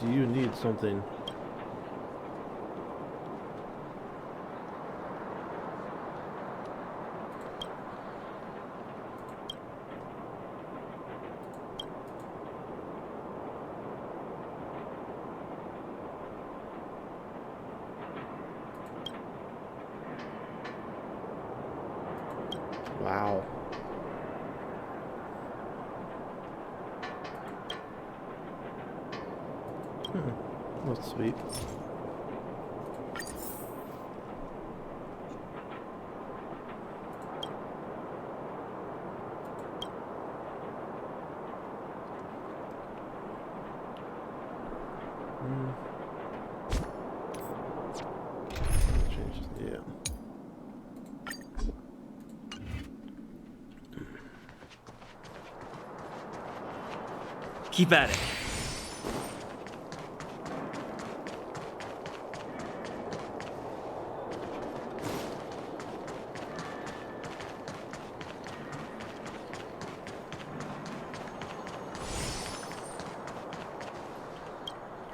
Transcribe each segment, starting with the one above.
Do you need something? Wow. That's sweet. Change, yeah. Keep at it.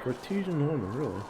Cartesian armor, really?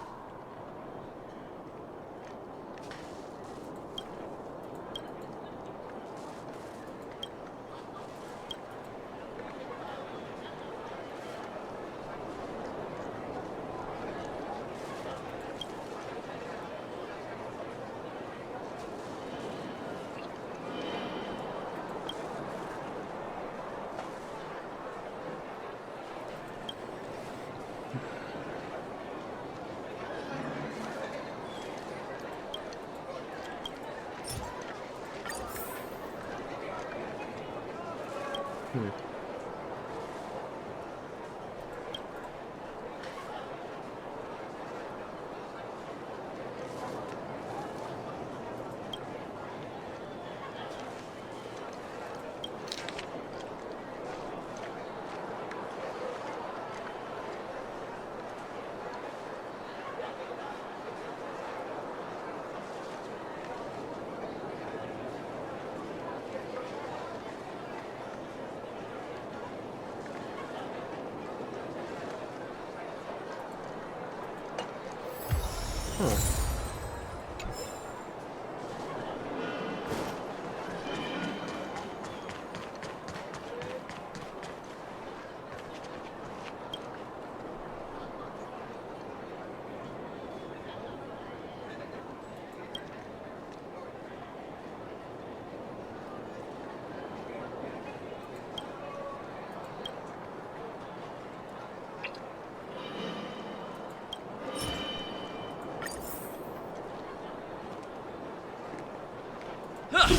Huh.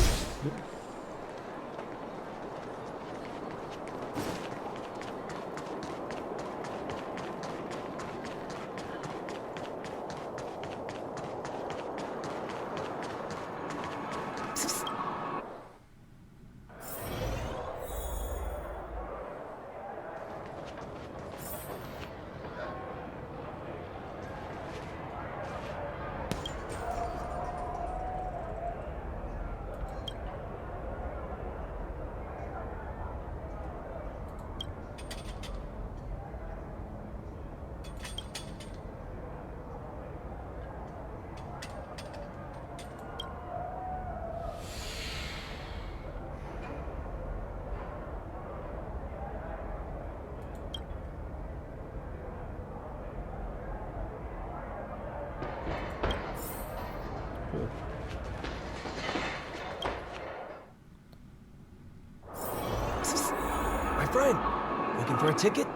My friend, looking for a ticket?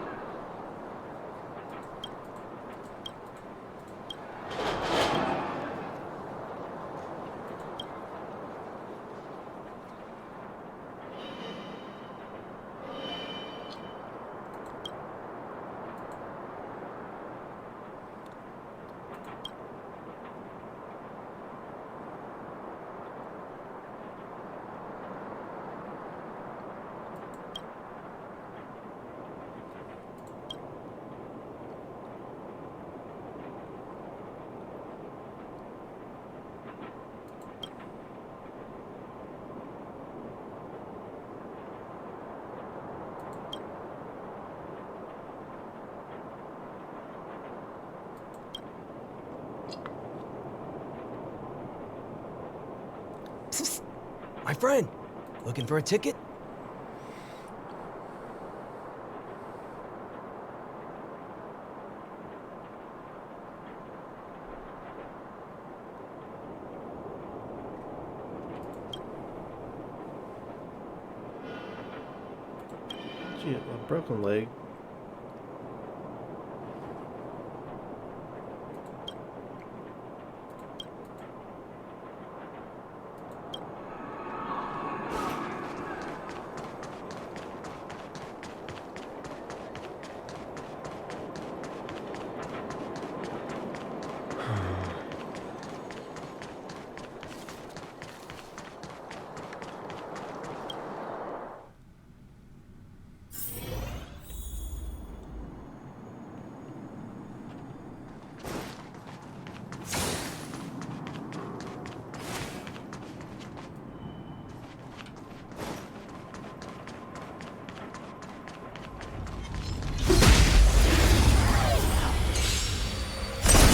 My friend, looking for a ticket? Gee, a broken leg.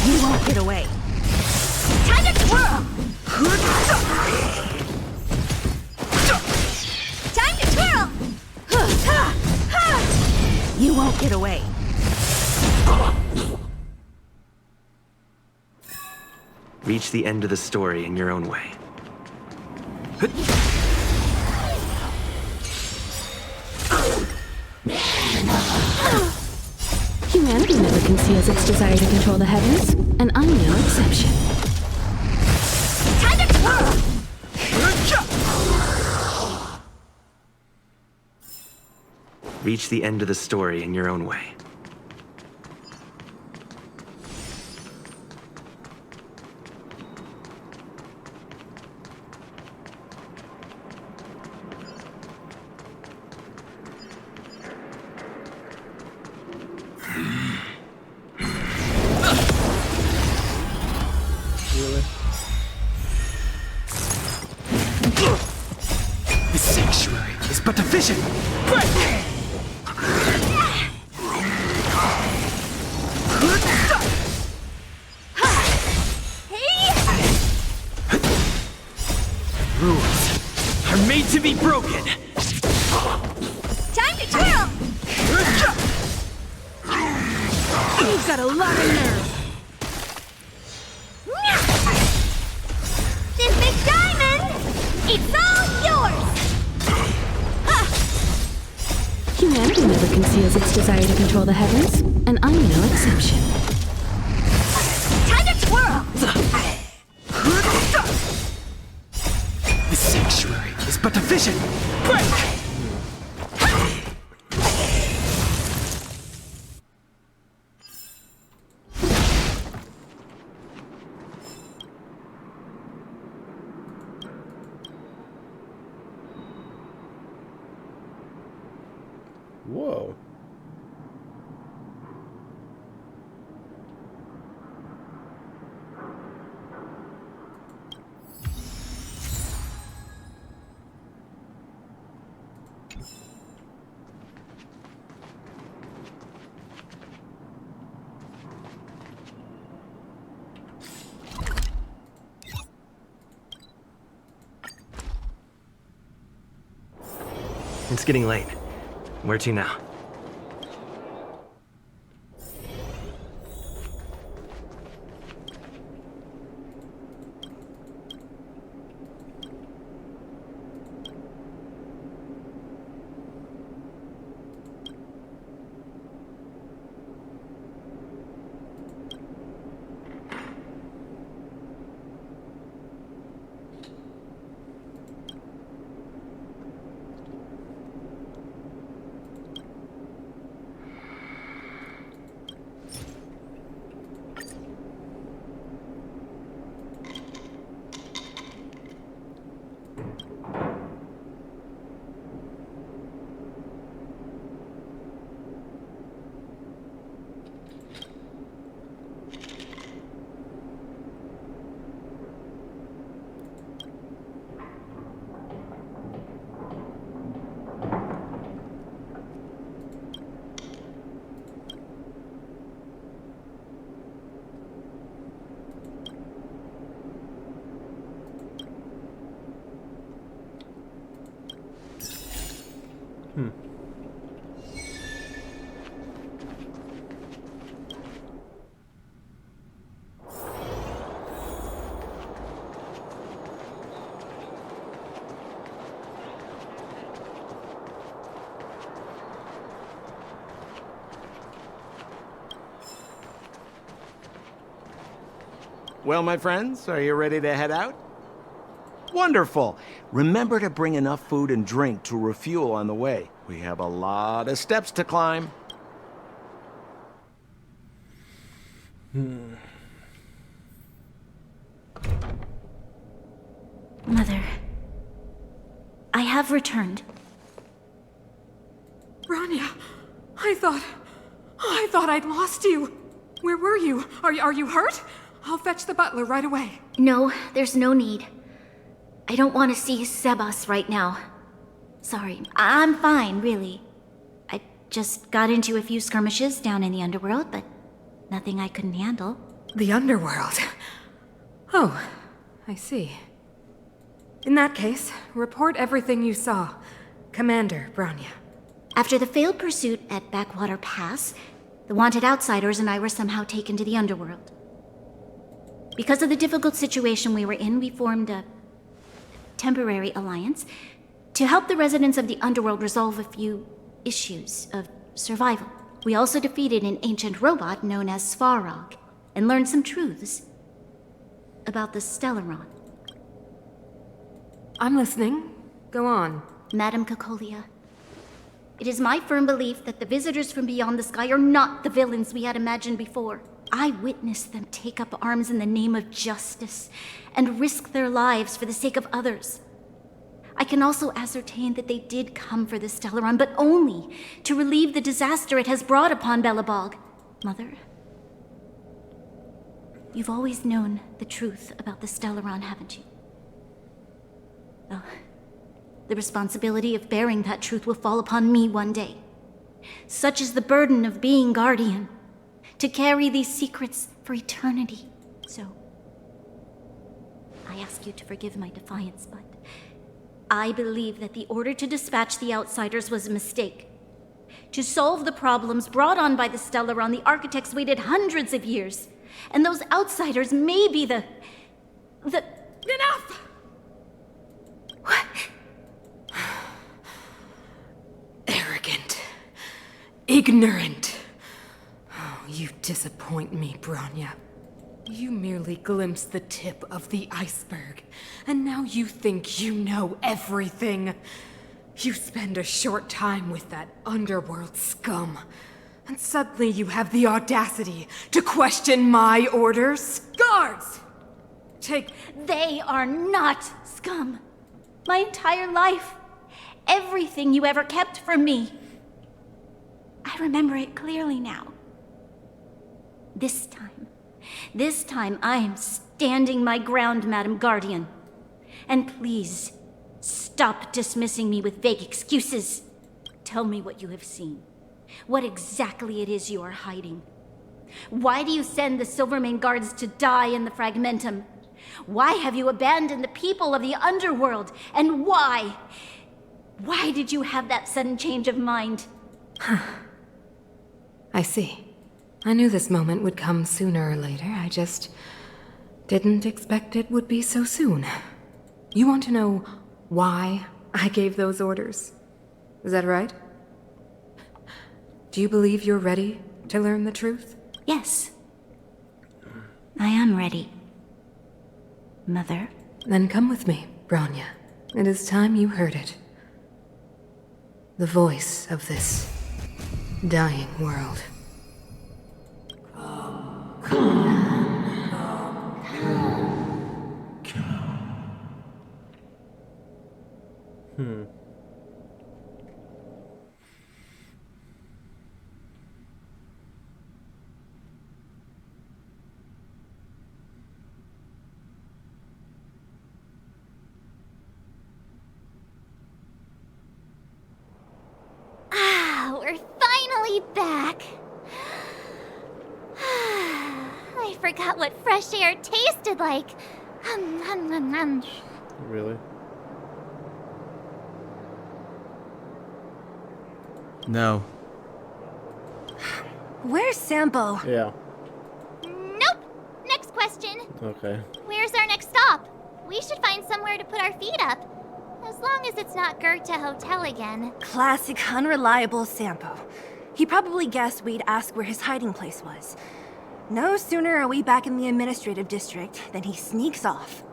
You won't get away. Time to twirl! Time to twirl! You won't get away. Reach the end of the story in your own way. Humanity never conceals its desire to control the heavens, and I'm no exception. Time to twirl! Reach the end of the story in your own way. Really? The sanctuary is but a vision! Rules are made to be broken! Time to twirl! You've got a lot of nerve. This big diamond! It's all yours! Humanity never conceals its desire to control the heavens, and I'm no exception. Time to twirl! The sanctuary is but a vision! Whoa. It's getting late. Where to now? Well, my friends, are you ready to head out? Wonderful. Remember to bring enough food and drink to refuel on the way. We have a lot of steps to climb. Mother, I have returned. Bronya, I thought I'd lost you. Where were you? Are you hurt? I'll fetch the butler right away. No, there's no need. I don't want to see Sebas right now. Sorry, I'm fine, really. I just got into a few skirmishes down in the underworld, but nothing I couldn't handle. The underworld. Oh, I see. In that case, report everything you saw. Commander Bronya. After the failed pursuit at Backwater Pass, the wanted outsiders and I were somehow taken to the underworld. Because of the difficult situation we were in, we formed a temporary alliance to help the residents of the underworld resolve a few issues of survival. We also defeated an ancient robot known as Svarog and learned some truths about the Stellaron. I'm listening. Go on. Madam Cocolia, it is my firm belief that the visitors from beyond the sky are not the villains we had imagined before. I witnessed them take up arms in the name of justice and risk their lives for the sake of others. I can also ascertain that they did come for the Stellaron, but only to relieve the disaster it has brought upon Belobog. Mother, you've always known the truth about the Stellaron, haven't you? Well, the responsibility of bearing that truth will fall upon me one day. Such is the burden of being guardian, to carry these secrets for eternity. So, I ask you to forgive my defiance, but I believe that the order to dispatch the outsiders was a mistake. To solve the problems brought on by the Stellaron, the architects waited hundreds of years, and those outsiders may be the... Enough! What? Arrogant. Ignorant. Oh, you disappoint me, Bronya. You merely glimpsed the tip of the iceberg, and now you think you know everything. You spend a short time with that underworld scum, and suddenly you have the audacity to question my orders? Guards! Take... They are not scum. My entire life, everything you ever kept from me. I remember it clearly now. This time I am standing my ground, Madam Guardian. And please, stop dismissing me with vague excuses. Tell me what you have seen. What exactly it is you are hiding. Why do you send the Silvermane guards to die in the Fragmentum? Why have you abandoned the people of the underworld? And why? Why did you have that sudden change of mind? I see. I knew this moment would come sooner or later. I just didn't expect it would be so soon. You want to know why I gave those orders? Is that right? Do you believe you're ready to learn the truth? Yes. I am ready. Mother? Then come with me, Bronya. It is time you heard it. The voice of this dying world. We're finally back. I forgot what fresh air tasted like. Really? No. Where's Sampo? Yeah. Nope. Next question. Okay. Where's our next stop? We should find somewhere to put our feet up. As long as it's not Goethe Hotel again. Classic unreliable Sampo. He probably guessed we'd ask where his hiding place was. No sooner are we back in the administrative district than he sneaks off.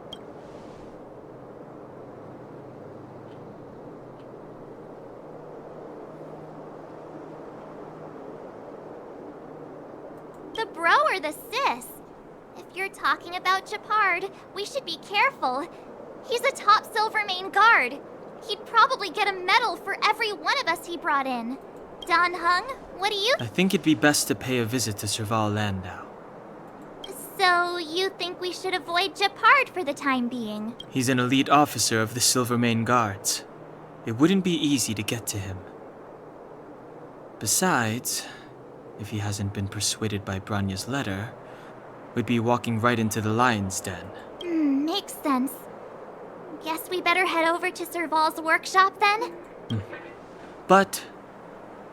The bro or the sis? If you're talking about Gepard, we should be careful. He's a top Silvermane guard. He'd probably get a medal for every one of us he brought in. Don Hung, what do you... I think it'd be best to pay a visit to Serval Landau. So, you think we should avoid Gepard for the time being? He's an elite officer of the Silvermane Guards. It wouldn't be easy to get to him. Besides, if he hasn't been persuaded by Branya's letter, we'd be walking right into the lion's den. Makes sense. Guess we better head over to Serval's workshop then? But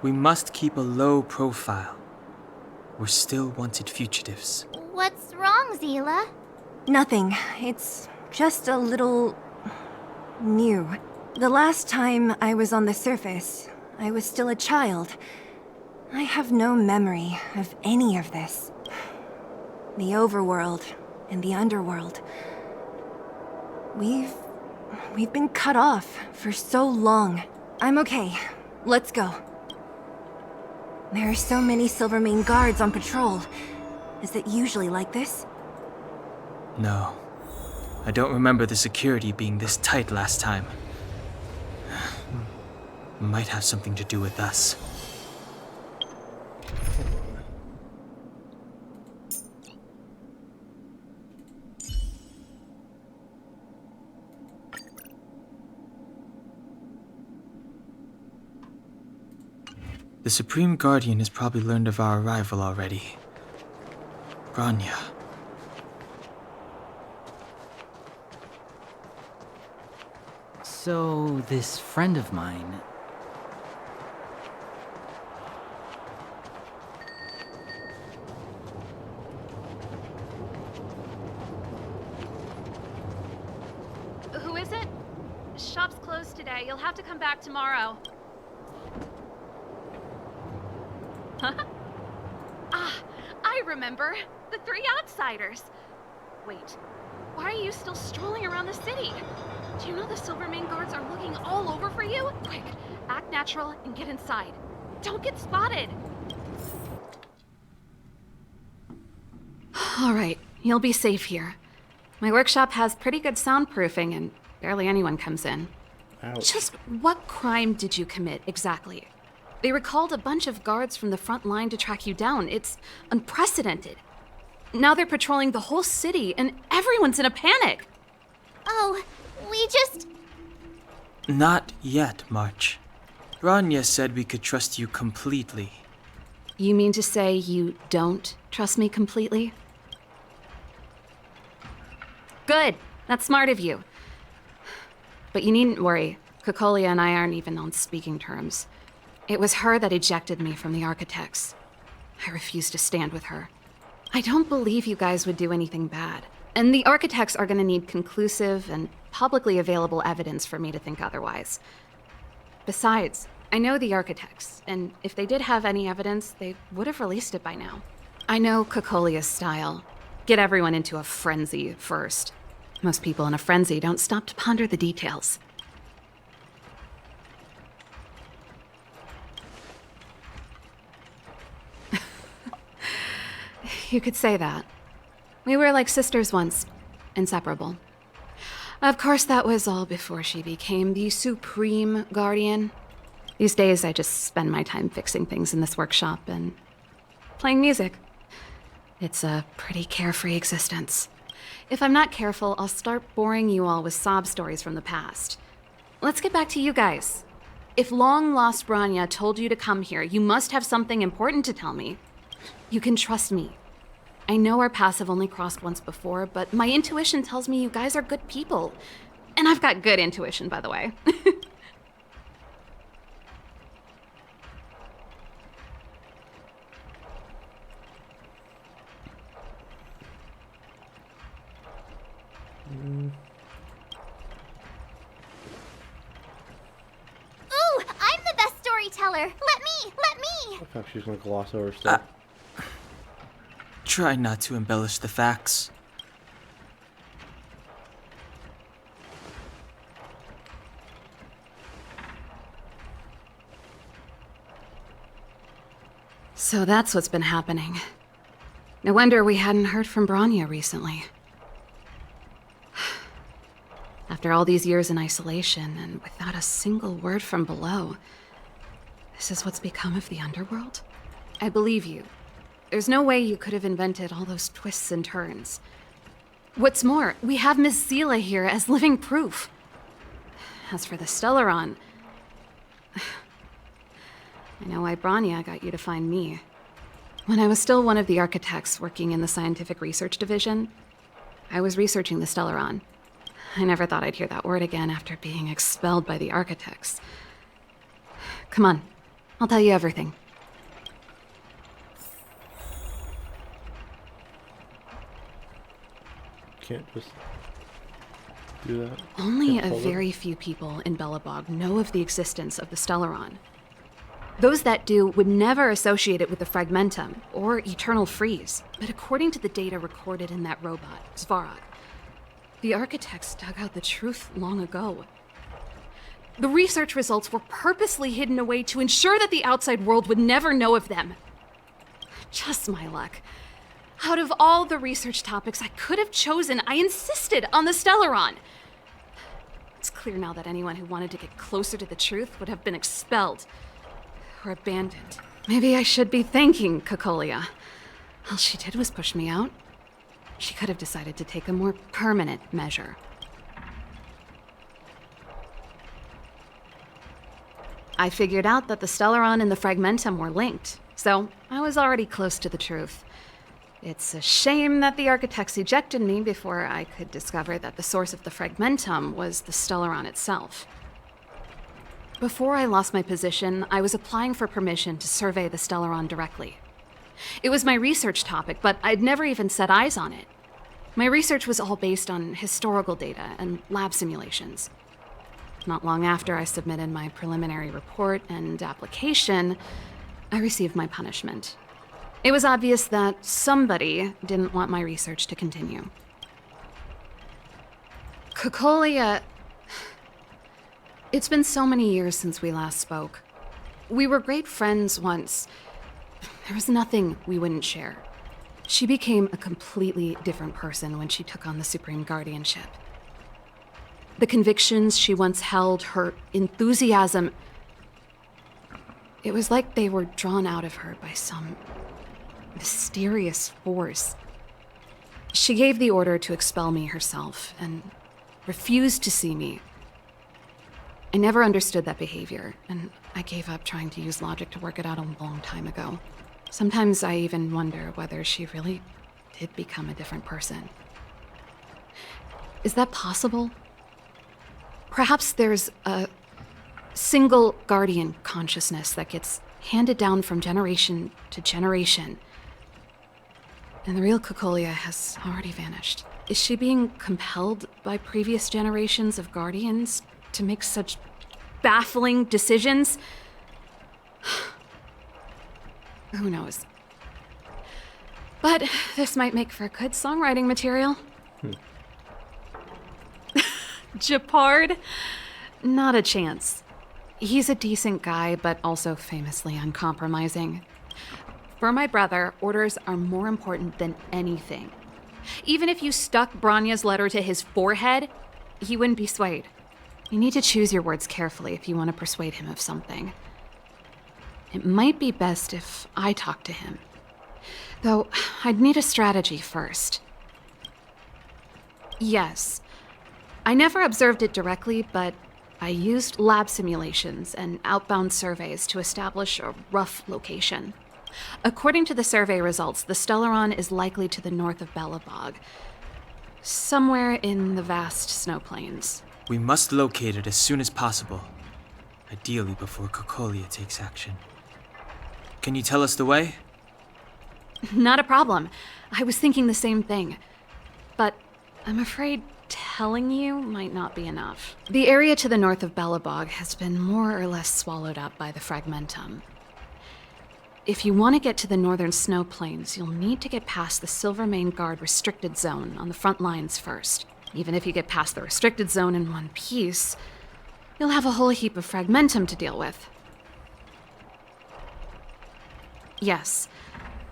we must keep a low profile. We're still wanted fugitives. What's wrong, Zila? Nothing. It's just a little... new. The last time I was on the surface, I was still a child. I have no memory of any of this. The overworld and the underworld. We've been cut off for so long. I'm okay. Let's go. There are so many Silvermane guards on patrol. Is it usually like this? No. I don't remember the security being this tight last time. Might have something to do with us. The Supreme Guardian has probably learned of our arrival already. Branya. So, this friend of mine... Who is it? Shop's closed today. You'll have to come back tomorrow. Huh? Ah, I remember. The three outsiders. Wait, why are you still strolling around the city? Do you know the Silvermane guards are looking all over for you? Quick, act natural and get inside. Don't get spotted. All right, you'll be safe here. My workshop has pretty good soundproofing and barely anyone comes in. Ouch. Just what crime did you commit exactly? They recalled a bunch of guards from the front line to track you down. It's unprecedented. Now they're patrolling the whole city and everyone's in a panic. Oh, we just... Not yet, March. Branya said we could trust you completely. You mean to say you don't trust me completely? Good. That's smart of you. But you needn't worry. Cocolia and I aren't even on speaking terms. It was her that ejected me from the Architects. I refuse to stand with her. I don't believe you guys would do anything bad. And the Architects are gonna need conclusive and publicly available evidence for me to think otherwise. Besides, I know the Architects, and if they did have any evidence, they would have released it by now. I know Cocolia's style. Get everyone into a frenzy first. Most people in a frenzy don't stop to ponder the details. You could say that. We were like sisters once, inseparable. Of course, that was all before she became the Supreme Guardian. These days, I just spend my time fixing things in this workshop and playing music. It's a pretty carefree existence. If I'm not careful, I'll start boring you all with sob stories from the past. Let's get back to you guys. If long-lost Branya told you to come here, you must have something important to tell me. You can trust me. I know our paths have only crossed once before, but my intuition tells me you guys are good people. And I've got good intuition, by the way. Ooh, I'm the best storyteller. Let me. I thought she was gonna gloss over stuff. Try not to embellish the facts. So that's what's been happening. No wonder we hadn't heard from Bronya recently. After all these years in isolation and without a single word from below, this is what's become of the underworld? I believe you. There's no way you could have invented all those twists and turns. What's more, we have Miss Seela here as living proof. As for the Stellaron, I know why Bronya got you to find me. When I was still one of the architects working in the scientific research division, I was researching the Stellaron. I never thought I'd hear that word again after being expelled by the architects. Come on, I'll tell you everything. Can't just do that. Only Can't a hold it. very few people in Belobog know of the existence of the Stellaron. Those that do would never associate it with the Fragmentum or Eternal Freeze. But according to the data recorded in that robot, Svarog, the architects dug out the truth long ago. The research results were purposely hidden away to ensure that the outside world would never know of them. Just my luck. Out of all the research topics I could have chosen, I insisted on the Stellaron. It's clear now that anyone who wanted to get closer to the truth would have been expelled or abandoned. Maybe I should be thanking Cocolia. All she did was push me out. She could have decided to take a more permanent measure. I figured out that the Stellaron and the Fragmentum were linked, so I was already close to the truth. It's a shame that the architects ejected me before I could discover that the source of the Fragmentum was the Stellaron itself. Before I lost my position, I was applying for permission to survey the Stellaron directly. It was my research topic, but I'd never even set eyes on it. My research was all based on historical data and lab simulations. Not long after I submitted my preliminary report and application, I received my punishment. It was obvious that somebody didn't want my research to continue. Cocolia... It's been so many years since we last spoke. We were great friends once. There was nothing we wouldn't share. She became a completely different person when she took on the Supreme Guardianship. The convictions she once held, her enthusiasm, it was like they were drawn out of her by some mysterious force. She gave the order to expel me herself and refused to see me. I never understood that behavior, and I gave up trying to use logic to work it out a long time ago. Sometimes I even wonder whether she really did become a different person. Is that possible? Perhaps there's a single guardian consciousness that gets handed down from generation to generation, and the real Cocolia has already vanished. Is she being compelled by previous generations of guardians to make such baffling decisions? Who knows? But this might make for good songwriting material. Gepard? Not a chance. He's a decent guy, but also famously uncompromising. For my brother, orders are more important than anything. Even if you stuck Bronya's letter to his forehead, he wouldn't be swayed. You need to choose your words carefully if you want to persuade him of something. It might be best if I talk to him. Though, I'd need a strategy first. Yes. I never observed it directly, but I used lab simulations and outbound surveys to establish a rough location. According to the survey results, the Stellaron is likely to the north of Belobog, somewhere in the vast snow plains. We must locate it as soon as possible, ideally before Cocolia takes action. Can you tell us the way? Not a problem. I was thinking the same thing. But I'm afraid telling you might not be enough. The area to the north of Belobog has been more or less swallowed up by the fragmentum. If you want to get to the northern snow plains, you'll need to get past the Silvermane Guard restricted zone on the front lines first. Even if you get past the restricted zone in one piece, you'll have a whole heap of fragmentum to deal with. Yes,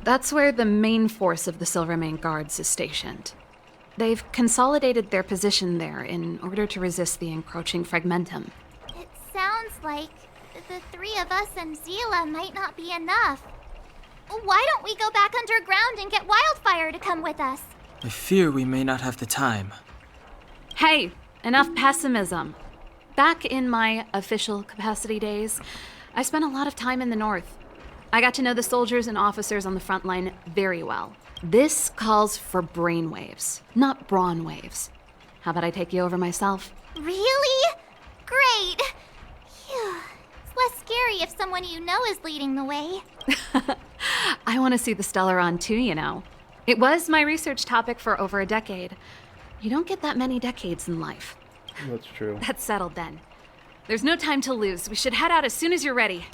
that's where the main force of the Silvermane Guards is stationed. They've consolidated their position there in order to resist the encroaching fragmentum. It sounds like the three of us and Zila might not be enough. Why don't we go back underground and get Wildfire to come with us? I fear we may not have the time. Hey, enough pessimism. Back in my official capacity days, I spent a lot of time in the north. I got to know the soldiers and officers on the front line very well. This calls for brainwaves, not brawn waves. How about I take you over myself? Really? Great! Phew. It's less scary if someone you know is leading the way. I want to see the Stellaron too, you know. It was my research topic for over a decade. You don't get that many decades in life. That's true. That's settled then. There's no time to lose. We should head out as soon as you're ready.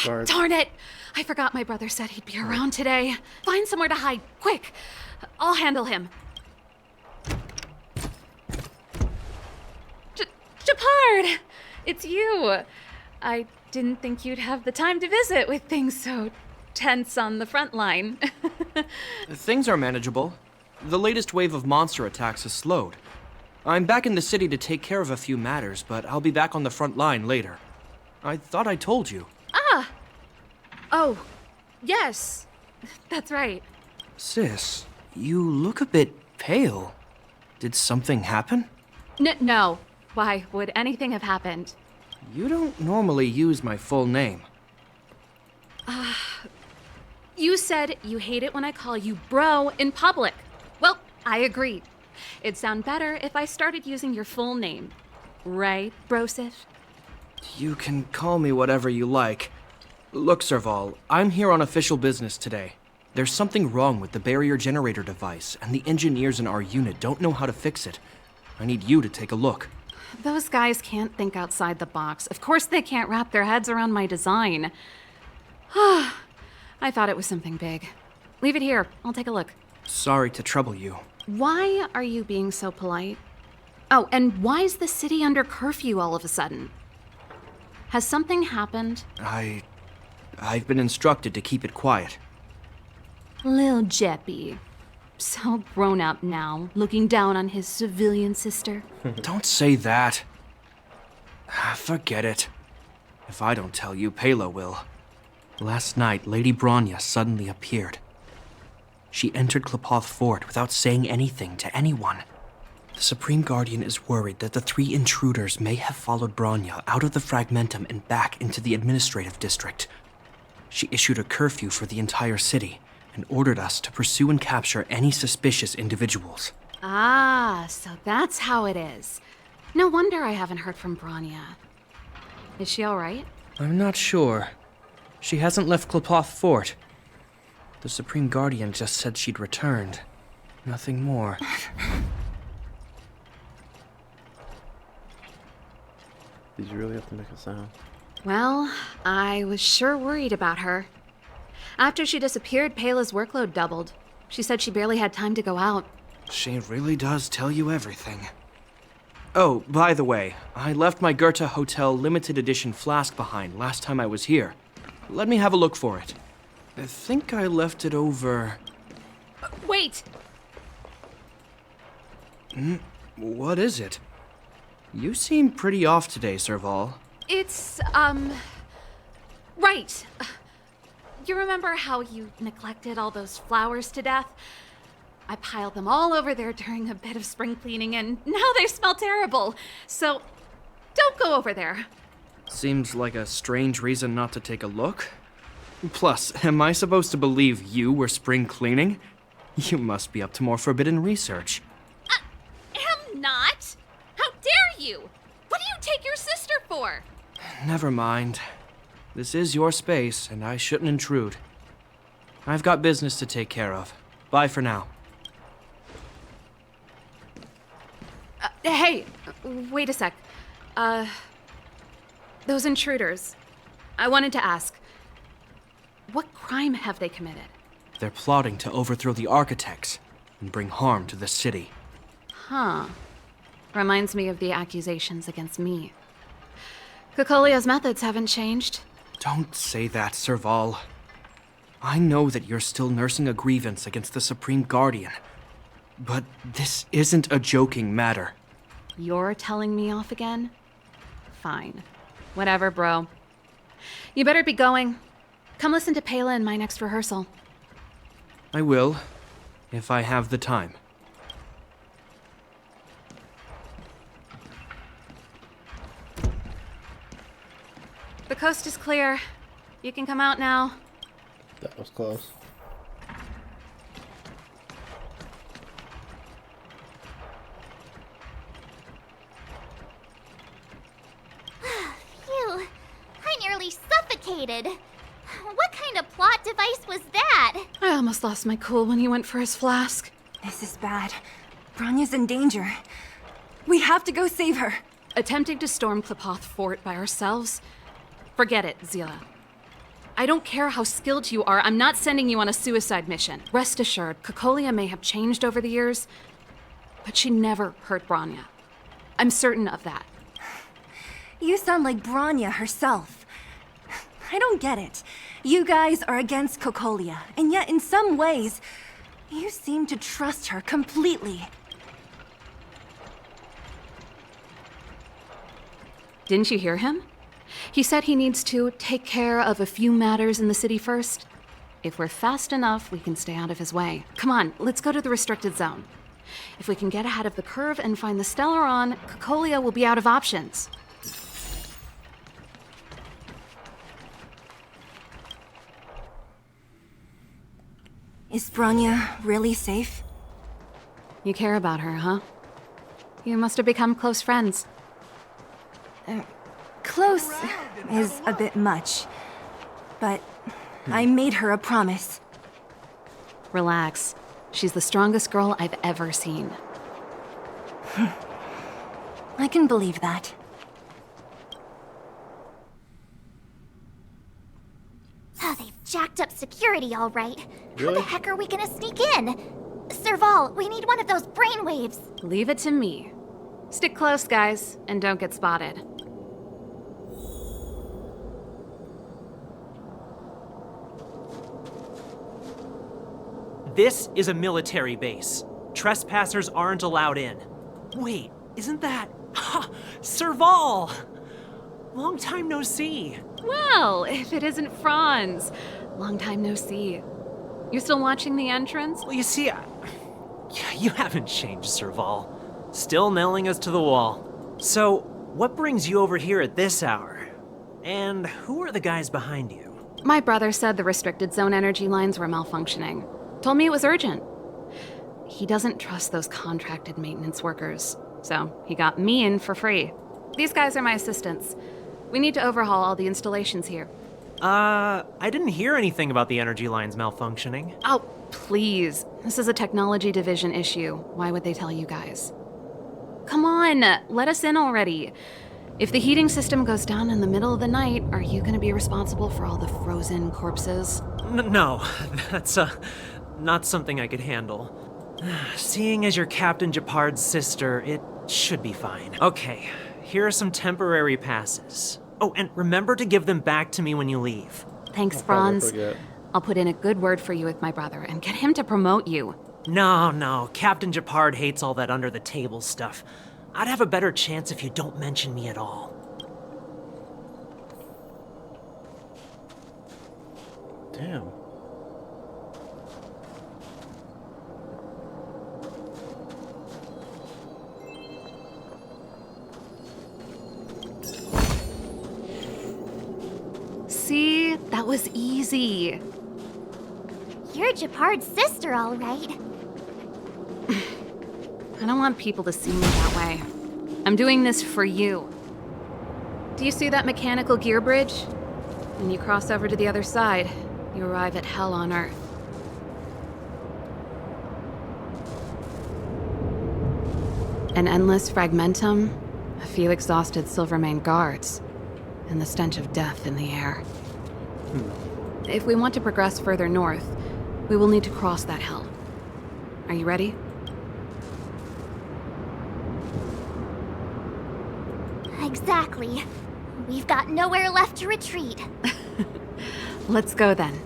Guard. Darn it! I forgot my brother said he'd be around today. Find somewhere to hide, quick! I'll handle him. Gepard! It's you! I didn't think you'd have the time to visit with things so tense on the front line. Things are manageable. The latest wave of monster attacks has slowed. I'm back in the city to take care of a few matters, but I'll be back on the front line later. I thought I told you. Ah! Oh, yes. That's right. Sis, you look a bit pale. Did something happen? No. Why would anything have happened? You don't normally use my full name. You said you hate it when I call you bro in public. Well, I agree. It'd sound better if I started using your full name. Right, Brosif? You can call me whatever you like. Look, Serval, I'm here on official business today. There's something wrong with the barrier generator device, and the engineers in our unit don't know how to fix it. I need you to take a look. Those guys can't think outside the box. Of course they can't wrap their heads around my design. I thought it was something big. Leave it here. I'll take a look. Sorry to trouble you. Why are you being so polite? Oh, and why is the city under curfew all of a sudden? Has something happened? I've been instructed to keep it quiet. Lil Jeppy. So grown up now, looking down on his civilian sister. Don't say that. Forget it. If I don't tell you, Pela will. Last night, Lady Bronya suddenly appeared. She entered Klepoth Fort without saying anything to anyone. The Supreme Guardian is worried that the three intruders may have followed Bronya out of the Fragmentum and back into the administrative district. She issued a curfew for the entire city and ordered us to pursue and capture any suspicious individuals. Ah, so that's how it is. No wonder I haven't heard from Bronya. Is she all right? I'm not sure. She hasn't left Klepoth Fort. The Supreme Guardian just said she'd returned. Nothing more. Did you really have to make a sound? Well, I was sure worried about her. After she disappeared, Pela's workload doubled. She said she barely had time to go out. She really does tell you everything. Oh, by the way, I left my Goethe Hotel limited edition flask behind last time I was here. Let me have a look for it. I think I left it over... Wait! What is it? You seem pretty off today, Serval. It's, right. You remember how you neglected all those flowers to death? I piled them all over there during a bit of spring cleaning, and now they smell terrible. So, don't go over there. Seems like a strange reason not to take a look. Plus, am I supposed to believe you were spring cleaning? You must be up to more forbidden research. Am not? How dare you? What do you take your sister for? Never mind. This is your space, and I shouldn't intrude. I've got business to take care of. Bye for now. Hey, wait a sec. Those intruders. I wanted to ask, what crime have they committed? They're plotting to overthrow the architects and bring harm to the city. Huh. Reminds me of the accusations against me. Cocolia's methods haven't changed. Don't say that, Serval. I know that you're still nursing a grievance against the Supreme Guardian, but this isn't a joking matter. You're telling me off again? Fine. Whatever, bro. You better be going. Come listen to Pela in my next rehearsal. I will, if I have the time. The coast is clear. You can come out now. That was close. Phew. I nearly suffocated. What kind of plot device was that? I almost lost my cool when he went for his flask. This is bad. Bronya's in danger. We have to go save her. Attempting to storm Klepoth Fort by ourselves? Forget it, Zila. I don't care how skilled you are, I'm not sending you on a suicide mission. Rest assured, Cocolia may have changed over the years, but she never hurt Bronya. I'm certain of that. You sound like Bronya herself. I don't get it. You guys are against Cocolia, and yet in some ways, you seem to trust her completely. Didn't you hear him? He said he needs to take care of a few matters in the city first. If we're fast enough, we can stay out of his way. Come on, let's go to the restricted zone. If we can get ahead of the curve and find the Stellaron, Cocolia will be out of options. Is Bronya really safe? You care about her, huh? You must have become close friends. Close is a bit much, but I made her a promise. Relax. She's the strongest girl I've ever seen. I can believe that. Oh, they've jacked up security all right. How Really? the heck are we gonna sneak in? Serval, we need one of those brainwaves. Leave it to me. Stick close, guys, and don't get spotted. This is a military base. Trespassers aren't allowed in. Wait, isn't that... Ha! Serval! Long time no see. Well, if it isn't Franz. Long time no see. You still watching the entrance? Well, you see, you haven't changed, Serval. Still nailing us to the wall. So, what brings you over here at this hour? And who are the guys behind you? My brother said the restricted zone energy lines were malfunctioning. Told me it was urgent. He doesn't trust those contracted maintenance workers, so he got me in for free. These guys are my assistants. We need to overhaul all the installations here. I didn't hear anything about the energy lines malfunctioning. Oh, please. This is a technology division issue. Why would they tell you guys? Come on, let us in already. If the heating system goes down in the middle of the night, are you going to be responsible for all the frozen corpses? No, that's, not something I could handle. Seeing as you're Captain Gepard's sister, it should be fine. Okay, here are some temporary passes. Oh, and remember to give them back to me when you leave. Thanks, Franz. I'll put in a good word for you with my brother and get him to promote you. No, Captain Gepard hates all that under-the-table stuff. I'd have a better chance if you don't mention me at all. Damn. See? That was easy. You're Gepard's sister, all right. I don't want people to see me that way. I'm doing this for you. Do you see that mechanical gear bridge? When you cross over to the other side, you arrive at hell on Earth. An endless fragmentum, a few exhausted Silvermane guards, and the stench of death in the air. If we want to progress further north, we will need to cross that hell. Are you ready? Exactly. We've got nowhere left to retreat. Let's go then.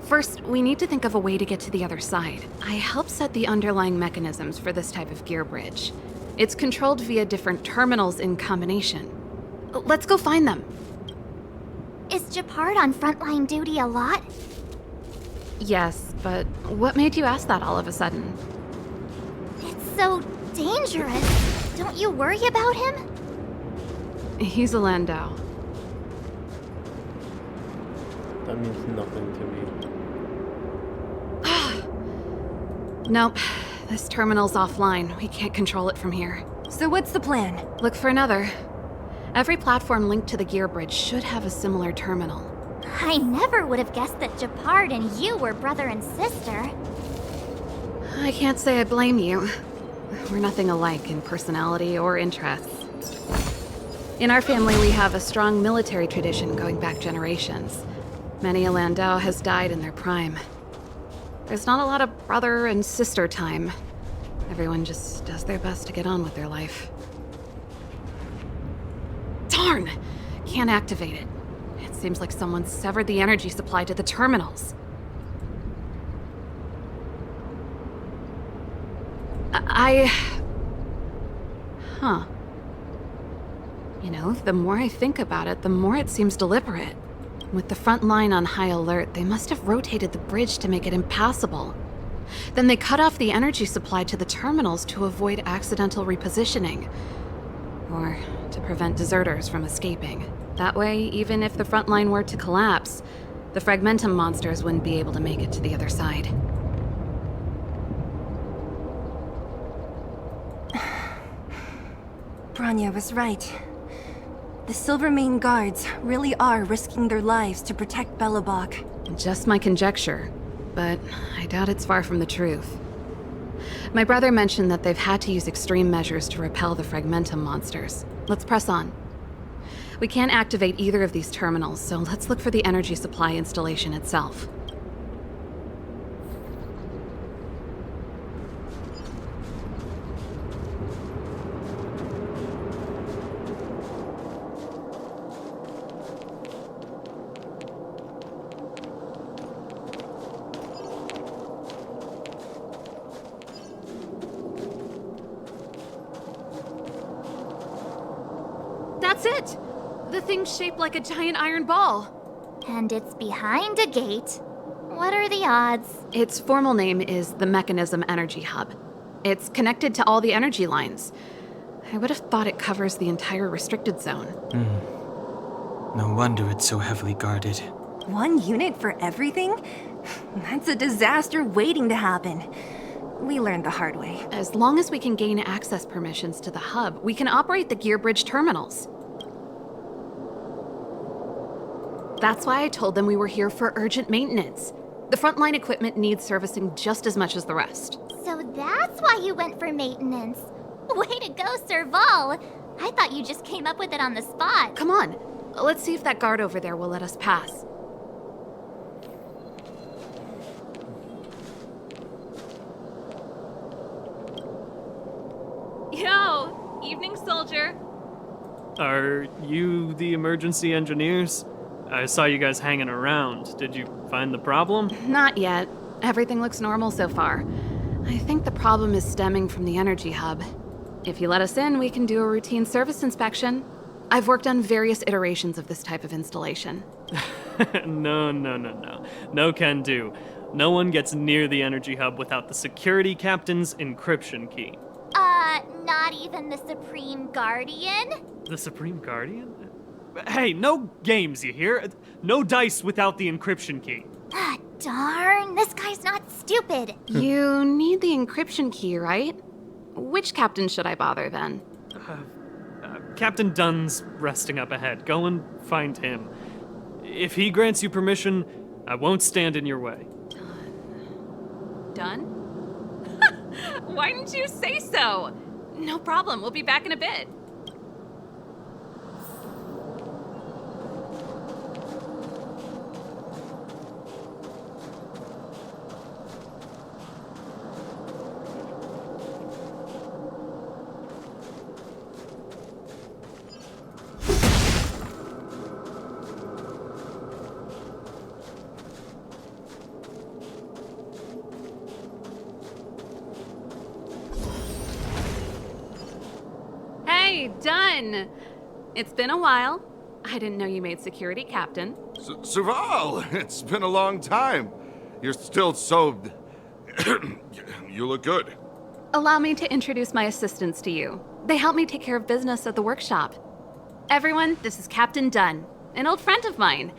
First, we need to think of a way to get to the other side. I helped set the underlying mechanisms for this type of gear bridge. It's controlled via different terminals in combination. Let's go find them. Is Gepard on frontline duty a lot? Yes, but what made you ask that all of a sudden? It's so dangerous. Don't you worry about him? He's a Landau. That means nothing to me. Nope. This terminal's offline. We can't control it from here. So what's the plan? Look for another. Every platform linked to the gear bridge should have a similar terminal. I never would have guessed that Gepard and you were brother and sister. I can't say I blame you. We're nothing alike in personality or interests. In our family, we have a strong military tradition going back generations. Many a Landau has died in their prime. There's not a lot of brother and sister time. Everyone just does their best to get on with their life. Darn! Can't activate it. It seems like someone severed the energy supply to the terminals. Huh. You know, the more I think about it, the more it seems deliberate. With the front line on high alert, they must have rotated the bridge to make it impassable. Then they cut off the energy supply to the terminals to avoid accidental repositioning. Or to prevent deserters from escaping. That way, even if the front line were to collapse, the fragmentum monsters wouldn't be able to make it to the other side. Bronya was right. The Silvermane guards really are risking their lives to protect Belobog. Just my conjecture, but I doubt it's far from the truth. My brother mentioned that they've had to use extreme measures to repel the fragmentum monsters. Let's press on. We can't activate either of these terminals, so let's look for the energy supply installation itself. That's it! The thing's shaped like a giant iron ball. And it's behind a gate. What are the odds? Its formal name is the Mechanism Energy Hub. It's connected to all the energy lines. I would have thought it covers the entire restricted zone. No wonder it's so heavily guarded. One unit for everything? That's a disaster waiting to happen. We learned the hard way. As long as we can gain access permissions to the hub, we can operate the gear bridge terminals. That's why I told them we were here for urgent maintenance. The frontline equipment needs servicing just as much as the rest. So that's why you went for maintenance. Way to go, Serval. I thought you just came up with it on the spot. Come on, let's see if that guard over there will let us pass. Yo! Evening, soldier. Are you the emergency engineers? I saw you guys hanging around. Did you find the problem? Not yet. Everything looks normal so far. I think the problem is stemming from the energy hub. If you let us in, we can do a routine service inspection. I've worked on various iterations of this type of installation. No. No can do. No one gets near the energy hub without the security captain's encryption key. Not even the Supreme Guardian? The Supreme Guardian? Hey, no games, you hear? No dice without the encryption key. Ah, darn, this guy's not stupid. You need the encryption key, right? Which captain should I bother then? Captain Dunn's resting up ahead. Go and find him. If he grants you permission, I won't stand in your way. Done? Why didn't you say so? No problem, we'll be back in a bit. Hey, Done! It's been a while. I didn't know you made security captain. Serval, it's been a long time. You're still so... You look good. Allow me to introduce my assistants to you. They help me take care of business at the workshop. Everyone, this is Captain Dunn, an old friend of mine.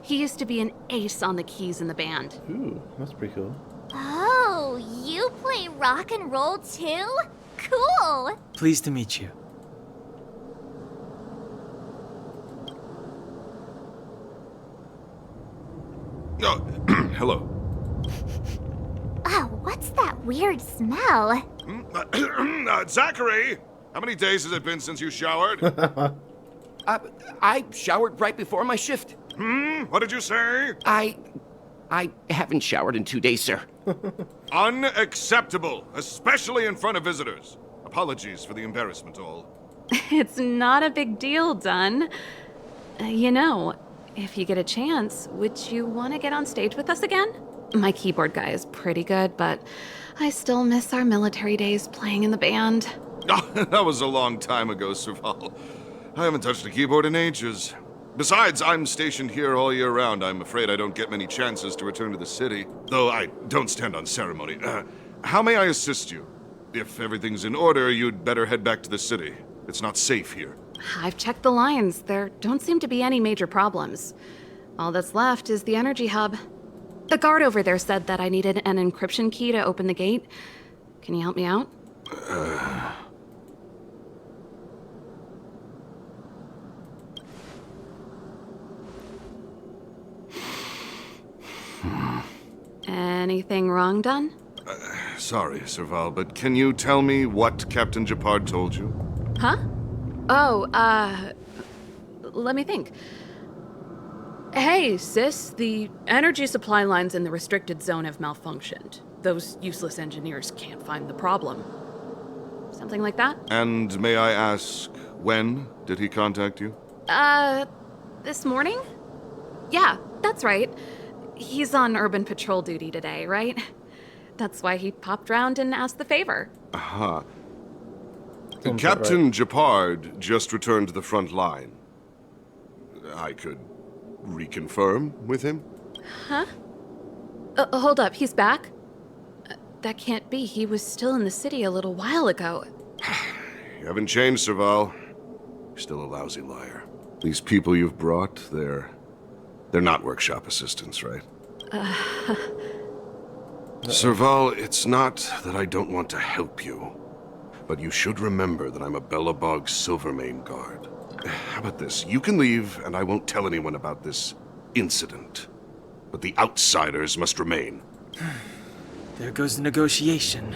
He used to be an ace on the keys in the band. Ooh, that's pretty cool. Oh, you play rock and roll too? Cool! Pleased to meet you. Oh, hello. Oh, what's that weird smell? Zachary! How many days has it been since you showered? I showered right before my shift. What did you say? I haven't showered in 2 days, sir. Unacceptable, especially in front of visitors. Apologies for the embarrassment, all. It's not a big deal, Dunn. You know, if you get a chance, would you want to get on stage with us again? My keyboard guy is pretty good, but I still miss our military days playing in the band. That was a long time ago, Serval. I haven't touched a keyboard in ages. Besides, I'm stationed here all year round. I'm afraid I don't get many chances to return to the city, though I don't stand on ceremony. How may I assist you? If everything's in order, you'd better head back to the city. It's not safe here. I've checked the lines. There don't seem to be any major problems. All that's left is the energy hub. The guard over there said that I needed an encryption key to open the gate. Can you help me out? Anything wrong, Dunn? Sorry, Serval, but can you tell me what Captain Gepard told you? Huh? Oh, let me think. Hey, sis, the energy supply lines in the restricted zone have malfunctioned. Those useless engineers can't find the problem. Something like that? And may I ask, when did he contact you? This morning? Yeah, that's right. He's on urban patrol duty today, right? That's why he popped round and asked the favor. Aha. Captain Gepard just returned to the front line. I could reconfirm with him? Huh? Hold up, he's back? That can't be. He was still in the city a little while ago. You haven't changed, Serval. You're still a lousy liar. These people you've brought, they're not workshop assistants, right? Serval, it's not that I don't want to help you, but you should remember that I'm a Belobog Silvermane guard. How about this? You can leave, and I won't tell anyone about this incident. But the outsiders must remain. There goes the negotiation.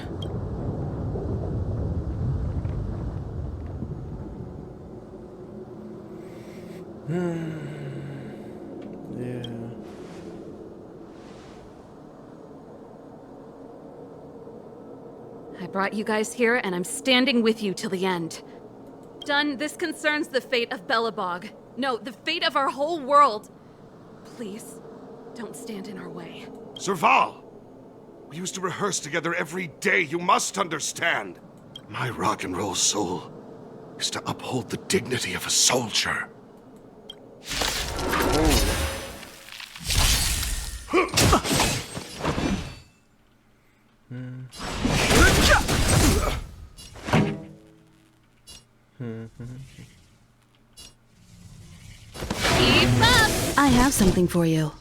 Yeah. I brought you guys here, and I'm standing with you till the end. Dunn, this concerns the fate of Belobog. No, the fate of our whole world. Please, don't stand in our way. Serval! We used to rehearse together every day, you must understand. My rock and roll soul is to uphold the dignity of a soldier. Keep up! I have something for you.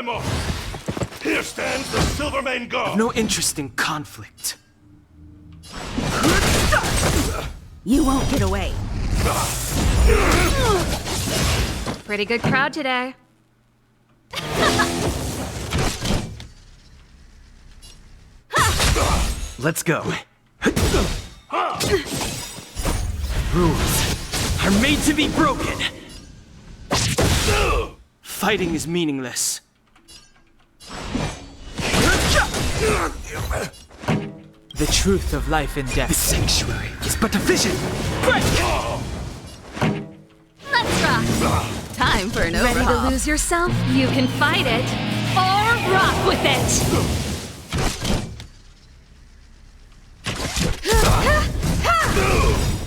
my mark! Here stands the Silvermane Guard! I've no interest in conflict. You won't get away. Pretty good crowd today. Let's go. Rules are made to be broken. Fighting is meaningless. The truth of life and death. The sanctuary is but a vision. Break! Let's rock! Time for an Ready to overhaul. lose yourself? You can fight it, or rock with it!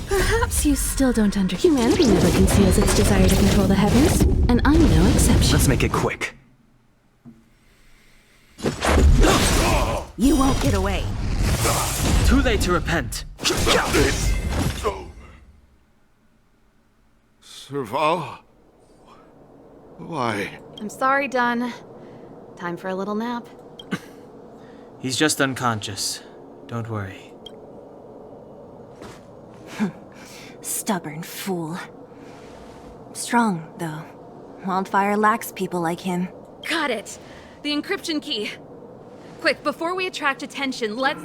Perhaps you still don't understand. Humanity never conceals its desire to control the heavens, and I'm no exception. Let's make it quick. You won't get away. Too late to repent. Serval? Why? I'm sorry, Dunn. Time for a little nap. He's just unconscious. Don't worry. Stubborn fool. Strong, though. Wildfire lacks people like him. Got it! The encryption key. Quick, before we attract attention, let's...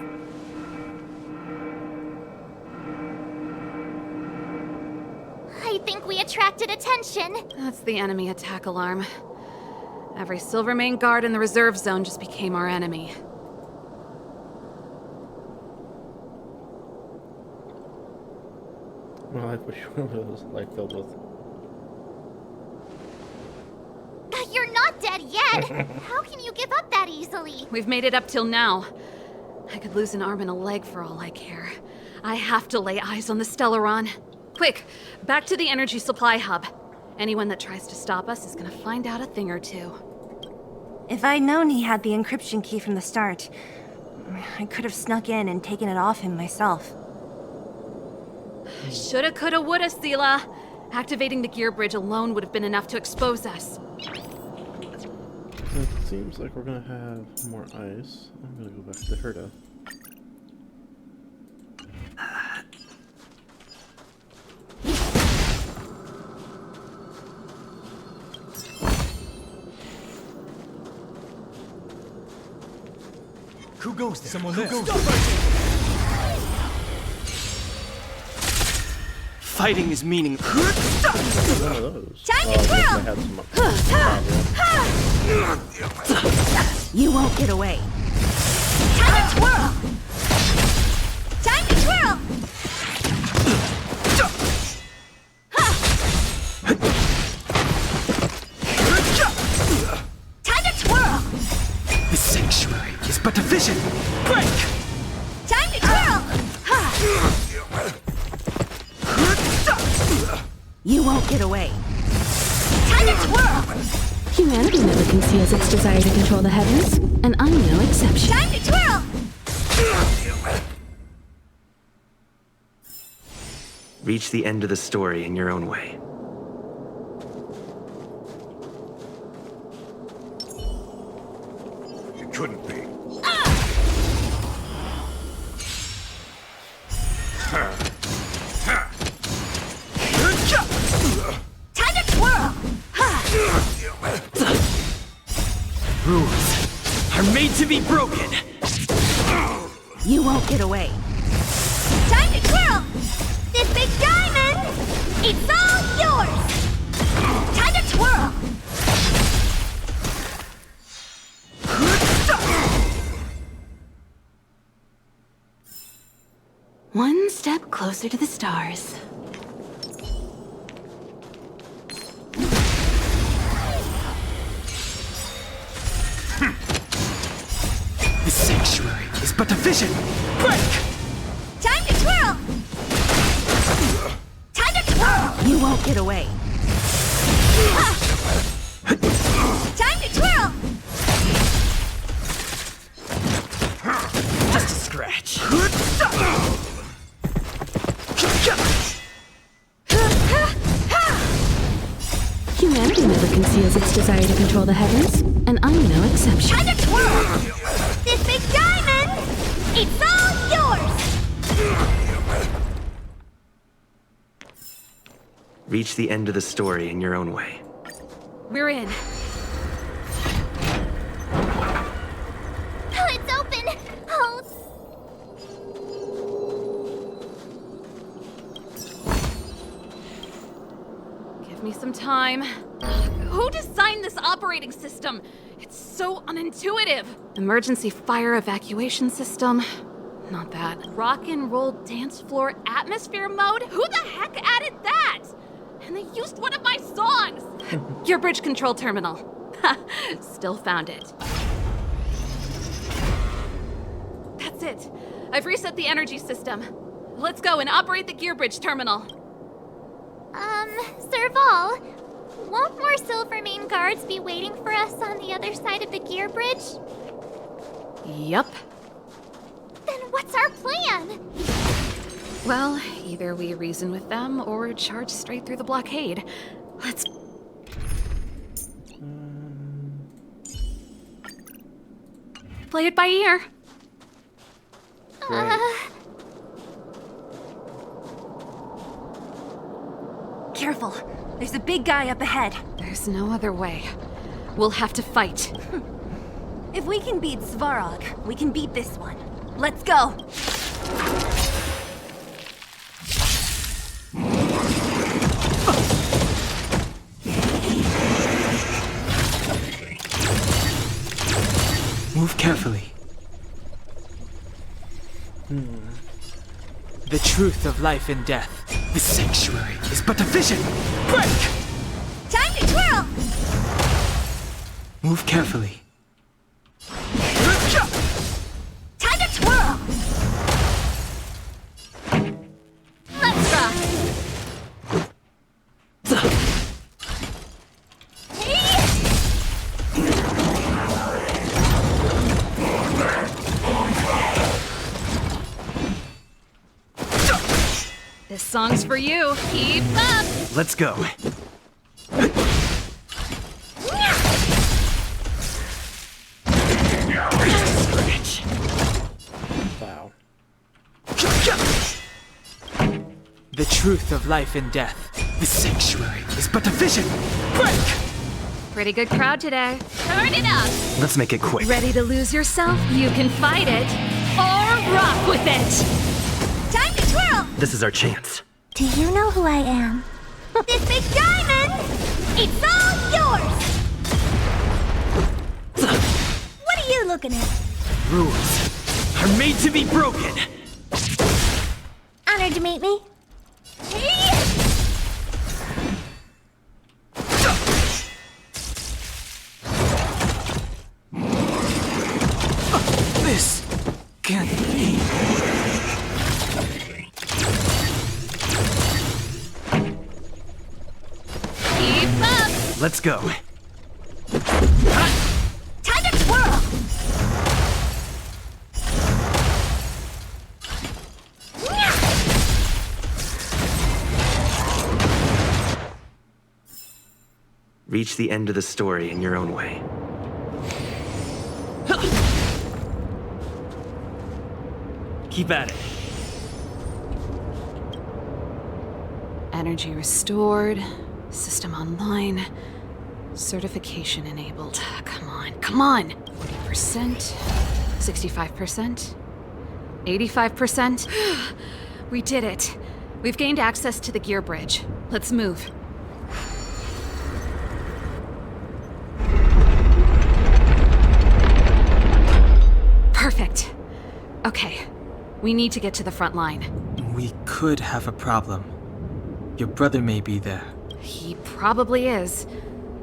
I think we attracted attention. That's the enemy attack alarm. Every Silvermane guard in the reserve zone just became our enemy. Well, I wish one was like filled with. You're not dead yet! How can you give up that easily? We've made it up till now. I could lose an arm and a leg for all I care. I have to lay eyes on the Stellaron. Quick, back to the energy supply hub. Anyone that tries to stop us is gonna find out a thing or two. If I'd known he had the encryption key from the start, I could have snuck in and taken it off him myself. Shoulda, coulda, woulda, Sela. Activating the gear bridge alone would have been enough to expose us. It seems like we're gonna have more ice. I'm gonna go back to the Herda. Who goes there? Someone there. Fighting is meaningless. One of those. Time to twirl! You won't get away. Time to twirl! Time to twirl! Time to twirl! The sanctuary is but a vision. Break! Time to twirl! You won't get away. Time to twirl! Humanity never conceals its desire to control the heavens, and I'm no exception. Time to twirl! Reach the end of the story in your own way. It couldn't be. Time to twirl! Rules are made to be broken. You won't get away. Time to twirl! This big diamond! It's all yours! Time to twirl! One step closer to the stars. The sanctuary is but a vision. Break! Time to twirl! Time to twirl! You won't get away. Time to twirl! Just a scratch. Humanity never conceals its desire to control the heavens, and I'm no exception. Time to twirl! This big diamond! It's all yours! Reach the end of the story in your own way. We're in. Oh, it's open! Oh. Give me some time. Who designed this operating system? It's so unintuitive. Emergency fire evacuation system? Not that. Rock and roll dance floor atmosphere mode? Who the heck added that? And they used one of my songs! Gear bridge control terminal. Still found it. That's it. I've reset the energy system. Let's go and operate the gear bridge terminal. Serval, won't more Silvermane guards be waiting for us on the other side of the gear bridge? Yup. Then what's our plan? Well, either we reason with them or charge straight through the blockade. Let's... Play it by ear. Careful. There's a big guy up ahead. There's no other way. We'll have to fight. If we can beat Svarog, we can beat this one. Let's go! Move carefully. The truth of life and death. The sanctuary is but a vision. Break! Time to twirl! Move carefully. Time to twirl! Let's rock! This song's for you. Keep up! Let's go. Wow. The truth of life and death. The sanctuary is but a vision. Break! Pretty good crowd today. Turn it up! Let's make it quick. Ready to lose yourself? You can fight it. Or rock with it! Time to twirl! This is our chance. Do you know who I am? This big diamond! It's all yours! What are you looking at? Rules are made to be broken. Honored to meet me. This can't be. Keep up! Let's go. Time to twirl! Reach the end of the story in your own way. Keep at it. Energy restored. System online. Certification enabled. Come on, come on! 40%. 65%. 85%. We did it. We've gained access to the gear bridge. Let's move. Perfect. Okay. We need to get to the front line. We could have a problem. Your brother may be there. He probably is.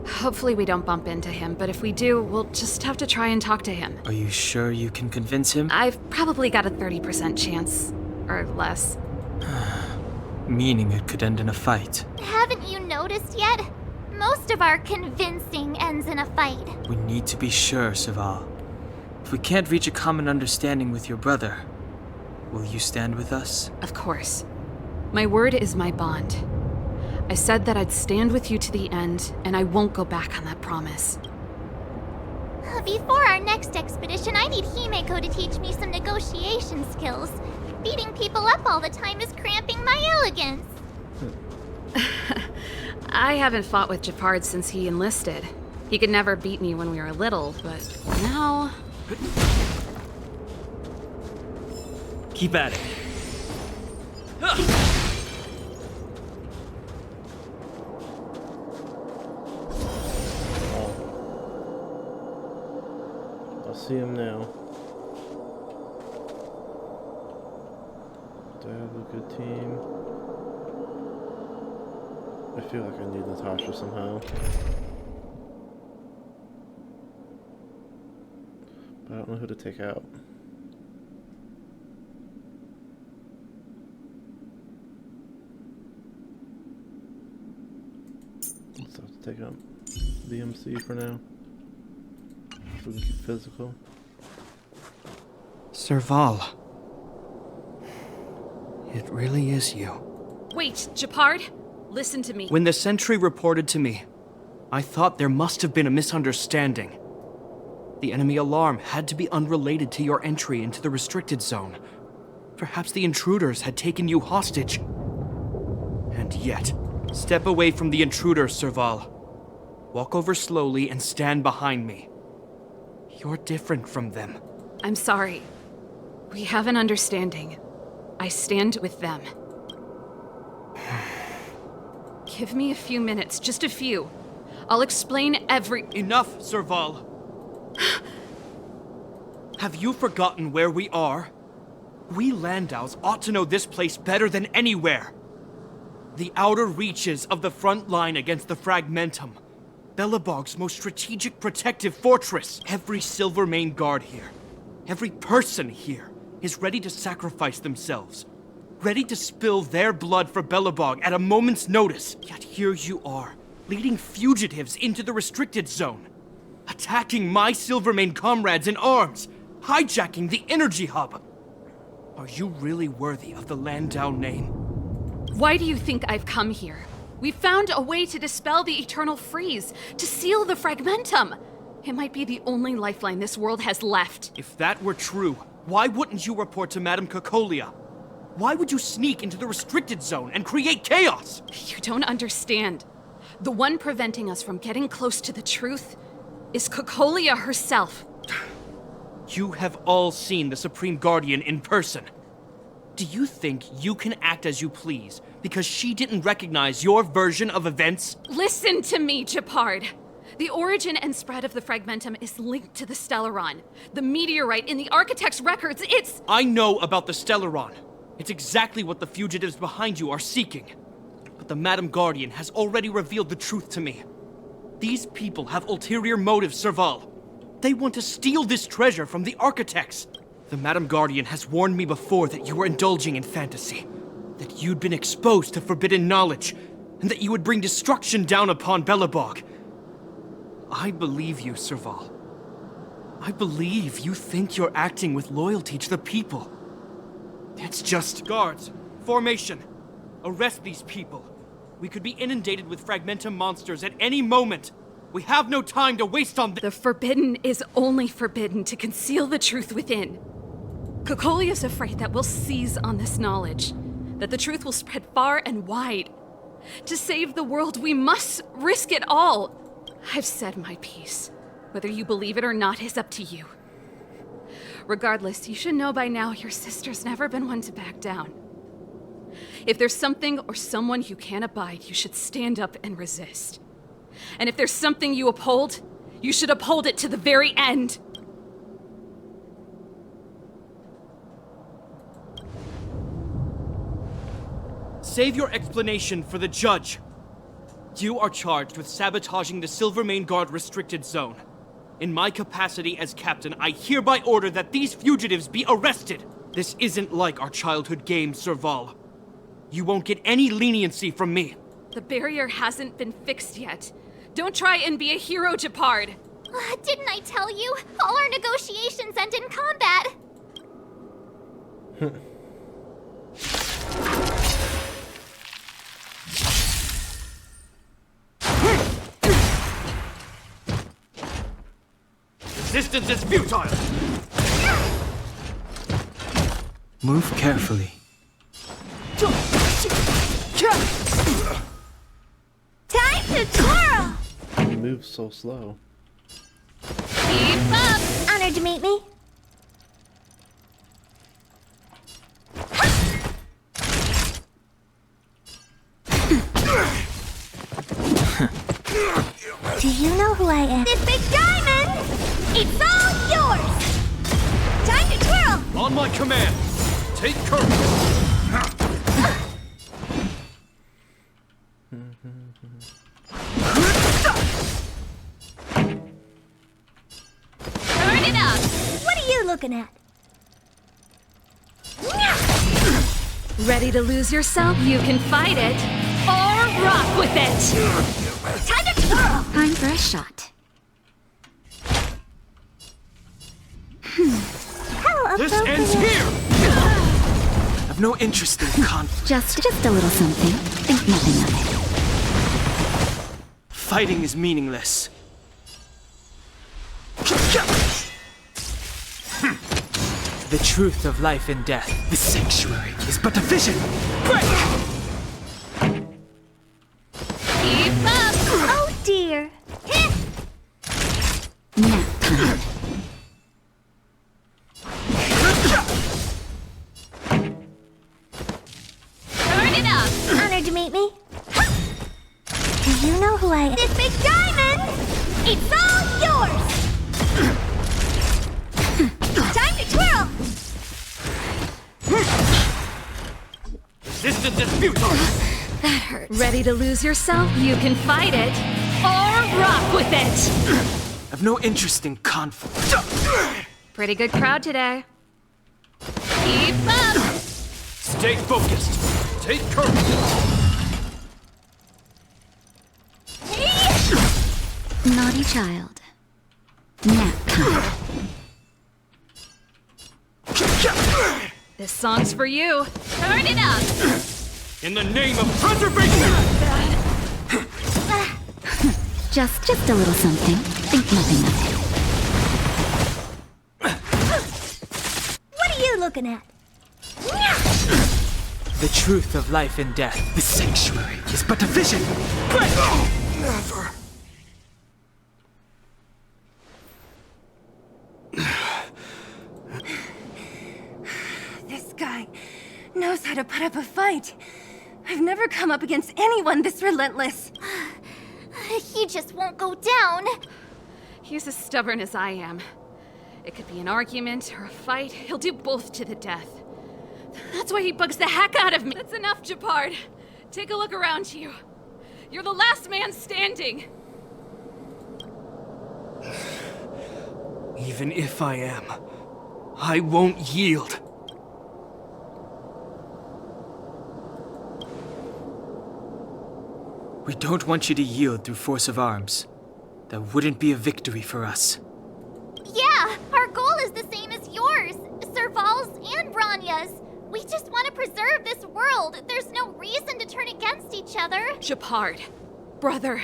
Hopefully we don't bump into him, but if we do, we'll just have to try and talk to him. Are you sure you can convince him? I've probably got a 30% chance. Or less. Meaning it could end in a fight. Haven't you noticed yet? Most of our convincing ends in a fight. We need to be sure, Serval. If we can't reach a common understanding with your brother, will you stand with us? Of course. My word is my bond. I said that I'd stand with you to the end, and I won't go back on that promise. Before our next expedition, I need Himeko to teach me some negotiation skills. Beating people up all the time is cramping my elegance. I haven't fought with Gepard since he enlisted. He could never beat me when we were little, but now... Keep at it. See him now. Do I have a good team? I feel like I need Natasha somehow. But I don't know who to take out. Let's have to take out BMC for now. So we can keep physical. Serval. It really is you. Wait, Gepard? Listen to me. When the sentry reported to me, I thought there must have been a misunderstanding. The enemy alarm had to be unrelated to your entry into the restricted zone. Perhaps the intruders had taken you hostage. And yet, step away from the intruders, Serval. Walk over slowly and stand behind me. You're different from them. I'm sorry. We have an understanding. I stand with them. Give me a few minutes, just a few. I'll explain every— Enough, Serval. Have you forgotten where we are? We Landaus ought to know this place better than anywhere. The outer reaches of the front line against the Fragmentum. Belobog's most strategic protective fortress. Every Silvermane guard here, every person here, is ready to sacrifice themselves. Ready to spill their blood for Belobog at a moment's notice. Yet here you are, leading fugitives into the restricted zone. Attacking my Silvermane comrades in arms. Hijacking the energy hub. Are you really worthy of the Landau name? Why do you think I've come here? We found a way to dispel the eternal freeze, to seal the Fragmentum. It might be the only lifeline this world has left. If that were true, why wouldn't you report to Madame Cocolia? Why would you sneak into the restricted zone and create chaos? You don't understand. The one preventing us from getting close to the truth is Cocolia herself. You have all seen the Supreme Guardian in person. Do you think you can act as you please because she didn't recognize your version of events? Listen to me, Gepard. The origin and spread of the Fragmentum is linked to the Stellaron. The meteorite in the Architect's records, it's— I know about the Stellaron. It's exactly what the fugitives behind you are seeking. But the Madam Guardian has already revealed the truth to me. These people have ulterior motives, Serval. They want to steal this treasure from the Architects. The Madam Guardian has warned me before that you were indulging in fantasy. That you'd been exposed to forbidden knowledge. And that you would bring destruction down upon Belobog. I believe you, Serval. I believe you think you're acting with loyalty to the people. It's just— Guards, formation. Arrest these people. We could be inundated with Fragmentum monsters at any moment. We have no time to waste on The forbidden is only forbidden to conceal the truth within. Cocolia's afraid that we'll seize on this knowledge, that the truth will spread far and wide. To save the world, we must risk it all. I've said my piece. Whether you believe it or not is up to you. Regardless, you should know by now your sister's never been one to back down. If there's something or someone you can't abide, you should stand up and resist. And if there's something you uphold, you should uphold it to the very end. Save your explanation for the judge. You are charged with sabotaging the Silvermane Guard restricted zone. In my capacity as captain, I hereby order that these fugitives be arrested. This isn't like our childhood game, Serval. You won't get any leniency from me. The barrier hasn't been fixed yet. Don't try and be a hero, Gepard. Didn't I tell you? All our negotiations end in combat. Resistance is futile! Move carefully. Time to twirl! He moves so slow. Keep up! Honored to meet me. Do you know who I am? This big diamond! It's all yours! Time to twirl! On my command! Take courage! Turn it up! What are you looking at? Ready to lose yourself? You can fight it, or rock with it! Time to twirl! Time for a shot. How This appropriate. ends here! I've no interest in conflict. Just a little something. Think nothing of it. Fighting is meaningless. The truth of life and death, the sanctuary, is but a vision. Keep up! Oh dear! Nap time. Turn it up! Honored to meet me. Do you know who I am? This big diamond! It's all yours! Time to twirl! Resistance is futile! That hurts. Ready to lose yourself? You can fight it, or rock with it! I've no interest in conflict. Pretty good crowd today. Keep up! Stay focused! Take courage! Naughty child. Nap time. This song's for you. Turn it up! In the name of preservation! Just a little something. Think nothing of it. What are you looking at? The truth of life and death, the sanctuary, is but a vision. Never. This guy knows how to put up a fight. I've never come up against anyone this relentless. He just won't go down. He's as stubborn as I am. It could be an argument or a fight. He'll do both to the death. That's why he bugs the heck out of me. That's enough, Gepard. Take a look around you. You're the last man standing. Even if I am, I won't yield. We don't want you to yield through force of arms. That wouldn't be a victory for us. Yeah, our goal is the same as yours, Serval's and Branya's. We just want to preserve this world. There's no reason to turn against each other. Gepard, brother,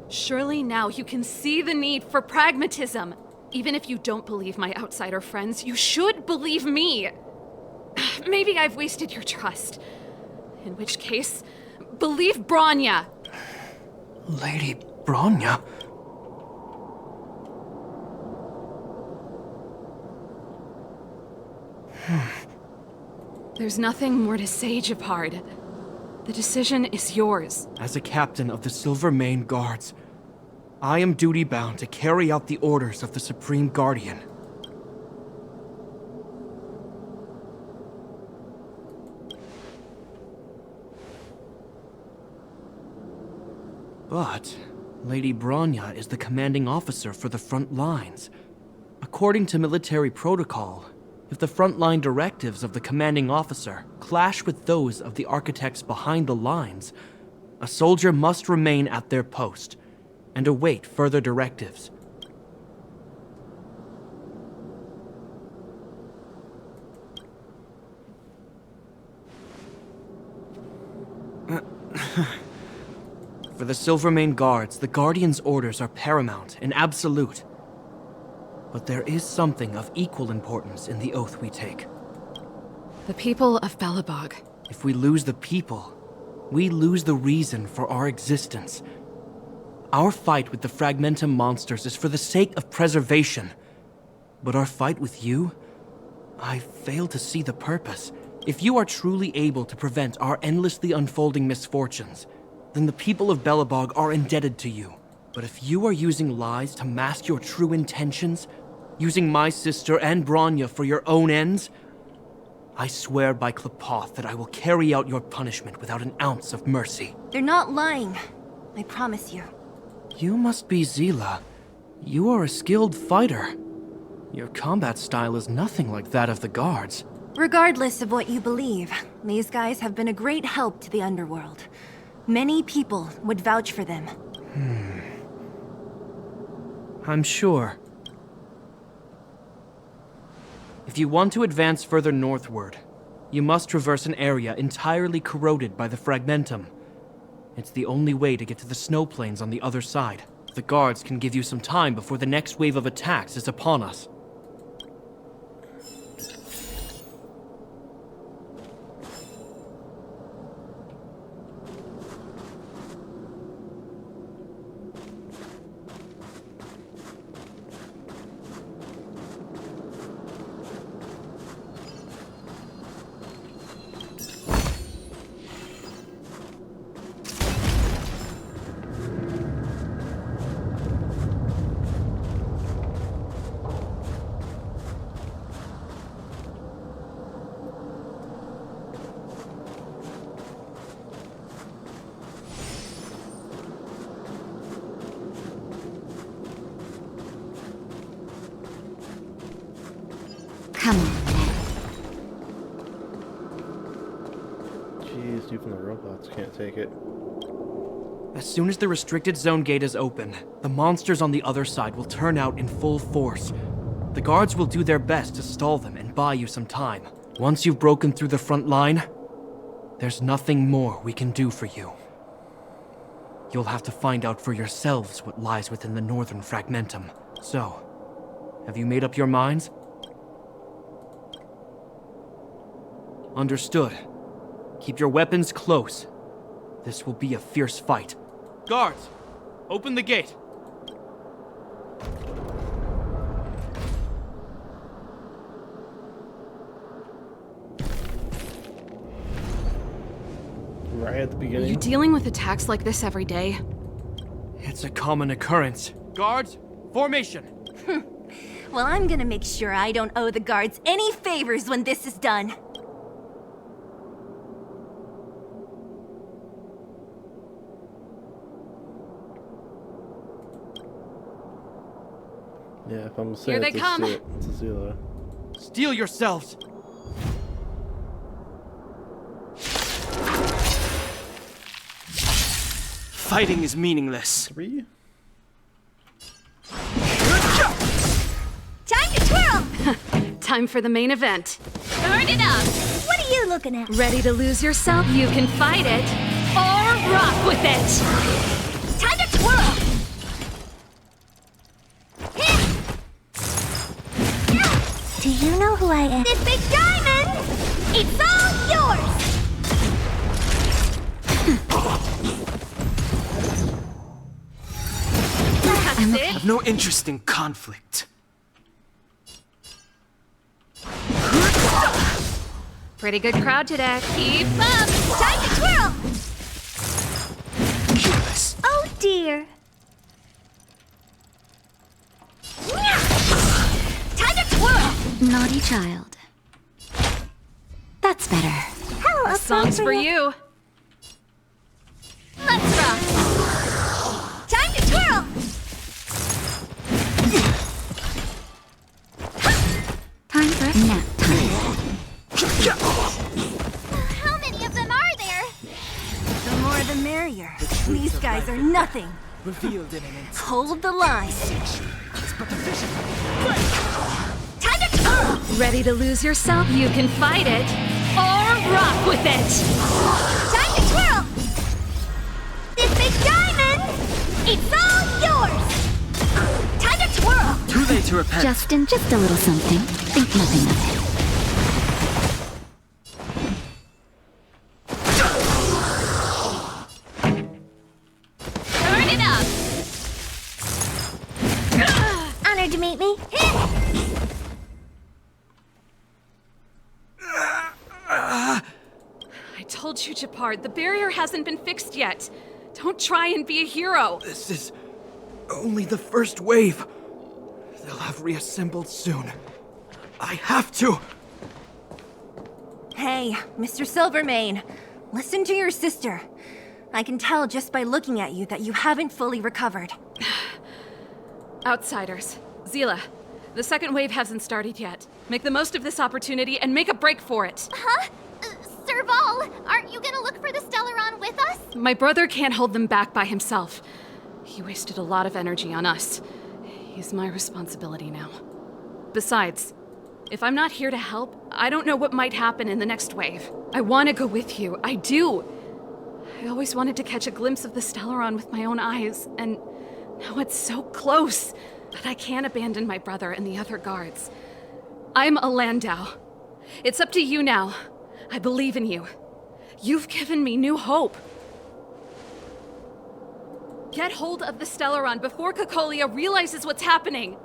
surely now you can see the need for pragmatism. Even if you don't believe my outsider friends, you should believe me. Maybe I've wasted your trust. In which case, believe Branya. Lady Branya? There's nothing more to say, Gepard. The decision is yours. As a captain of the Silvermane Guards, I am duty-bound to carry out the orders of the Supreme Guardian. But Lady Branya is the commanding officer for the front lines. According to military protocol, if the frontline directives of the commanding officer clash with those of the architects behind the lines, a soldier must remain at their post and await further directives. For the Silvermane Guards, the Guardian's orders are paramount and absolute. But there is something of equal importance in the oath we take. The people of Belobog. If we lose the people, we lose the reason for our existence. Our fight with the Fragmentum monsters is for the sake of preservation. But our fight with you? I fail to see the purpose. If you are truly able to prevent our endlessly unfolding misfortunes, then the people of Belobog are indebted to you. But if you are using lies to mask your true intentions, using my sister and Bronya for your own ends, I swear by Klepoth that I will carry out your punishment without an ounce of mercy. They're not lying. I promise you. You must be Zila. You are a skilled fighter. Your combat style is nothing like that of the guards. Regardless of what you believe, these guys have been a great help to the underworld. Many people would vouch for them. I'm sure. If you want to advance further northward, you must traverse an area entirely corroded by the Fragmentum. It's the only way to get to the snow plains on the other side. The guards can give you some time before the next wave of attacks is upon us. Come on. Jeez, even the robots can't take it. As soon as the restricted zone gate is open, the monsters on the other side will turn out in full force. The guards will do their best to stall them and buy you some time. Once you've broken through the front line, there's nothing more we can do for you. You'll have to find out for yourselves what lies within the northern Fragmentum. So, have you made up your minds? Understood. Keep your weapons close. This will be a fierce fight. Guards, open the gate. Right at the Are beginning. you dealing with attacks like this every day? It's a common occurrence. Guards, formation! Well, I'm gonna make sure I don't owe the guards any favors when this is done. Yeah, if I'm Here they come. It's a Zila. Steel yourselves! Fighting is meaningless. 3? Time to twirl! Time for the main event. Turn it up! What are you looking at? Ready to lose yourself? You can fight it, or rock with it! Time to twirl! Do you know who I am? This big diamond! It's all yours! I have no interest in conflict. Pretty good crowd today. Keep up! Time to twirl! Careless. Oh dear. Time to twirl! Naughty child. That's better. How This song's for you. Let's rock! Time to twirl! Time for a nap time. How many of them are there? The more the merrier. These guys are nothing. Revealed in an instant. Hold the line. Time to twirl! Ready to lose yourself? You can fight it, or rock with it! Time to twirl! This big diamond! It's all yours! Time to twirl! Too late. to repent. Just a little something. Think nothing of it. Turn it up! Honored to meet me. I told you, Gepard, the barrier hasn't been fixed yet. Don't try and be a hero. This is only the first wave. They'll have reassembled soon. I have to! Hey, Mr. Silvermane, listen to your sister. I can tell just by looking at you that you haven't fully recovered. Outsiders. Zila, the second wave hasn't started yet. Make the most of this opportunity and make a break for it. Huh? Serval, aren't you gonna look for the Stellaron with us? My brother can't hold them back by himself. He wasted a lot of energy on us. He's my responsibility now. Besides, if I'm not here to help, I don't know what might happen in the next wave. I want to go with you. I do. I always wanted to catch a glimpse of the Stellaron with my own eyes, and now it's so close. But I can't abandon my brother and the other guards. I'm a Landau. It's up to you now. I believe in you. You've given me new hope. Get hold of the Stellaron before Cocolia realizes what's happening.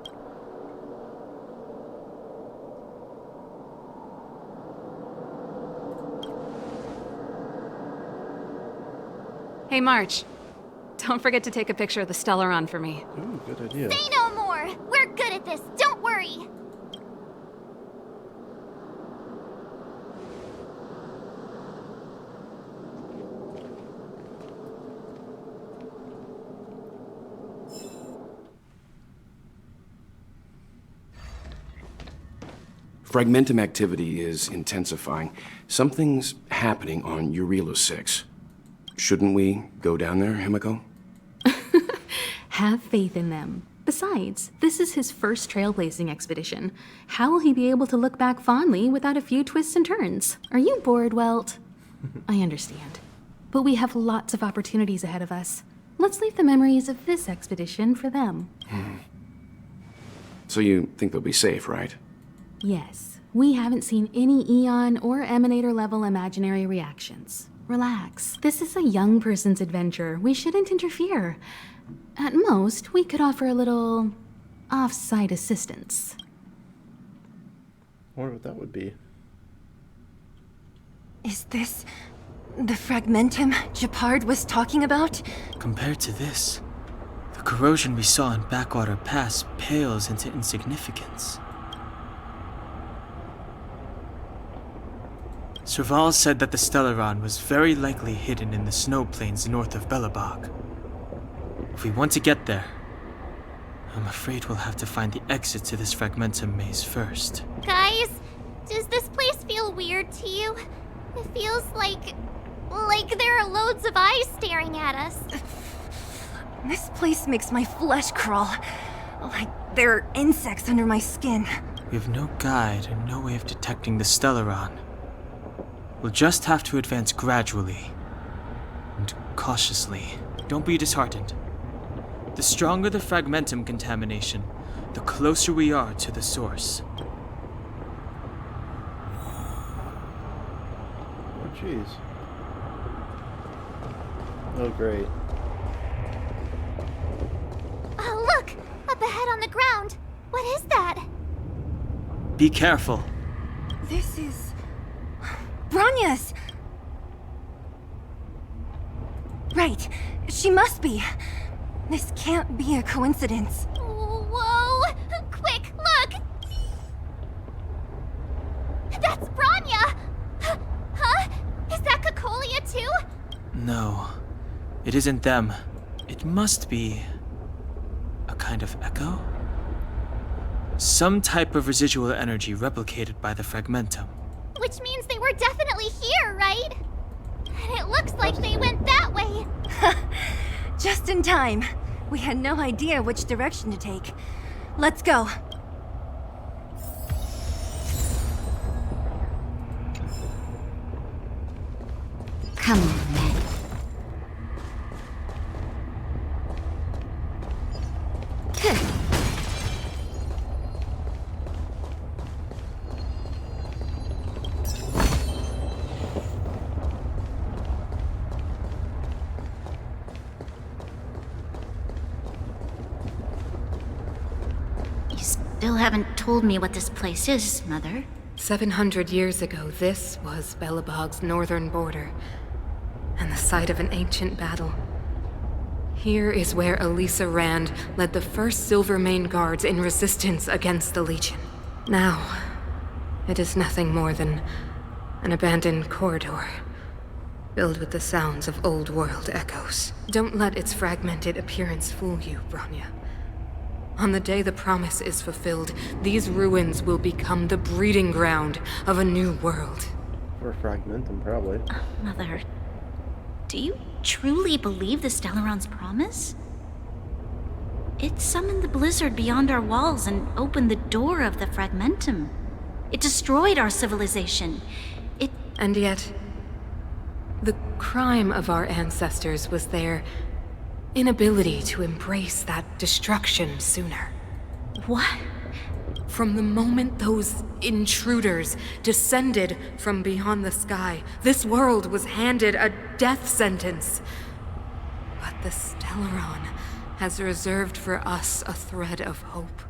Hey, March. Don't forget to take a picture of the Stellaron for me. Ooh, good idea. Say no more! We're good at this, don't worry! Fragmentum activity is intensifying. Something's happening on Urilo 6. Shouldn't we go down there, Himiko? Have faith in them. Besides, this is his first trailblazing expedition. How will he be able to look back fondly without a few twists and turns? Are you bored, Welt? I understand. But we have lots of opportunities ahead of us. Let's leave the memories of this expedition for them. So you think they'll be safe, right? Yes, we haven't seen any Eon or Emanator level imaginary reactions. Relax. This is a young person's adventure. We shouldn't interfere. At most, we could offer a little off-site assistance. I wonder what that would be. Is this the Fragmentum Gepard was talking about? Compared to this, the corrosion we saw in Backwater Pass pales into insignificance. Serval said that the Stellaron was very likely hidden in the snow plains north of Belobog. If we want to get there, I'm afraid we'll have to find the exit to this Fragmentum maze first. Guys, does this place feel weird to you? It feels like there are loads of eyes staring at us. This place makes my flesh crawl. Like there are insects under my skin. We have no guide and no way of detecting the Stellaron. We'll just have to advance gradually and cautiously. Don't be disheartened. The stronger the Fragmentum contamination, the closer we are to the source. Oh, jeez. Oh, great. Oh, look! Up ahead on the ground! What is that? Be careful. This is... Bronya's! Right. She must be. This can't be a coincidence. Whoa! Quick, look! That's Bronya! Huh? Is that Cocolia too? No, it isn't them. It must be a kind of echo? Some type of residual energy replicated by the Fragmentum. Which means they were definitely here, right? And it looks like they went that way. Just in time. We had no idea which direction to take. Let's go. Come on, then. still haven't told me what this place is, Mother. 700 years ago, this was Belobog's northern border, and the site of an ancient battle. Here is where Elisa Rand led the first Silvermane Guards in resistance against the Legion. Now, it is nothing more than an abandoned corridor, filled with the sounds of old world echoes. Don't let its fragmented appearance fool you, Bronya. On the day the promise is fulfilled, these ruins will become the breeding ground of a new world. Or fragmentum, probably. Mother, do you truly believe the Stellaron's promise? It summoned the blizzard beyond our walls and opened the door of the fragmentum. It destroyed our civilization. And yet, the crime of our ancestors was their inability to embrace that destruction sooner. What? From the moment those intruders descended from beyond the sky, this world was handed a death sentence. But the Stellaron has reserved for us a thread of hope.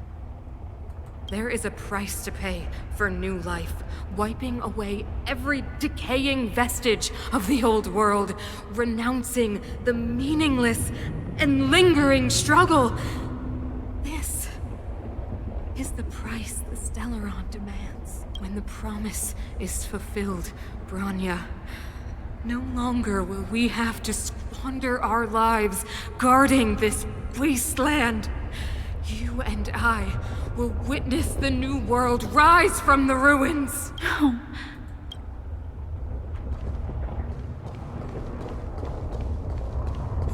There is a price to pay for new life, wiping away every decaying vestige of the old world, renouncing the meaningless and lingering struggle. This is the price the Stellaron demands. When the promise is fulfilled, Bronya, no longer will we have to squander our lives guarding this wasteland. You and I will witness the new world rise from the ruins. No.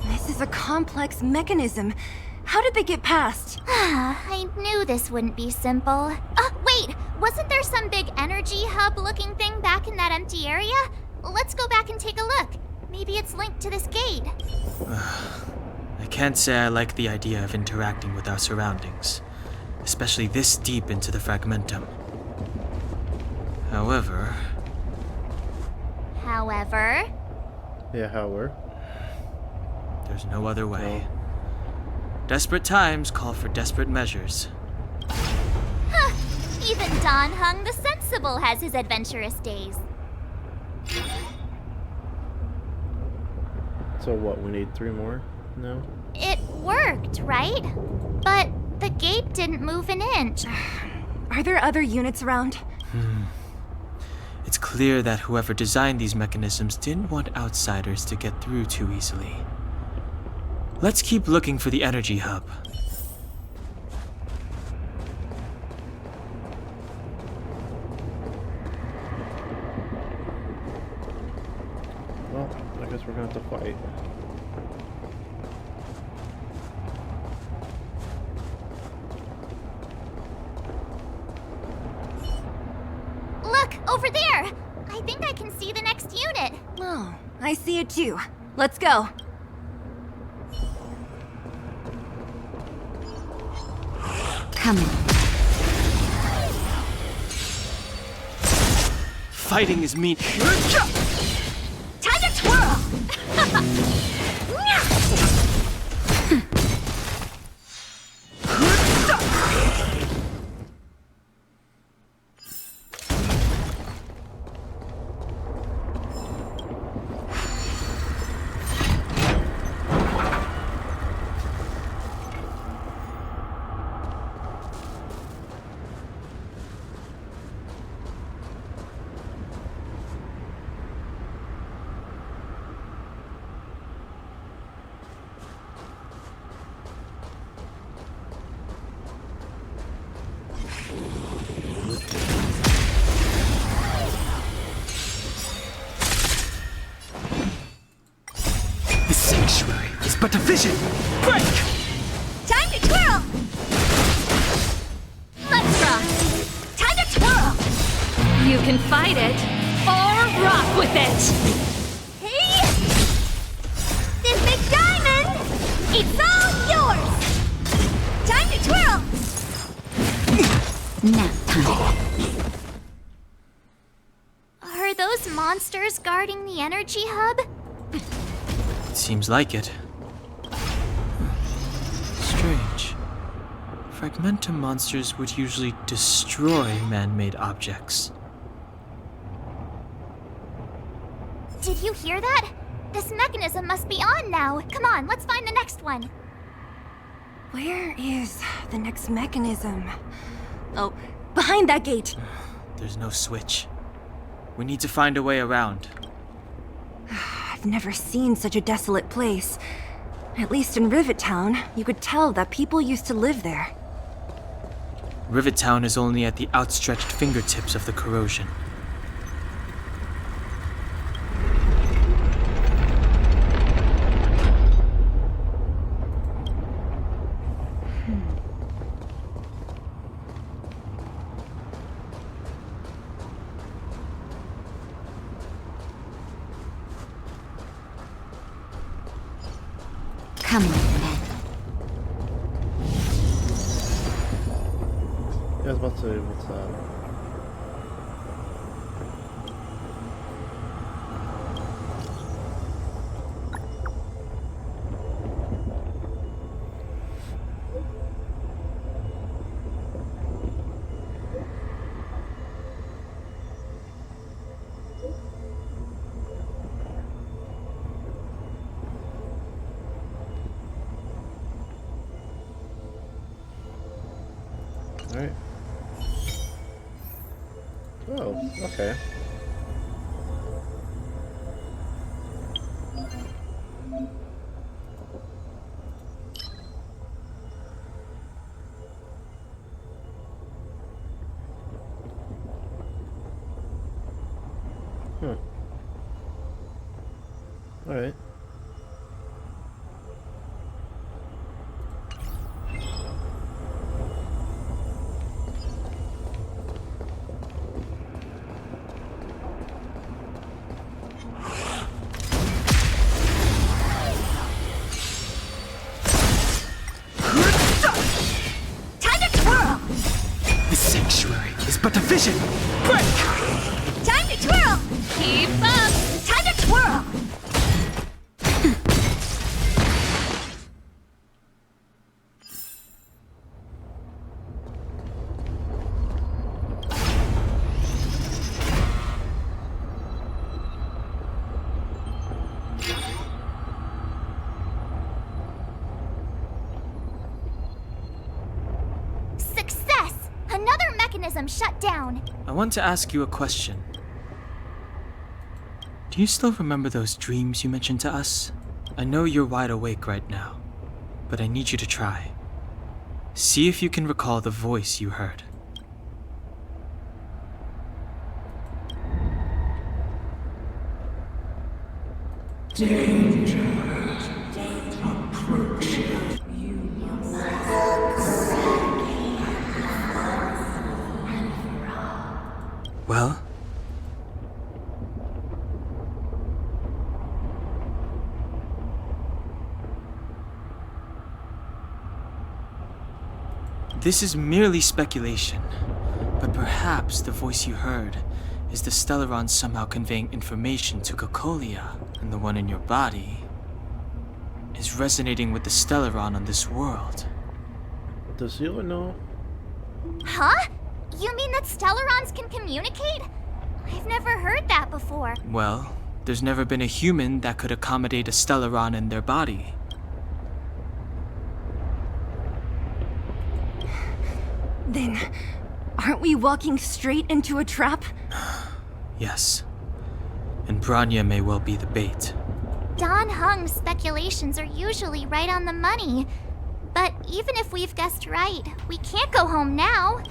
This is a complex mechanism. How did they get past? I knew this wouldn't be simple. Wait! Wasn't there some big energy hub-looking thing back in that empty area? Let's go back and take a look. Maybe it's linked to this gate. I can't say I like the idea of interacting with our surroundings, especially this deep into the fragmentum. However... Yeah, however? There's no other way. Desperate times call for desperate measures. Even Don Hung the Sensible has his adventurous days. So what, we need 3 more? No? It worked, right? But the gate didn't move an inch. Are there other units around? It's clear that whoever designed these mechanisms didn't want outsiders to get through too easily. Let's keep looking for the energy hub. Well, I guess we're gonna have to fight. Look, over there! I think I can see the next unit. Oh, I see it too. Let's go. Coming. Fighting is mean. Time to twirl! But a vision! Break! Time to twirl! Let's rock! Time to twirl! You can fight it, or rock with it! Hey! This big diamond! It's all yours! Time to twirl! Nap time. Are those monsters guarding the energy hub? It seems like it. Strange. Fragmentum monsters would usually destroy man-made objects. Did you hear that? This mechanism must be on now. Come on, let's find the next one. Where is the next mechanism? Oh, behind that gate. There's no switch. We need to find a way around. I've never seen such a desolate place. At least in Rivet Town, you could tell that people used to live there. Rivet Town is only at the outstretched fingertips of the corrosion. Come on, then. Yeah, I was about to say, what's that? Alright. Oh, okay. Alright. But the vision! Break! Time to twirl! Keep up! Time to twirl! Shut down. I want to ask you a question. Do you still remember those dreams you mentioned to us? I know you're wide awake right now, but I need you to try. See if you can recall the voice you heard. Danger approaching. Well? This is merely speculation, but perhaps the voice you heard is the Stellaron somehow conveying information to Cocolia, and the one in your body is resonating with the Stellaron on this world. Does Sheila know? Huh? You mean that Stellarons can communicate? I've never heard that before. Well, there's never been a human that could accommodate a Stellaron in their body. Then, aren't we walking straight into a trap? Yes. And Bronya may well be the bait. Don Hung's speculations are usually right on the money. But even if we've guessed right, we can't go home now.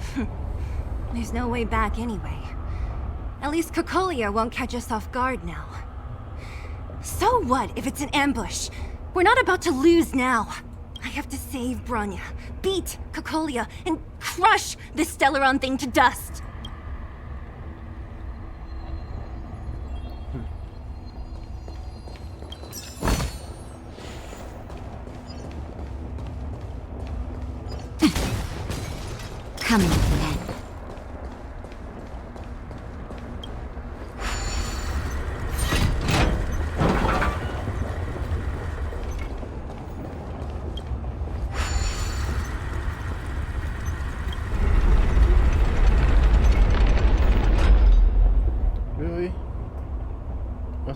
There's no way back anyway. At least Cocolia won't catch us off guard now. So what if it's an ambush? We're not about to lose now. I have to save Bronya, beat Cocolia, and crush this Stellaron thing to dust. Come on, then.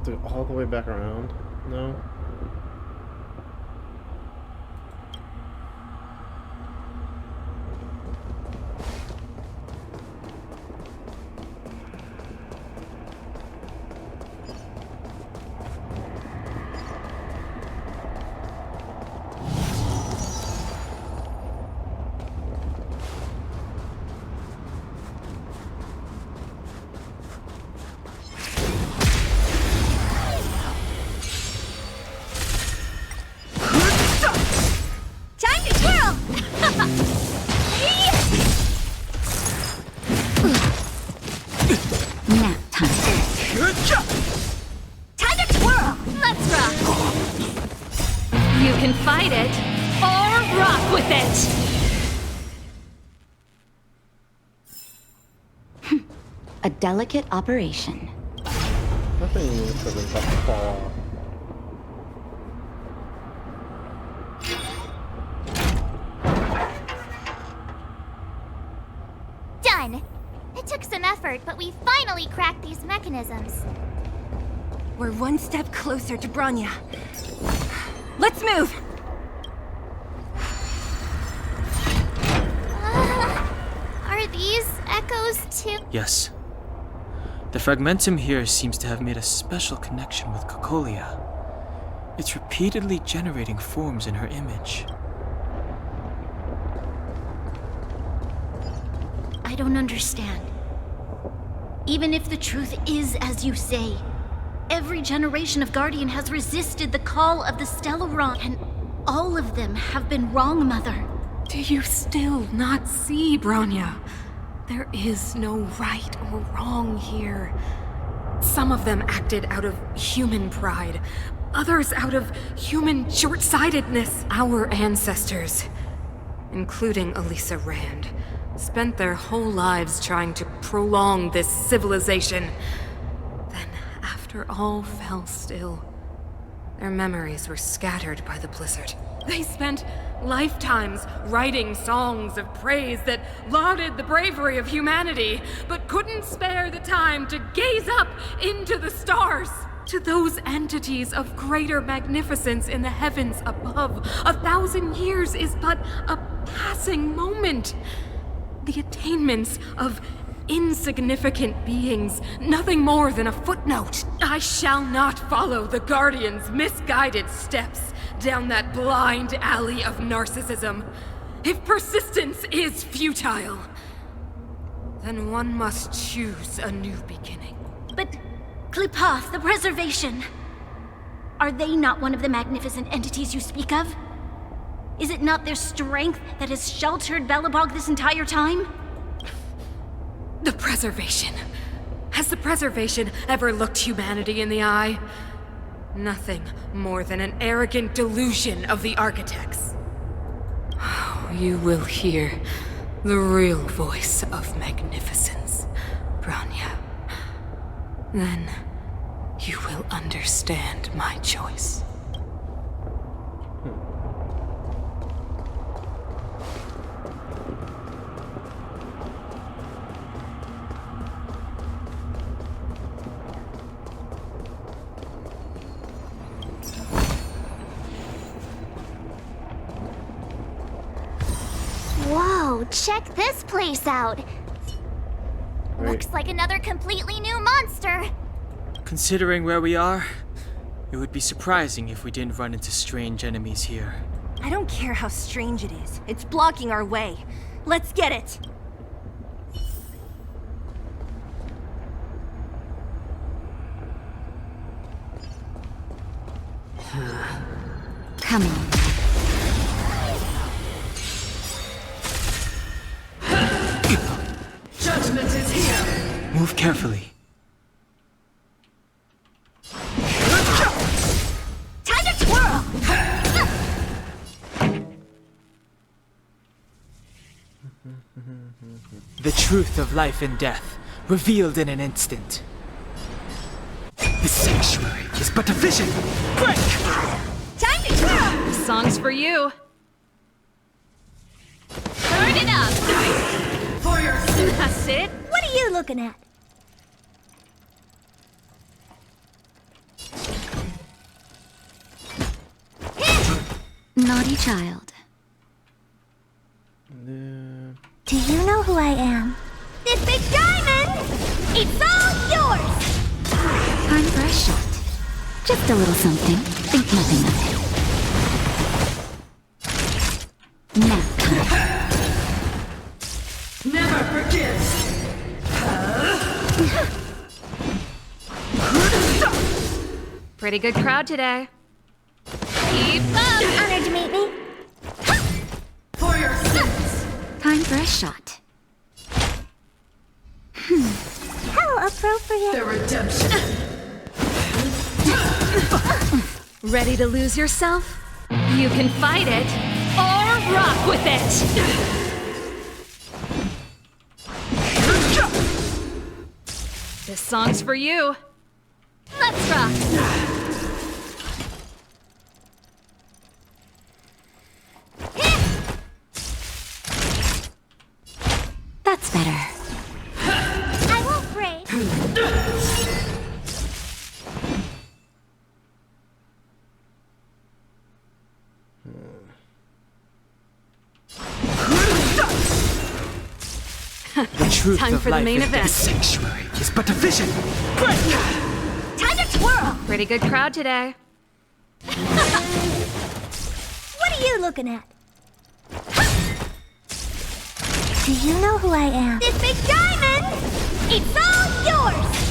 to go all the way back around? No? A delicate operation. Nothing should have about to fall off. Done! It took some effort, but we finally cracked these mechanisms. We're one step closer to Bronya. Let's move! Are these echoes too? Yes. The fragmentum here seems to have made a special connection with Cocolia. It's repeatedly generating forms in her image. I don't understand. Even if the truth is as you say, every generation of Guardian has resisted the call of the Stellaron, and all of them have been wrong, Mother. Do you still not see, Bronya? There is no right or wrong here. Some of them acted out of human pride, others out of human short-sightedness. Our ancestors, including Elisa Rand, spent their whole lives trying to prolong this civilization. Then, after all fell still, their memories were scattered by the blizzard. They spent lifetimes writing songs of praise that lauded the bravery of humanity, but couldn't spare the time to gaze up into the stars. To those entities of greater magnificence in the heavens above, 1,000 years is but a passing moment. The attainments of insignificant beings, nothing more than a footnote. I shall not follow the Guardian's misguided steps down that blind alley of narcissism. If persistence is futile, then one must choose a new beginning. But Klipoth, the Preservation, are they not one of the magnificent entities you speak of? Is it not their strength that has sheltered Belobog this entire time? The Preservation. Has the Preservation ever looked humanity in the eye? Nothing more than an arrogant delusion of the architects. You will hear the real voice of magnificence, Bronya. Then you will understand my choice. Whoa, check this place out. Looks like another completely new monster. Considering where we are, it would be surprising if we didn't run into strange enemies here. I don't care how strange it is. It's blocking our way. Let's get it! Come on. Judgment is here! Move carefully. Time to twirl! The truth of life and death, revealed in an instant. The sanctuary is but a vision! Break! Time to twirl! Song's for you. Turn it up! For your That's it. What are you looking at? naughty child. Yeah. Do you know who I am? This big diamond! It's all yours! Time for a shot. Just a little something. Think nothing of it. Nap time. Never forgive! Pretty good crowd today. Keep up! Honored to meet me. For your sins! Time for a shot. How appropriate. The redemption. Ready to lose yourself? You can fight it, or rock with it! This song's for you. Let's rock! That's better. I won't break. The truth Time of for the life main is event. this sanctuary is but a vision. Time to twirl! Pretty good crowd today. What are you looking at? Do you know who I am? This big diamond! It's all yours!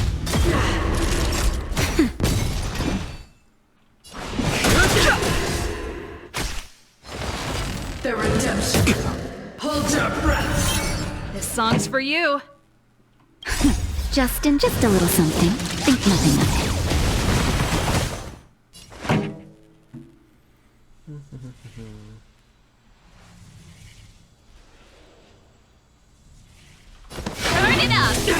The redemption. Hold your breath. This song's for you. Justin, just a little something. Think nothing of Turn it up! it.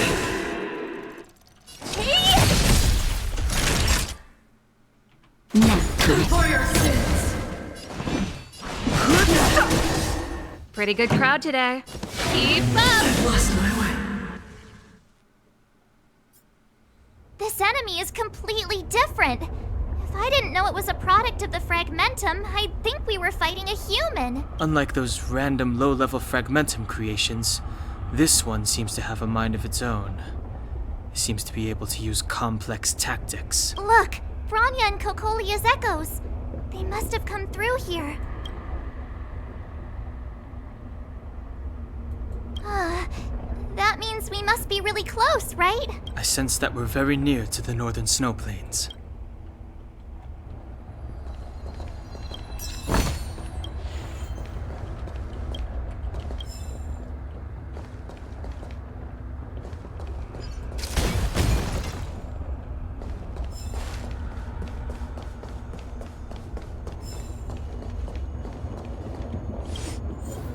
Nap time. For your sins. Pretty good crowd today. Keep up! Lost my way. This enemy is completely different. If I didn't know it was a product of the fragmentum, I'd think we were fighting a human. Unlike those random low-level fragmentum creations, this one seems to have a mind of its own. It seems to be able to use complex tactics. Look, Bronya and Cocolia's echoes. They must have come through here. That means we must be really close, right? I sense that we're very near to the northern snow plains.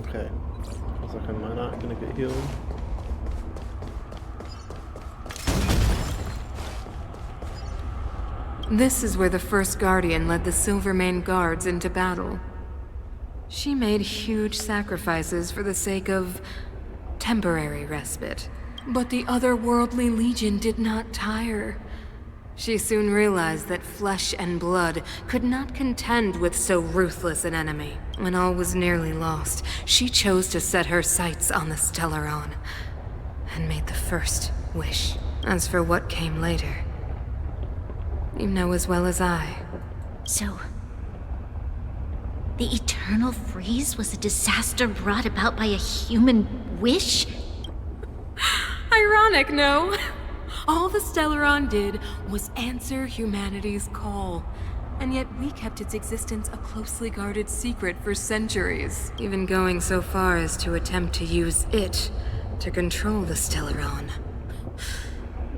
Okay. Looks like I'm not gonna get healed. This is where the first Guardian led the Silvermane Guards into battle. She made huge sacrifices for the sake of temporary respite. But the otherworldly Legion did not tire. She soon realized that flesh and blood could not contend with so ruthless an enemy. When all was nearly lost, she chose to set her sights on the Stellaron and made the first wish. As for what came later, you know as well as I. So, the eternal freeze was a disaster brought about by a human wish? Ironic, no? All the Stellaron did was answer humanity's call. And yet we kept its existence a closely guarded secret for centuries, even going so far as to attempt to use it to control the Stellaron.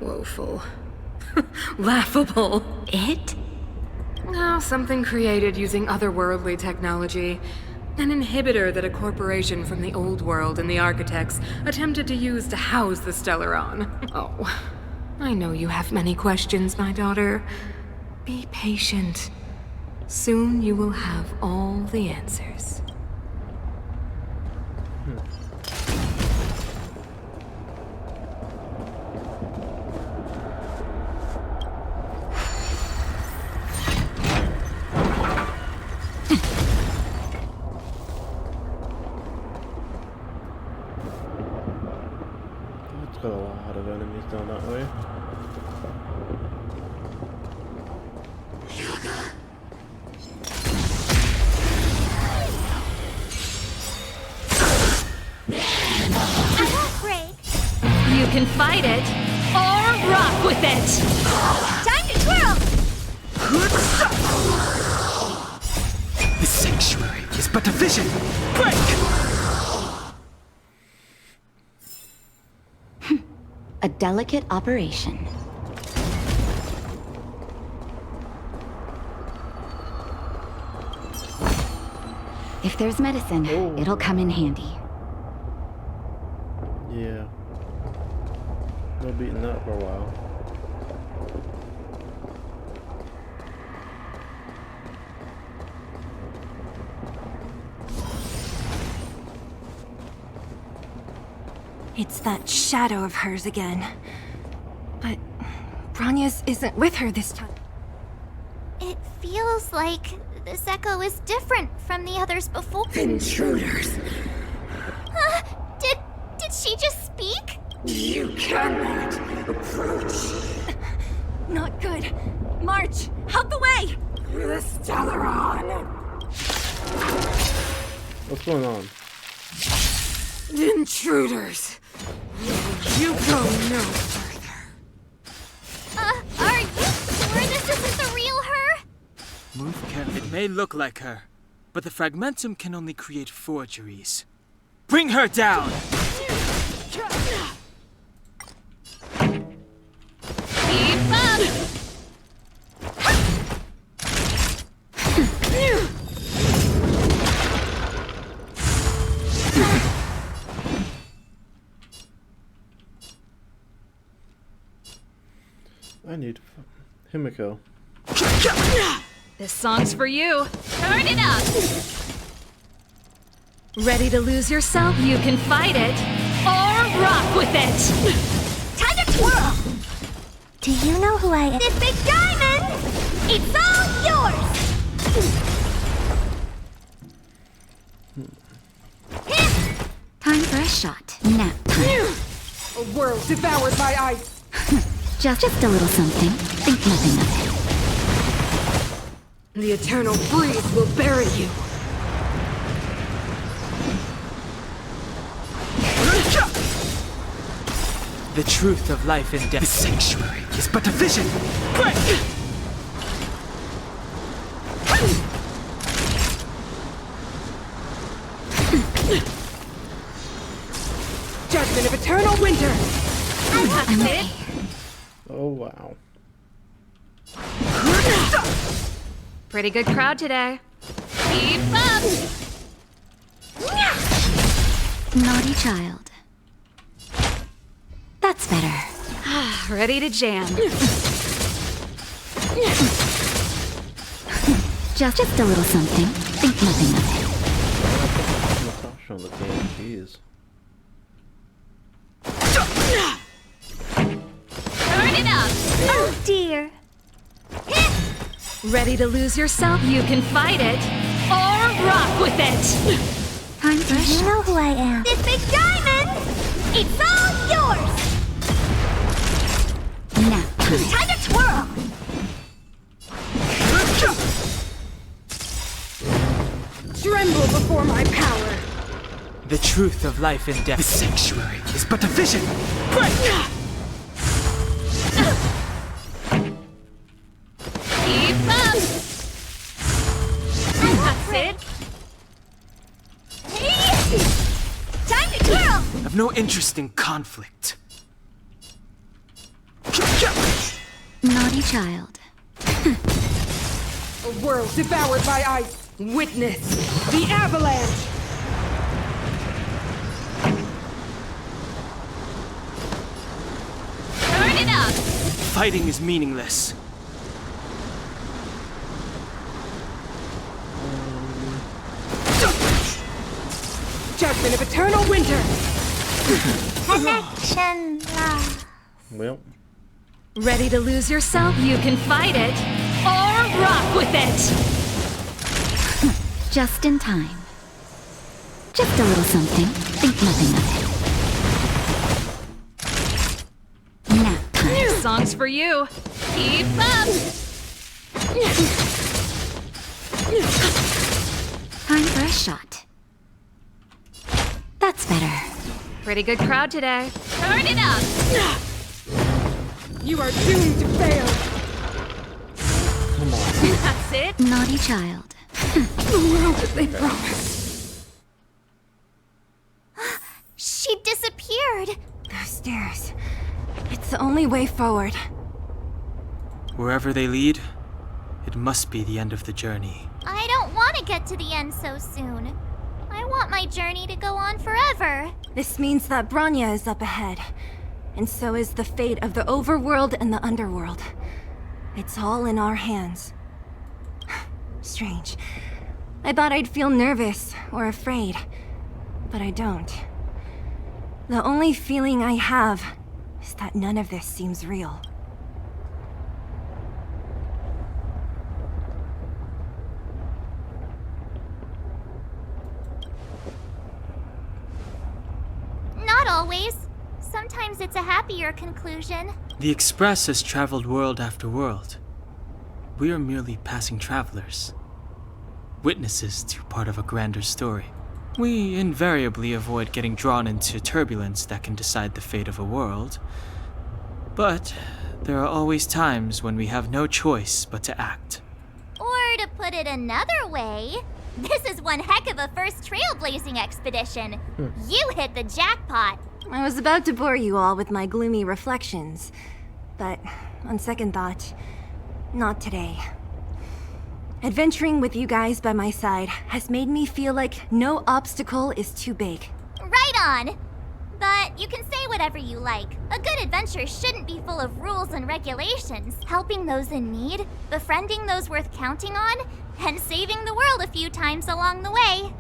Woeful. Laughable. It? Oh, something created using otherworldly technology. An inhibitor that a corporation from the old world and the architects attempted to use to house the Stellaron. Oh, I know you have many questions, my daughter. Be patient. Soon you will have all the answers. got a lot of enemies down that way. You can fight it, or rock with it! Time to twirl! The sanctuary is but a vision! Break! A delicate operation. If there's medicine, it'll come in handy. Yeah. No beating that for a while. It's that shadow of hers again. But Bronya's isn't with her this time. It feels like this echo is different from the others before. Intruders! Did she just speak? You cannot approach. Not good. March, out the way! The Stellaron! What's going on? Intruders! You go no further. Are you sure this isn't the real her? Move carefully. It may look like her, but the fragmentum can only create forgeries. Bring her down! Keep up! I need Himiko. This song's for you. Turn it up! Ready to lose yourself? You can fight it, or rock with it! Time to twirl! Do you know who I am? This big diamond! It's all yours! Time for a shot. Nap time. A world devoured by ice! Just a little something. Think nothing of it. The eternal freeze will bury you! The truth of life and death. The sanctuary is but a vision! Break! Judgment of eternal winter! I'm okay. Oh wow. Pretty good crowd today. Keep up! Naughty child. That's better. Ready to jam. Just a little something. Think nothing of it. Natasha on the game, jeez. Turn it up! Oh dear. Ready to lose yourself? You can fight it, or rock with it! Time for a You shot. know who I am. This big diamond! It's all yours! Nap time. Time to twirl! Tremble before my power! The truth of life and death. The sanctuary is but a vision! Break! Keep up! That's it! Time to twirl! I've no interest in conflict. Naughty child. A world devoured by ice! Witness the avalanche! Turn it up! Fighting is meaningless. Judgment of eternal winter! Connection love. Well, Ready to lose yourself? You can fight it, or rock with it! Just in time. Just a little something. Think nothing of song's for you. Keep up! Time for a shot. That's better. Pretty good crowd today. Turn it up! You are doomed to fail! Come on. That's it. Naughty child. The world as they promised. She disappeared. Those stairs. It's the only way forward. Wherever they lead, it must be the end of the journey. I don't want to get to the end so soon. I want my journey to go on forever. This means that Bronya is up ahead. And so is the fate of the overworld and the underworld. It's all in our hands. Strange. I thought I'd feel nervous or afraid, but I don't. The only feeling I have is that none of this seems real. Not always. Sometimes it's a happier conclusion. The Express has traveled world after world. We are merely passing travelers, witnesses to part of a grander story. We invariably avoid getting drawn into turbulence that can decide the fate of a world. But there are always times when we have no choice but to act. Or to put it another way, this is one heck of a first trailblazing expedition. You hit the jackpot. I was about to bore you all with my gloomy reflections, but on second thought, not today. Adventuring with you guys by my side has made me feel like no obstacle is too big. Right on! But you can say whatever you like. A good adventure shouldn't be full of rules and regulations. Helping those in need, befriending those worth counting on, and saving the world a few times along the way.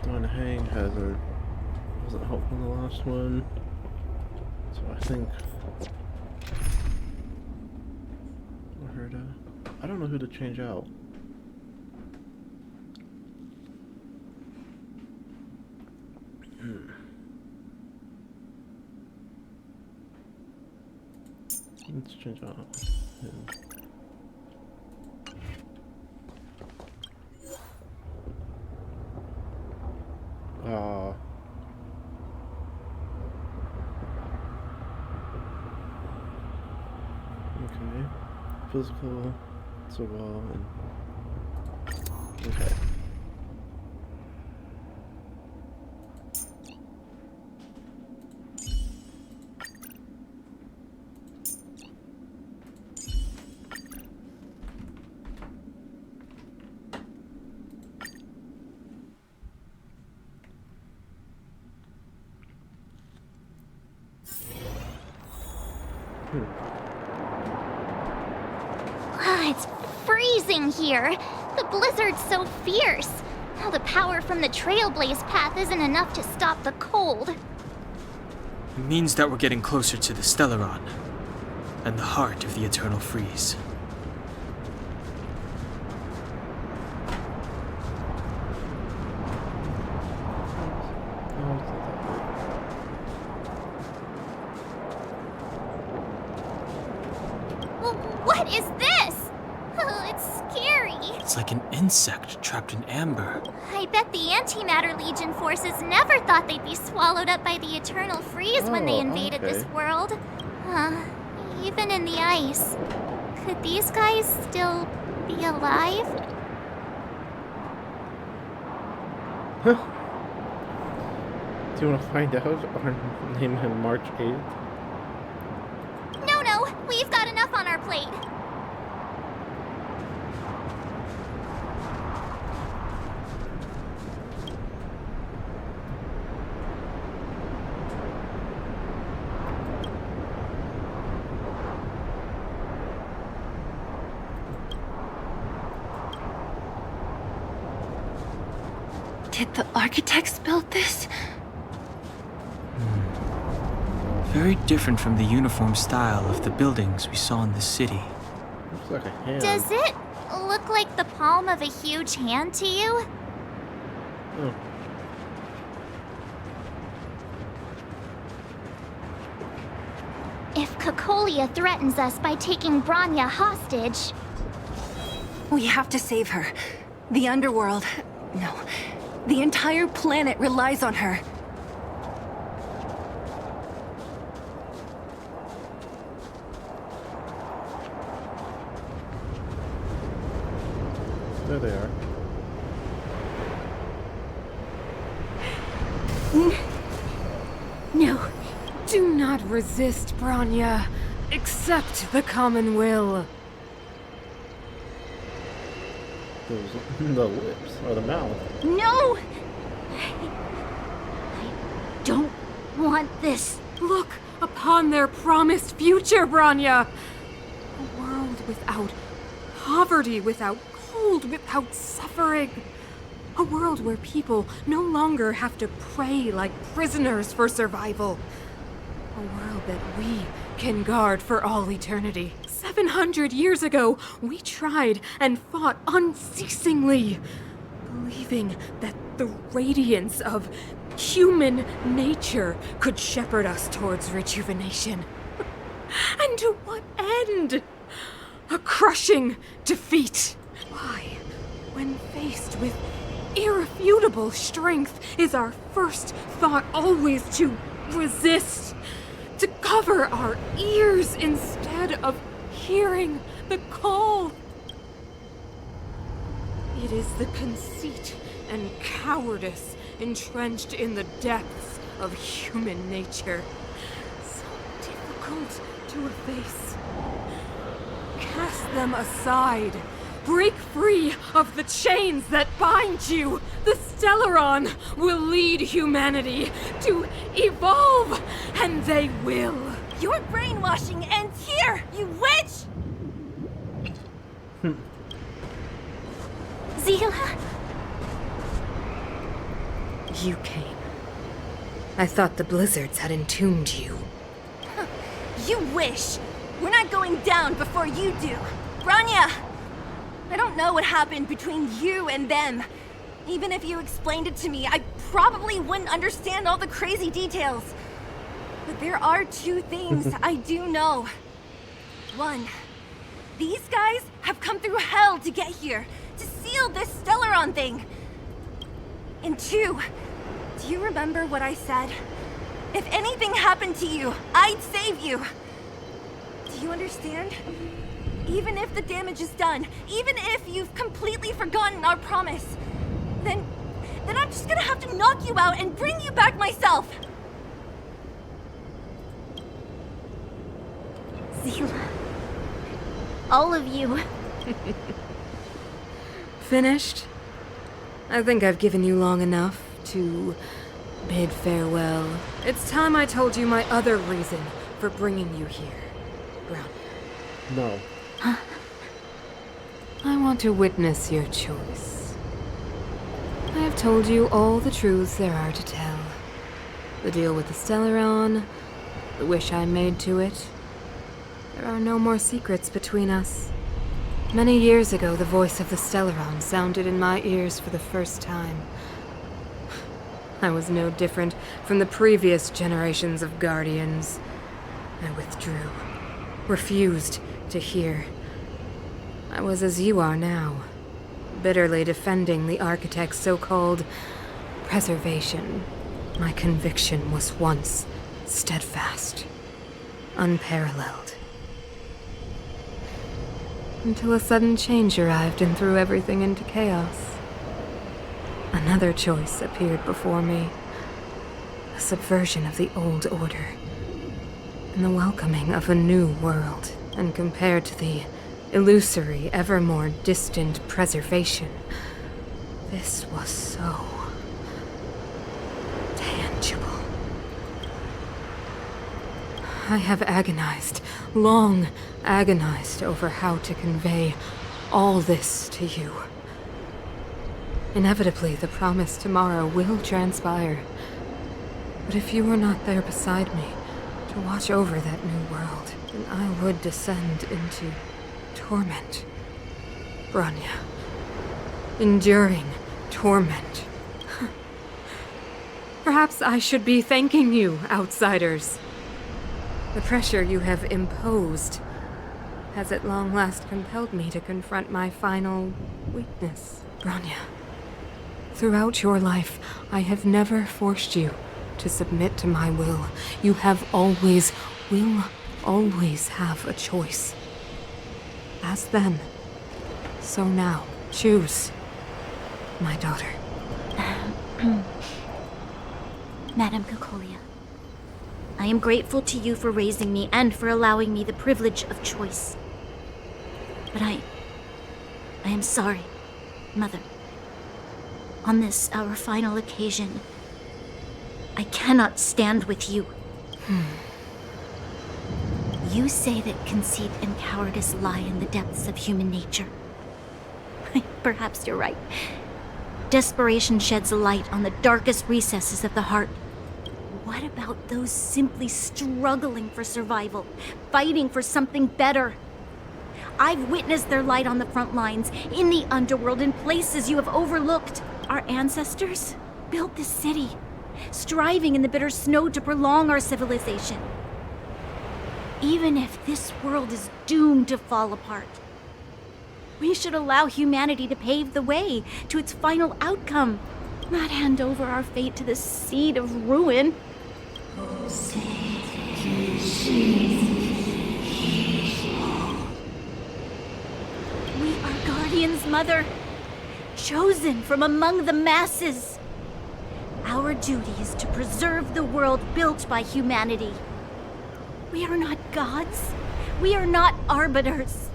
Don Hang wasn't helpful in the last one, so I think I don't know who to change out. Let's change out him. Okay. Physical, survival, and okay. It's freezing here. The blizzard's so fierce. Now the power from the Trailblaze path isn't enough to stop the cold. It means that we're getting closer to the Stellaron, and the heart of the Eternal Freeze. What is this? Oh, it's scary. It's like an insect trapped in amber. I bet the Antimatter Legion forces never thought they'd be swallowed up by the Eternal Freeze when they invaded this world. Even in the ice. Could these guys still be alive? Do you want to find out or name him March 8th? No, we've got enough on our plate. Did the architects build this? Very different from the uniform style of the buildings we saw in the city. Looks like a hand. Does it look like the palm of a huge hand to you? Oh. If Cocolia threatens us by taking Bronya hostage... We have to save her. The underworld... No. The entire planet relies on her. There they are. No. Do not resist, Bronya. Accept the common will. The lips, or the mouth. No! I don't want this. Look upon their promised future, Bronya! A world without poverty, without cold, without suffering. A world where people no longer have to pray like prisoners for survival. A world that we can guard for all eternity. 700 years ago, we tried and fought unceasingly, believing that the radiance of human nature could shepherd us towards rejuvenation. And to what end? A crushing defeat. Why, when faced with irrefutable strength, is our first thought always to resist? To cover our ears instead of hearing the call? It is the conceit and cowardice entrenched in the depths of human nature, so difficult to efface. Cast them aside. Break free of the chains that bind you. The Stellaron will lead humanity to evolve, and they will. Your brainwashing ends here, you witch! Zila? You came. I thought the blizzards had entombed you. You wish! We're not going down before you do. Bronya! I don't know what happened between you and them. Even if you explained it to me, I probably wouldn't understand all the crazy details. But there are two things I do know. One, these guys have come through hell to get here, to seal this Stellaron thing. And two, do you remember what I said? If anything happened to you, I'd save you. Do you understand? Even if the damage is done, even if you've completely forgotten our promise, then I'm just gonna have to knock you out and bring you back myself. Zila. All of you. Finished? I think I've given you long enough to bid farewell. It's time I told you my other reason for bringing you here, Bronya. No. I want to witness your choice. I have told you all the truths there are to tell. The deal with the Stellaron, the wish I made to it. There are no more secrets between us. Many years ago, the voice of the Stellaron sounded in my ears for the first time. I was no different from the previous generations of Guardians. I withdrew, refused to hear. I was as you are now, bitterly defending the Architect's so-called preservation. My conviction was once steadfast, unparalleled. Until a sudden change arrived and threw everything into chaos. Another choice appeared before me. A subversion of the old order, and the welcoming of a new world. And compared to the illusory, ever more distant preservation, this was so tangible. I have agonized, long agonized over how to convey all this to you. Inevitably, the promised tomorrow will transpire. But if you were not there beside me to watch over that new world, then I would descend into torment. Bronya. Enduring torment. Perhaps I should be thanking you, outsiders. The pressure you have imposed has at long last compelled me to confront my final weakness, Bronya. Throughout your life, I have never forced you to submit to my will. You will always have a choice. As then, so now, choose, my daughter. Madame Cocolia, I am grateful to you for raising me and for allowing me the privilege of choice. But I am sorry, Mother. On this, our final occasion, I cannot stand with you. You say that conceit and cowardice lie in the depths of human nature. Perhaps you're right. Desperation sheds a light on the darkest recesses of the heart. What about those simply struggling for survival, fighting for something better? I've witnessed their light on the front lines, in the underworld, in places you have overlooked. Our ancestors built this city, striving in the bitter snow to prolong our civilization. Even if this world is doomed to fall apart, we should allow humanity to pave the way to its final outcome, not hand over our fate to the seed of ruin. We are guardians, Mother, chosen from among the masses. Our duty is to preserve the world built by humanity. We are not gods. We are not arbiters.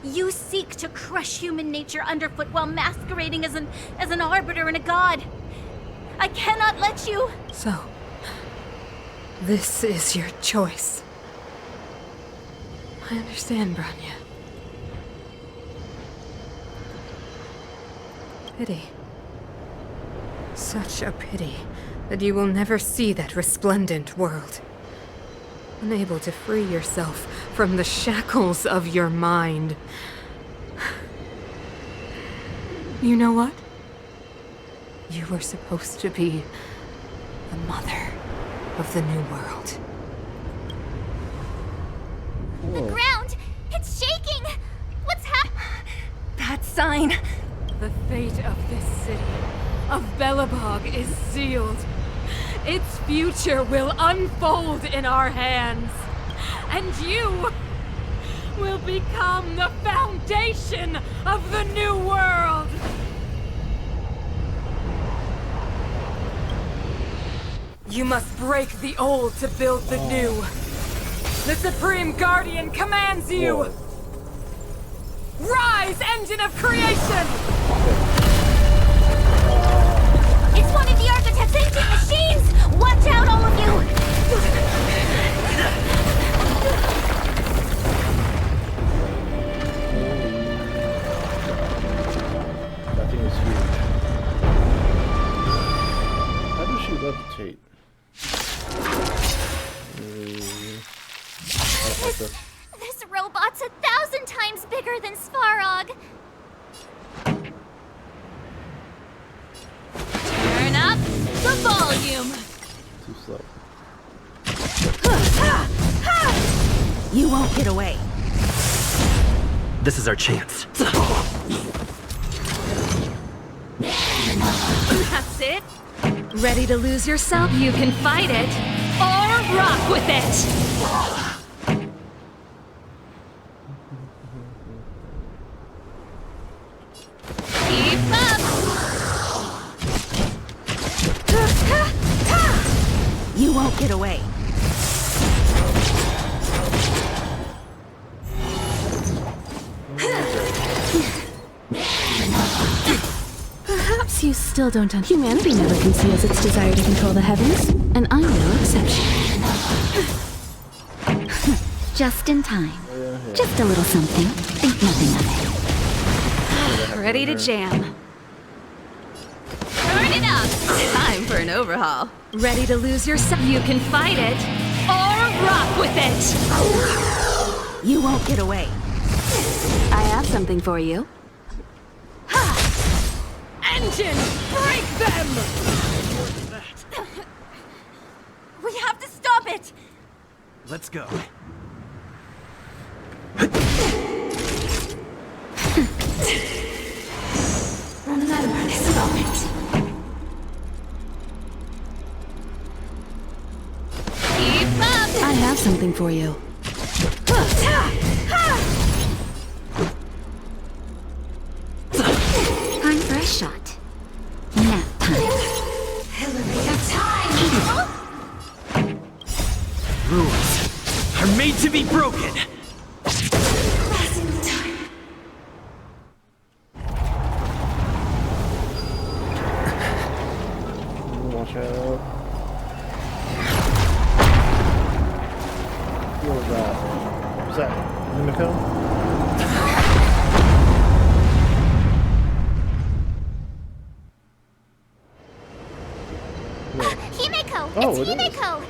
You seek to crush human nature underfoot while masquerading as an arbiter and a god. I cannot let you... So, this is your choice. I understand, Bronya. Pity. Such a pity that you will never see that resplendent world. Unable to free yourself from the shackles of your mind. You know what? You were supposed to be the mother of the new world. The ground! It's shaking! What's happening? That sign! The fate of this city, of Belobog, is sealed. Its future will unfold in our hands. And you will become the foundation of the new world! You must break the old to build the new. The Supreme Guardian commands you! Rise, engine of creation! It's one of the architect's ancient machines! Watch out, all of you! That thing is huge. How does she levitate? This robot's 1,000 times bigger than Svarog. Turn up the volume. Too slow. You won't get away. This is our chance. That's it. Ready to lose yourself? You can fight it or rock with it. Keep up. You won't get away. Perhaps you still don't understand. Humanity never conceals its desire to control the heavens, and I'm no exception. Just in time. Just a little something. Think nothing of it. Ready to jam. for an overhaul. Ready to lose yourself? You can fight it, or rock with it! You won't get away. I have something for you. Engine, break them! We have to stop it! Let's go. Remember this moment. Keep up! I have something for you. Time for a shot. Nap time. Elevator time! Rules are made to be broken. Passing the time. Watch out. What was that? Was that Mimico? Himeko! Oh, It's it is. Himeko!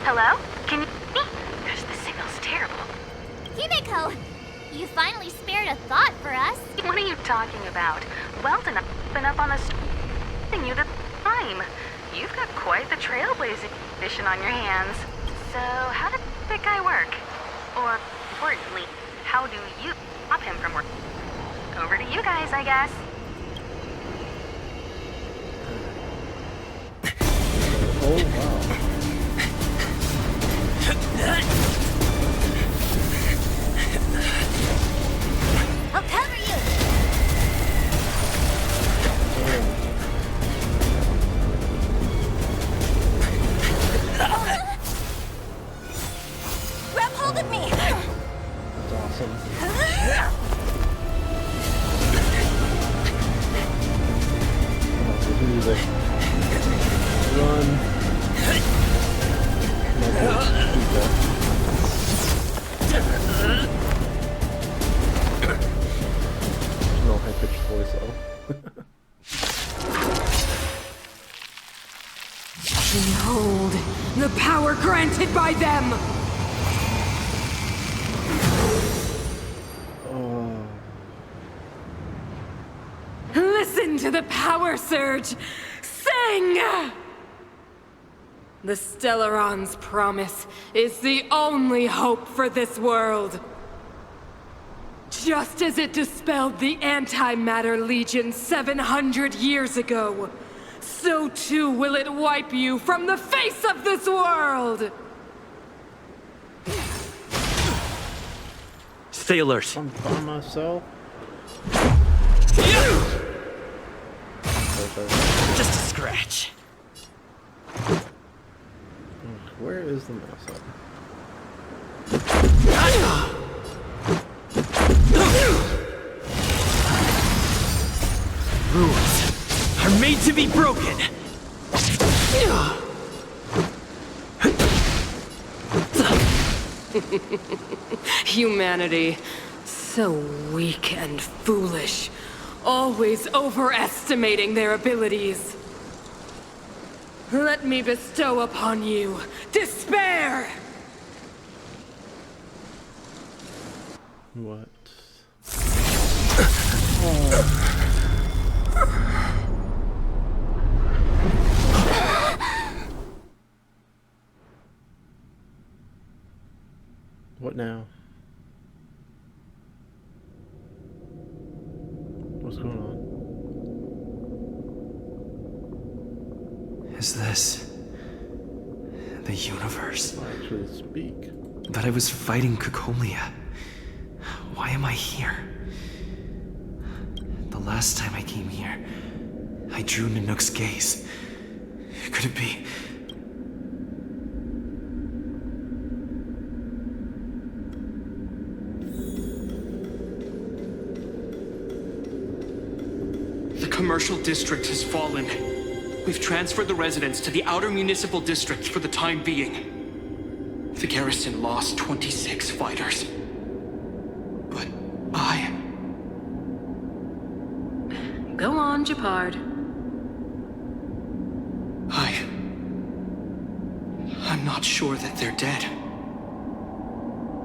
Hello? Can you hear me? Gosh, the signal's terrible. Himeko! You finally spared a thought for us. What are you talking about? Weldon, I've been up on the thing you the time. You've got quite the trailblazing mission on your hands. So, how did that guy work? Or, importantly, how do you stop him from working? Over to you guys, I guess. Oh, wow. I'll cover you! Grab hold of me! That's awesome. The music. Run. No high-pitched voice though. Behold, the power granted by them! Listen to the power surge! Sing! The Stellaron's promise is the only hope for this world. Just as it dispelled the Antimatter Legion 700 years ago, so too will it wipe you from the face of this world! Stay alert. I'm by myself. Just a scratch. Where is the mouse at? Rules are made to be broken. Humanity, so weak and foolish, always overestimating their abilities. Let me bestow upon you despair! What? What now? What's going on? Is this the universe? Actually speak. That I was fighting Cocolia. Why am I here? The last time I came here, I drew Nanook's gaze. Could it be? The commercial district has fallen. We've transferred the residents to the outer municipal districts for the time being. The garrison lost 26 fighters. But I... Go on, Gepard. I I'm not sure that they're dead.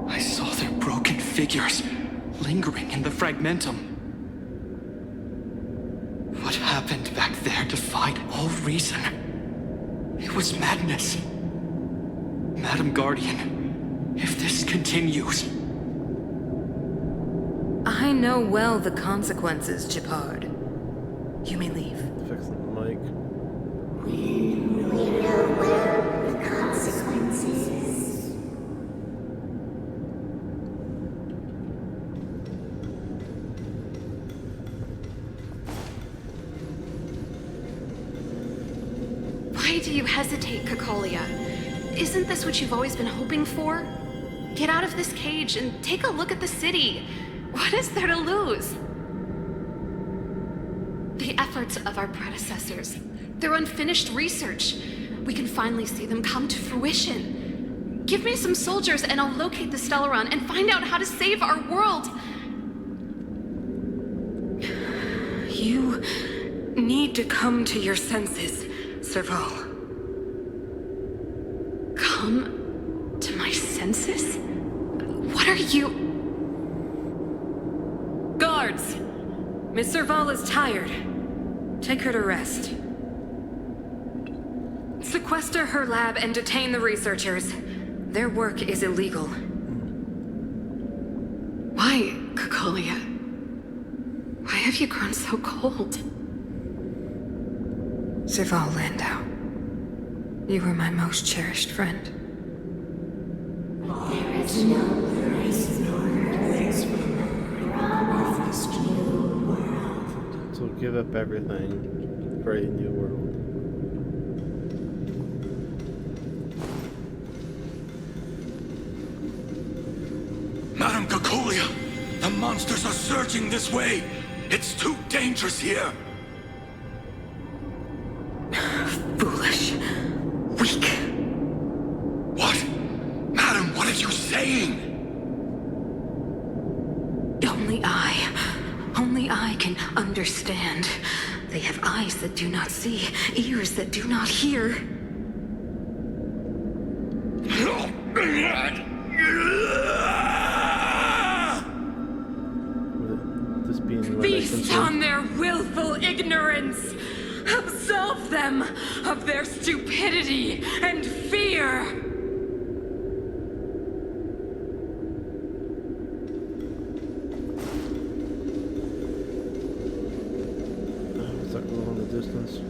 I saw their broken figures lingering in the fragmentum. What happened back there defied all reason. It was madness. Madam Guardian, if this continues... I know well the consequences, Gepard. You may leave. Fix the mic. We know well the consequences. Why do you hesitate, Cocolia? Isn't this what you've always been hoping for? Get out of this cage and take a look at the city. What is there to lose? The efforts of our predecessors, their unfinished research. We can finally see them come to fruition. Give me some soldiers and I'll locate the Stellaron and find out how to save our world. You need to come to your senses, Serval. Come to my senses? What are you... Guards! Miss Serval is tired. Take her to rest. Sequester her lab and detain the researchers. Their work is illegal. Why, Cocolia? Why have you grown so cold? Serval Landau. You were my most cherished friend. There is no place nor place promised new world. So give up everything for a new world. Madam Cocolia, the monsters are surging this way. It's too dangerous here. Foolish. Weak. What? Madam, what are you saying? Only I can understand. They have eyes that do not see, ears that do not hear. This being Feast on their willful ignorance! Absolve them of their stupidity and fear!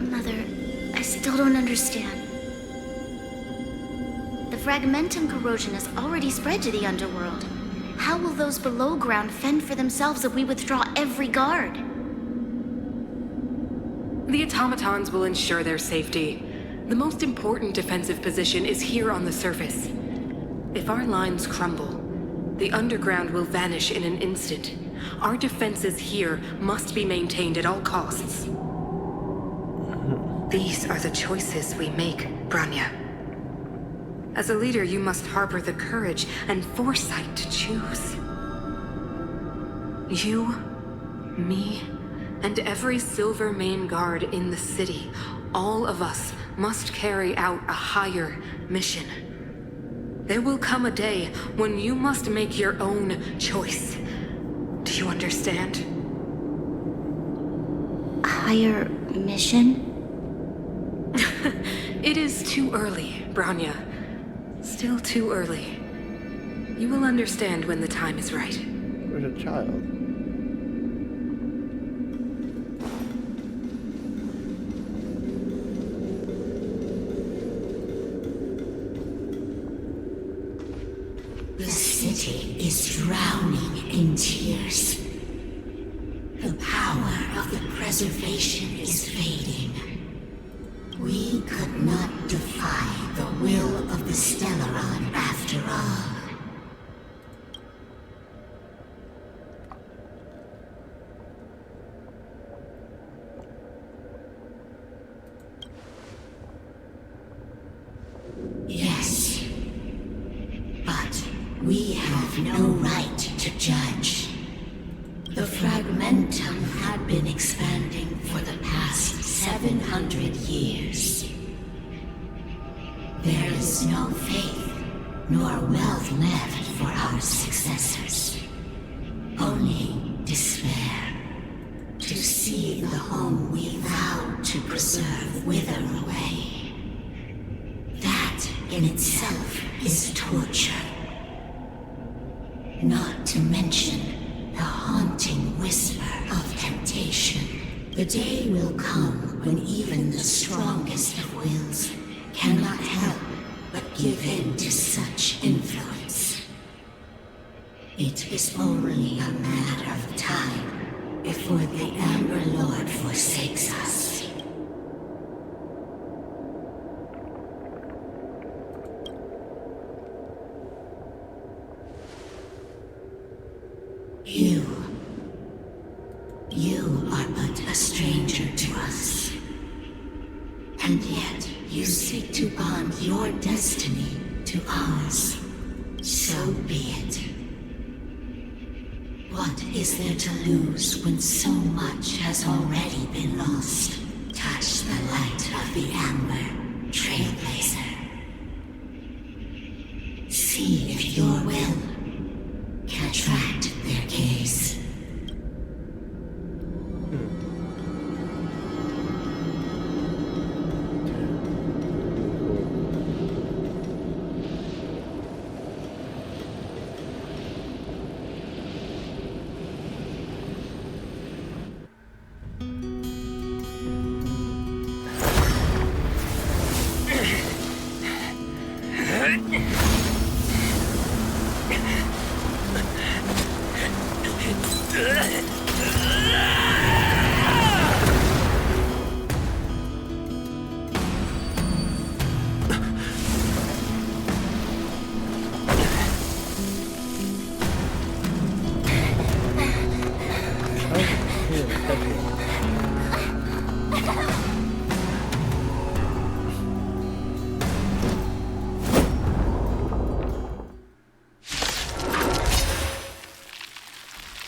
Mother, I still don't understand. The fragmentum corrosion has already spread to the underworld. How will those below ground fend for themselves if we withdraw every guard? The automatons will ensure their safety. The most important defensive position is here on the surface. If our lines crumble, the underground will vanish in an instant. Our defenses here must be maintained at all costs. These are the choices we make, Branya. As a leader, you must harbor the courage and foresight to choose. You, me, and every Silver Mane guard in the city, all of us must carry out a higher mission. There will come a day when you must make your own choice. Do you understand? A higher mission? It is too early, Branya. Still too early. You will understand when the time is right. Where's a child? The city is drowning in tears. The power of the preservation is fading. We could not defy the will of the Stellaron after all. Yes, but we have no right to judge. The fragmentum had been expanding for the past 700 years. There is no faith nor wealth left for our successors. Only despair. To see the home we vowed to preserve wither away. That in itself is torture. Not to mention the haunting whisper of temptation. The day will come when even the strongest of wills cannot help but give in to such influence. It is only a matter of time before the Amber Lord forsakes us. You are but a stranger to us. And yet you seek to bond your destiny to ours. So be it. What is there to lose when so much has already been lost? Touch the light of the Amber, Trailblazer. See if your will can attract their gaze.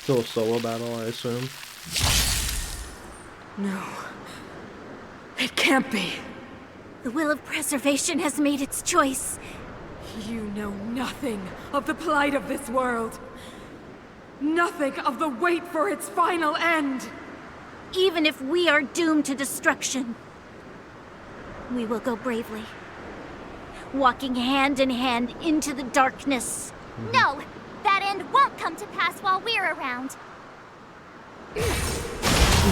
Still a solo battle, I assume. No. It can't be. The will of preservation has made its choice. You know nothing of the plight of this world. Nothing of the wait for its final end. Even if we are doomed to destruction, we will go bravely, walking hand in hand into the darkness. No! That end won't come to pass while we're around.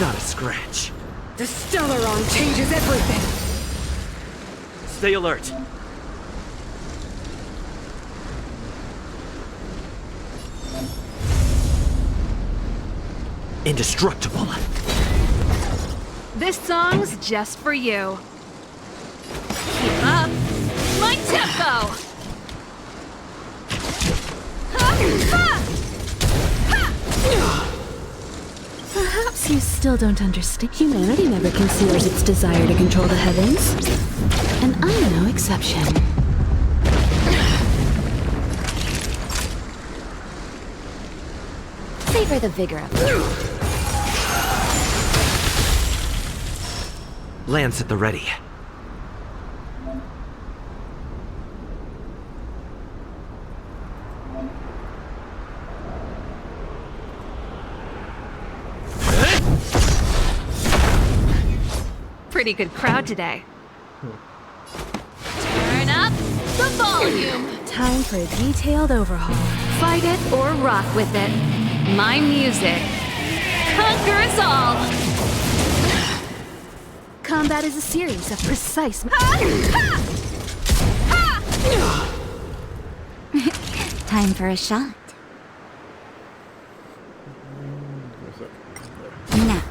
Not a scratch. The Stellaron changes everything! Stay alert. Indestructible. This song's just for you. Keep up. My tempo! Perhaps you still don't understand. Humanity never conceals its desire to control the heavens. And I'm no exception. Savor the vigor of it. Lance at the ready. Pretty good crowd today. Turn up the volume. Time for a detailed overhaul. Fight it or rock with it. My music conquers all. Combat is a series of precise... Time for a shot. Now.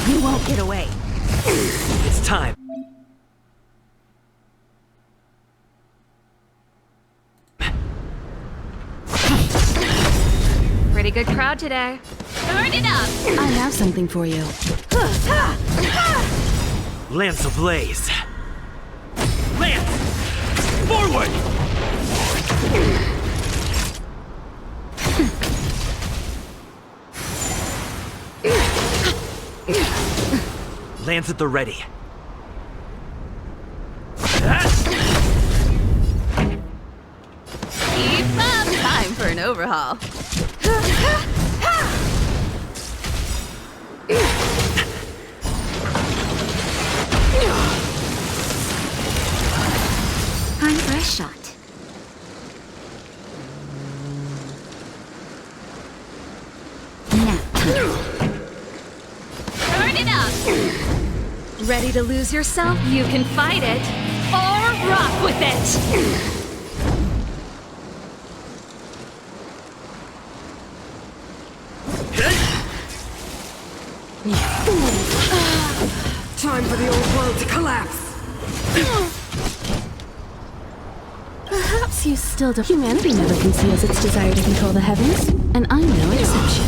You won't get away. It's time. Pretty good crowd today. Turn it up. I have something for you. Lance ablaze. Lance! Forward! Lance at the ready. Keep up! Time for an overhaul. Time for a shot. Nap time. Turn it up! Ready to lose yourself? You can fight it, or rock with it! Time for the old world to collapse. Perhaps you still don't. Humanity never conceals its desire to control the heavens, and I'm no exception.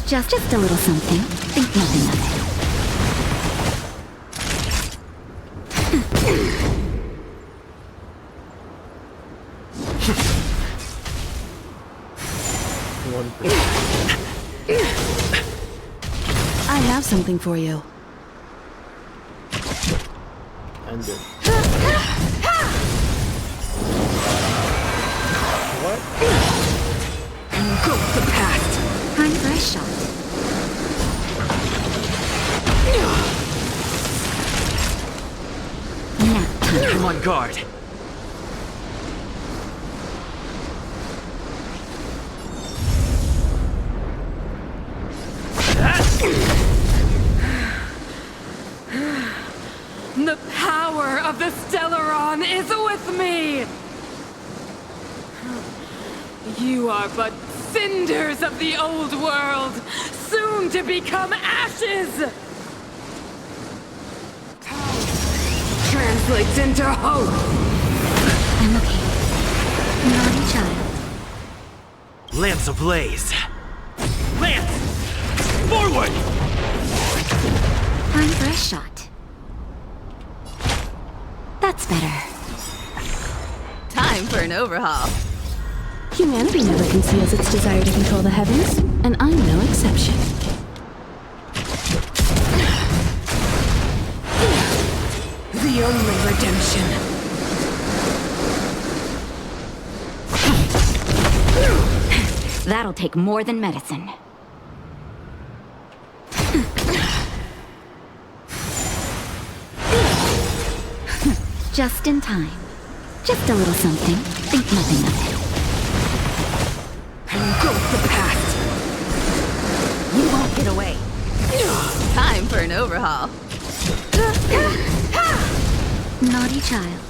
Just a little something. Think nothing of it. I have something for you. End it. What? Engulf the past. Time for a shot. Nap time. I'm on guard. The power of the Stellaron is with me! You are but cinders of the old world, soon to become ashes! Translates into hope! I'm okay. Naughty child. Lance ablaze. Lance! Forward! Time for a shot. That's better. Time for an overhaul. Humanity never conceals its desire to control the heavens, and I'm no exception. The only redemption. That'll take more than medicine. Just in time. Just a little something. Think nothing of it. Engulf the past. You won't get away. Time for an overhaul. Naughty child.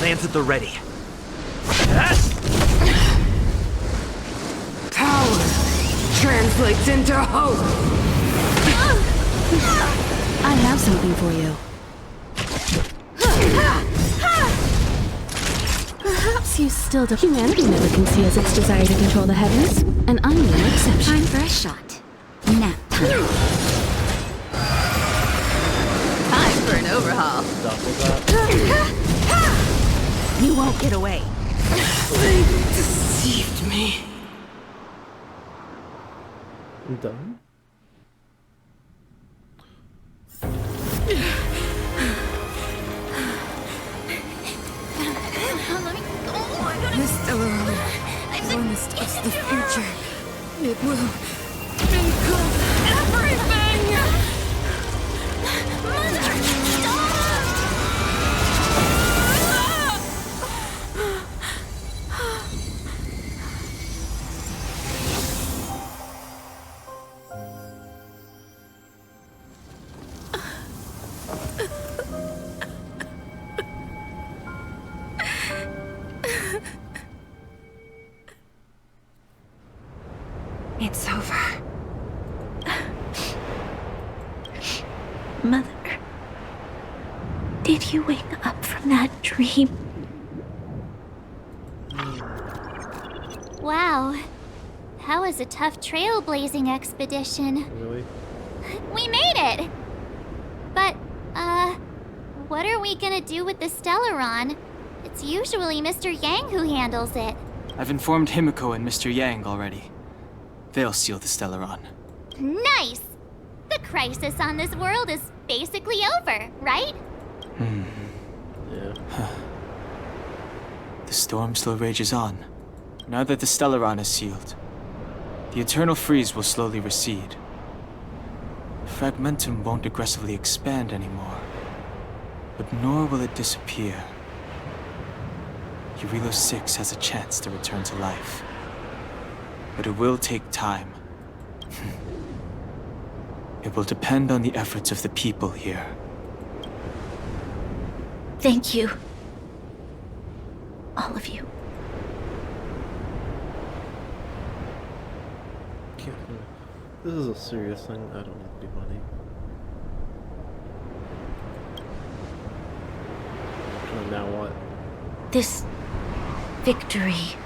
Lance at the ready. Power translates into hope. I have something for you. Perhaps you still don't. Humanity never conceals its desire to control the heavens, and I'm no exception. Time for a shot. Nap time. Time for an overhaul. You won't get away. They deceived me. I'm done. The Stellaron, when this touches the future, it will engulf everything! It's over. Mother, did you wake up from that dream. Wow. That was a tough trailblazing expedition. Really? We made it! But, what are we gonna do with the Stellaron? It's usually Mr. Yang who handles it. I've informed Himiko and Mr. Yang already. They'll seal the Stellaron. Nice! The crisis on this world is basically over, right? Yeah. The storm still rages on. Now that the Stellaron is sealed, the eternal freeze will slowly recede. Fragmentum won't aggressively expand anymore, but nor will it disappear. Eurilo 6 has a chance to return to life, but it will take time. It will depend on the efforts of the people here. Thank you. All of you. This is a serious thing. I don't need to be money. Now what? This victory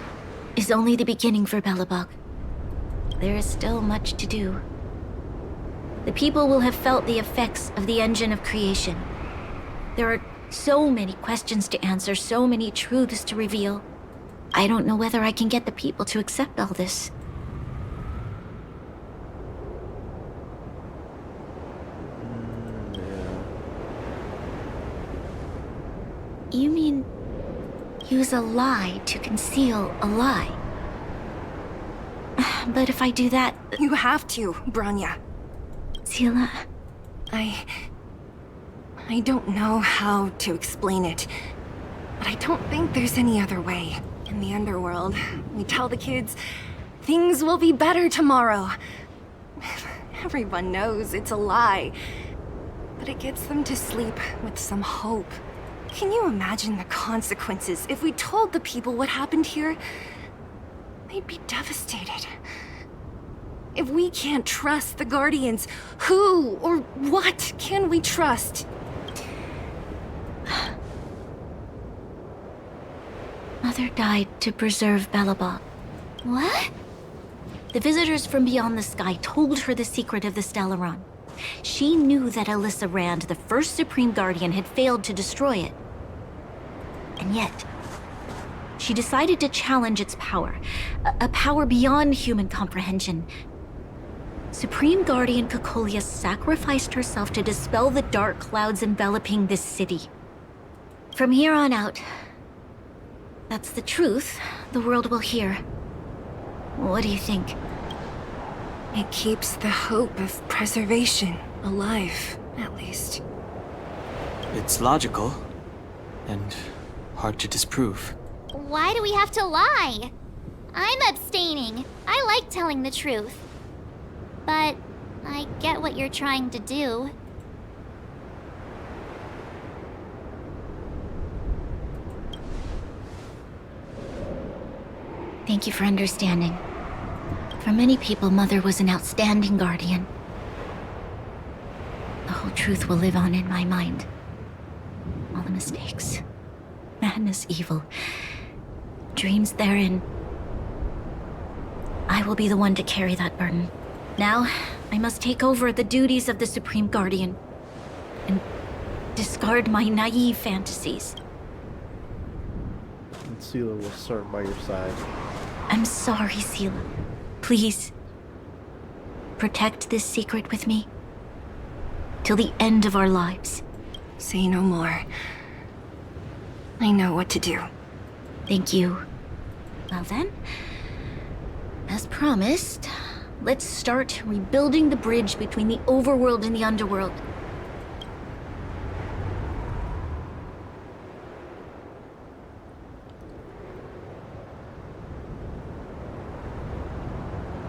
is only the beginning for Belobog. There is still much to do. The people will have felt the effects of the engine of creation. There are so many questions to answer, so many truths to reveal. I don't know whether I can get the people to accept all this. You mean use a lie to conceal a lie? But if I do that... You have to, Bronya. Seele... I don't know how to explain it, but I don't think there's any other way. In the underworld, we tell the kids, things will be better tomorrow. Everyone knows it's a lie, but it gets them to sleep with some hope. Can you imagine the consequences if we told the people what happened here? They'd be devastated. If we can't trust the Guardians, who or what can we trust? Mother died to preserve Belobog. What? The visitors from beyond the sky told her the secret of the Stellaron. She knew that Alyssa Rand, the first Supreme Guardian, had failed to destroy it. And yet, she decided to challenge its power. A power beyond human comprehension. Supreme Guardian Cocolia sacrificed herself to dispel the dark clouds enveloping this city. From here on out, that's the truth the world will hear. What do you think? It keeps the hope of preservation alive, at least. It's logical, and hard to disprove. Why do we have to lie? I'm abstaining. I like telling the truth. But I get what you're trying to do. Thank you for understanding. For many people, Mother was an outstanding guardian. The whole truth will live on in my mind. All the mistakes, madness, evil, dreams therein. I will be the one to carry that burden. Now, I must take over the duties of the Supreme Guardian and discard my naive fantasies. And Seele will start by your side. I'm sorry, Seele. Please, protect this secret with me till the end of our lives. Say no more. I know what to do. Thank you. Well then, as promised, let's start rebuilding the bridge between the overworld and the underworld.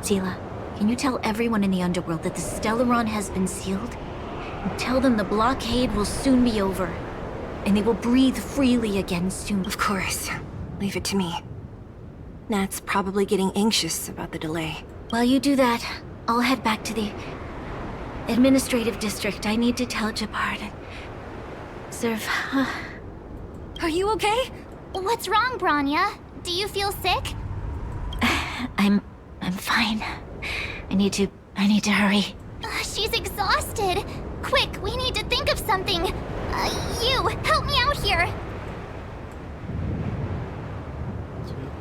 Seele, can you tell everyone in the underworld that the Stellaron has been sealed? And tell them the blockade will soon be over, and they will breathe freely again soon. Of course. Leave it to me. Nat's probably getting anxious about the delay. While you do that, I'll head back to the administrative district. I need to tell Gepard and serve Are you okay? What's wrong, Bronya? Do you feel sick? I'm fine. I need to hurry. She's exhausted. Quick, we need to think of something. You, help me out here.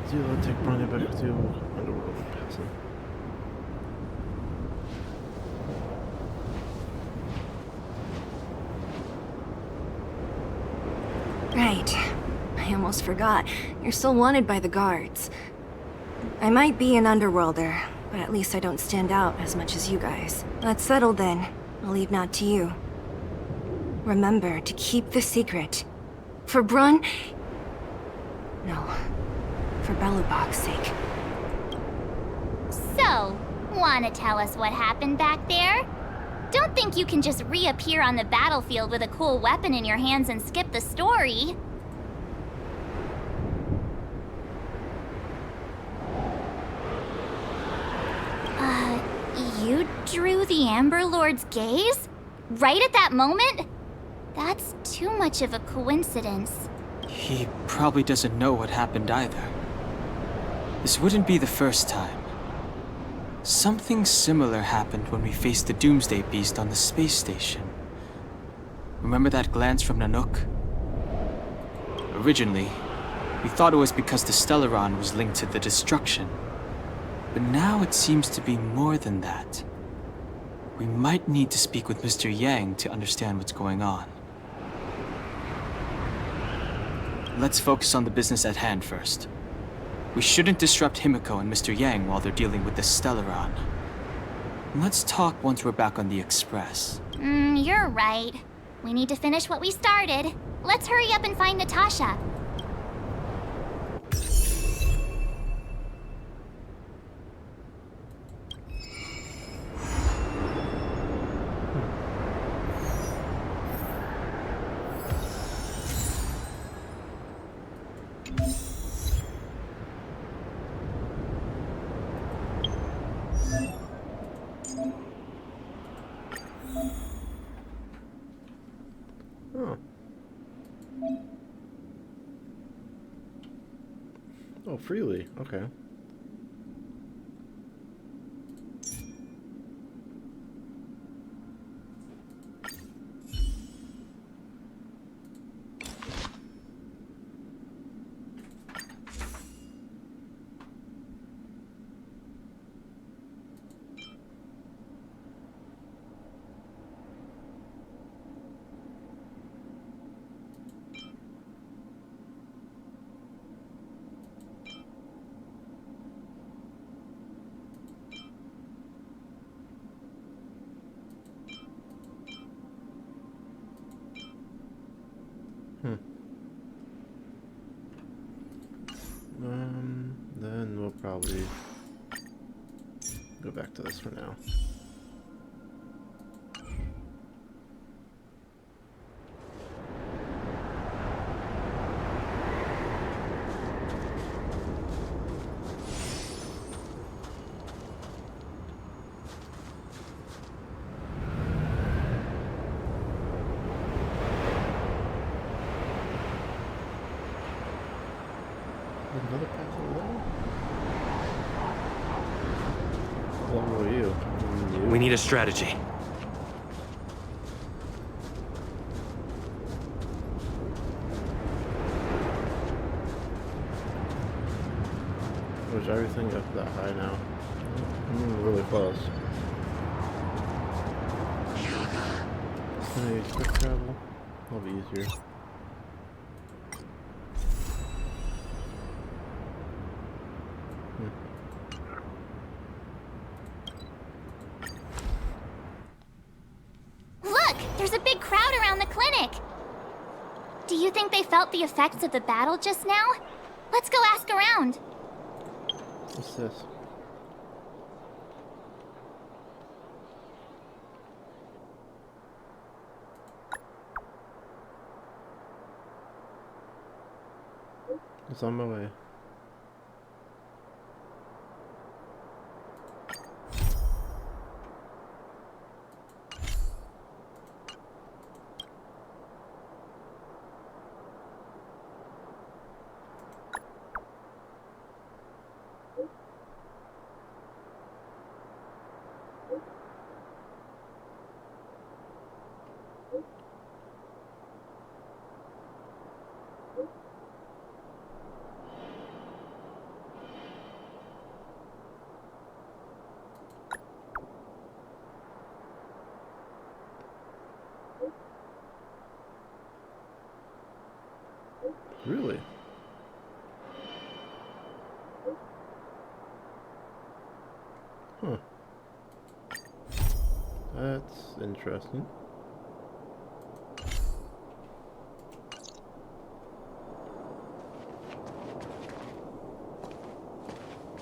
Zero, take Bronya back with you. Underworld passing. Right. I almost forgot. You're still wanted by the guards. I might be an underworlder, but at least I don't stand out as much as you guys. That's settled then. I'll leave Nott to you. Remember to keep the secret. For Brun... No. For Belobog's sake. So, wanna tell us what happened back there? Don't think you can just reappear on the battlefield with a cool weapon in your hands and skip the story. You drew the Amber Lord's gaze? Right at that moment? That's too much of a coincidence. He probably doesn't know what happened either. This wouldn't be the first time. Something similar happened when we faced the Doomsday Beast on the space station. Remember that glance from Nanook? Originally, we thought it was because the Stellaron was linked to the destruction. But now it seems to be more than that. We might need to speak with Mr. Yang to understand what's going on. Let's focus on the business at hand first. We shouldn't disrupt Himiko and Mr. Yang while they're dealing with the Stellaron. Let's talk once we're back on the Express. You're right. We need to finish what we started. Let's hurry up and find Natasha. Oh, freely. Okay. Then we'll probably go back to this for now. Another path over there? How long were you? We need a strategy. Was everything up that high now? I'm really close. Can I use quick travel? That'll be easier. There's a big crowd around the clinic. Do you think they felt the effects of the battle just now? Let's go ask around. What's this? It's on my way. Really? Huh. That's interesting.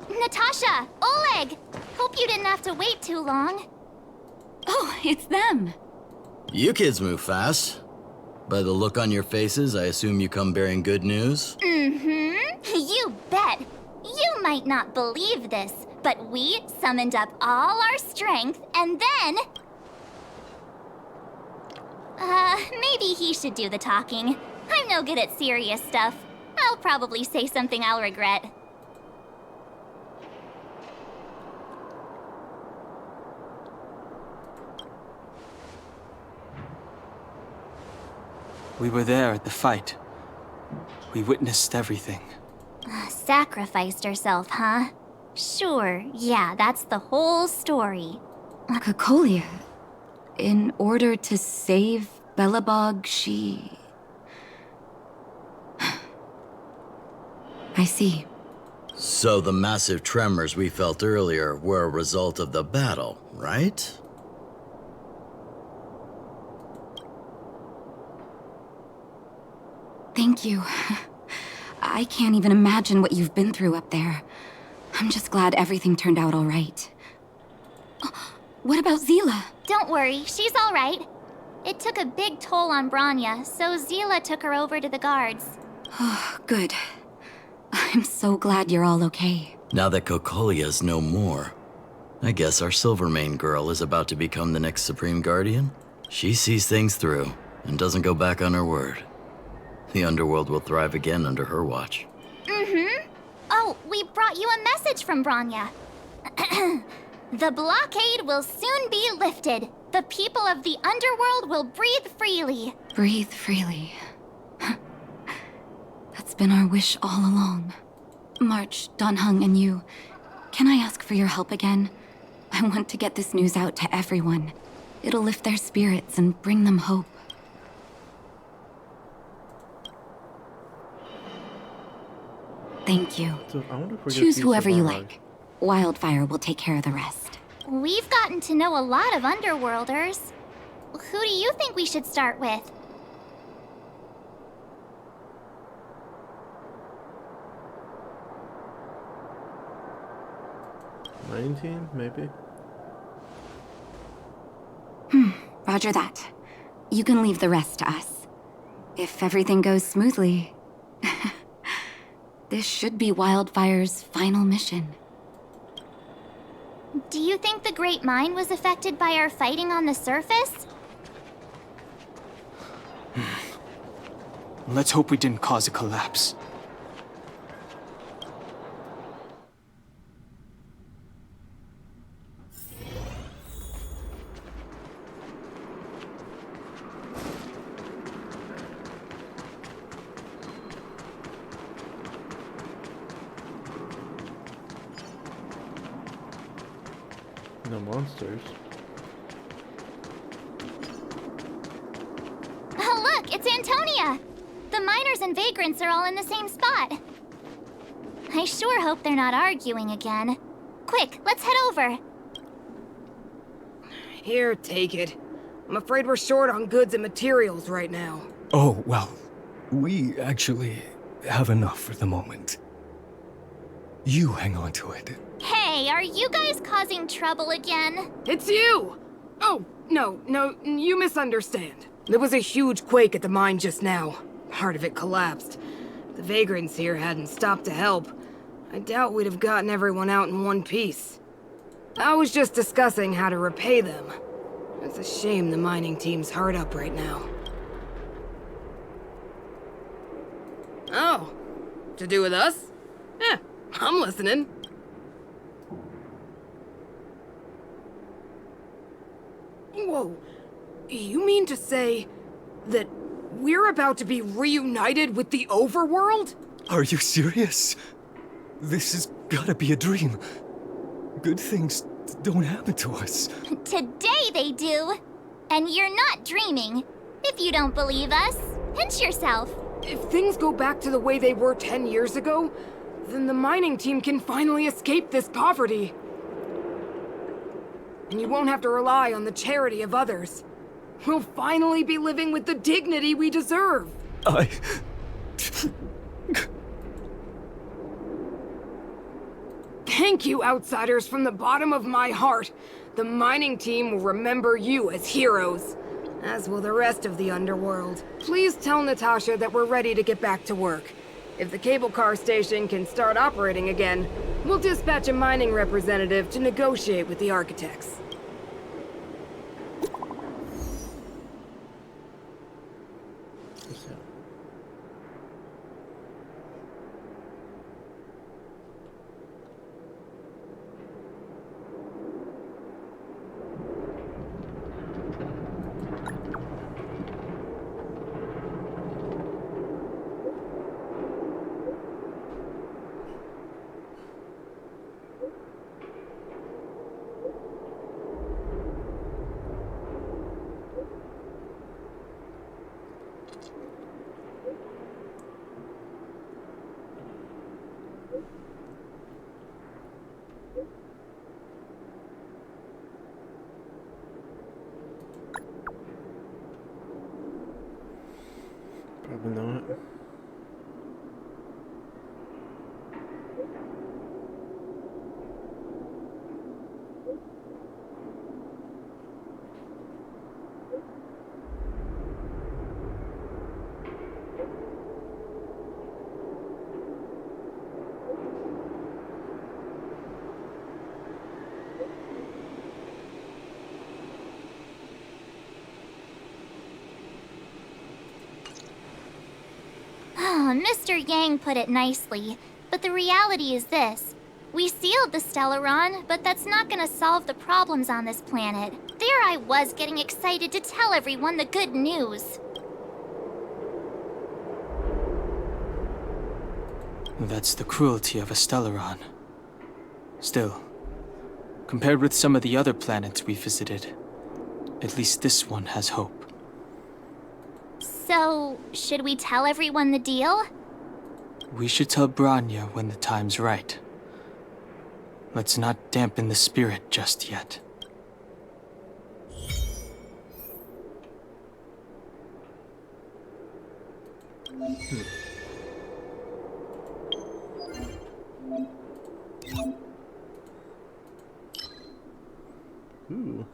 Natasha! Oleg! Hope you didn't have to wait too long. Oh, it's them. You kids move fast. By the look on your faces, I assume you come bearing good news? Mm-hmm. You bet. You might not believe this, but we summoned up all our strength and then... maybe he should do the talking. I'm no good at serious stuff. I'll probably say something I'll regret. We were there at the fight. We witnessed everything. Sacrificed herself, huh? Sure, yeah, that's the whole story. Cocolia, in order to save Belobog, she... I see. So the massive tremors we felt earlier were a result of the battle, right? Thank you. I can't even imagine what you've been through up there. I'm just glad everything turned out all right. What about Zila? Don't worry, she's all right. It took a big toll on Branya, so Zila took her over to the guards. Oh, good. I'm so glad you're all okay. Now that Cocolia's no more, I guess our Silvermane girl is about to become the next Supreme Guardian? She sees things through and doesn't go back on her word. The underworld will thrive again under her watch. Mm-hmm. Oh, we brought you a message from Branya. The blockade will soon be lifted. The people of the underworld will breathe freely. Breathe freely. That's been our wish all along. March, Donhung, and you, can I ask for your help again? I want to get this news out to everyone. It'll lift their spirits and bring them hope. Thank you. So I wonder if we're Choose whoever you Savage. like. Wildfire will take care of the rest. We've gotten to know a lot of Underworlders. Who do you think we should start with? '19, maybe? Roger that. You can leave the rest to us. If everything goes smoothly, this should be Wildfire's final mission. Do you think the Great Mine was affected by our fighting on the surface? Let's hope we didn't cause a collapse. No monsters. Oh, look, it's Antonia! The miners and vagrants are all in the same spot. I sure hope they're not arguing again. Quick, let's head over. Here, take it. I'm afraid we're short on goods and materials right now. Oh, well, we actually have enough for the moment. You hang on to it. Hey, are you guys causing trouble again? It's you! Oh, no, you misunderstand. There was a huge quake at the mine just now. Part of it collapsed. The vagrants here hadn't stopped to help. I doubt we'd have gotten everyone out in one piece. I was just discussing how to repay them. It's a shame the mining team's hard up right now. Oh, to do with us? I'm listening. Whoa, You mean to say that we're about to be reunited with the overworld? Are you serious? This has gotta be a dream. Good things don't happen to us. Today they do. And you're not dreaming. If you don't believe us, pinch yourself. If things go back to the way they were 10 years ago, then the mining team can finally escape this poverty. And you won't have to rely on the charity of others. We'll finally be living with the dignity we deserve. Thank you, outsiders, from the bottom of my heart. The mining team will remember you as heroes, as will the rest of the underworld. Please tell Natasha that we're ready to get back to work. If the cable car station can start operating again, we'll dispatch a mining representative to negotiate with the architects. Probably not. Mr. Yang put it nicely, but the reality is this. We sealed the Stellaron, but that's not gonna solve the problems on this planet. There I was getting excited to tell everyone the good news. That's the cruelty of a Stellaron. Still, compared with some of the other planets we visited, at least this one has hope. So, should we tell everyone the deal? We should tell Bronya when the time's right. Let's not dampen the spirit just yet. Ooh.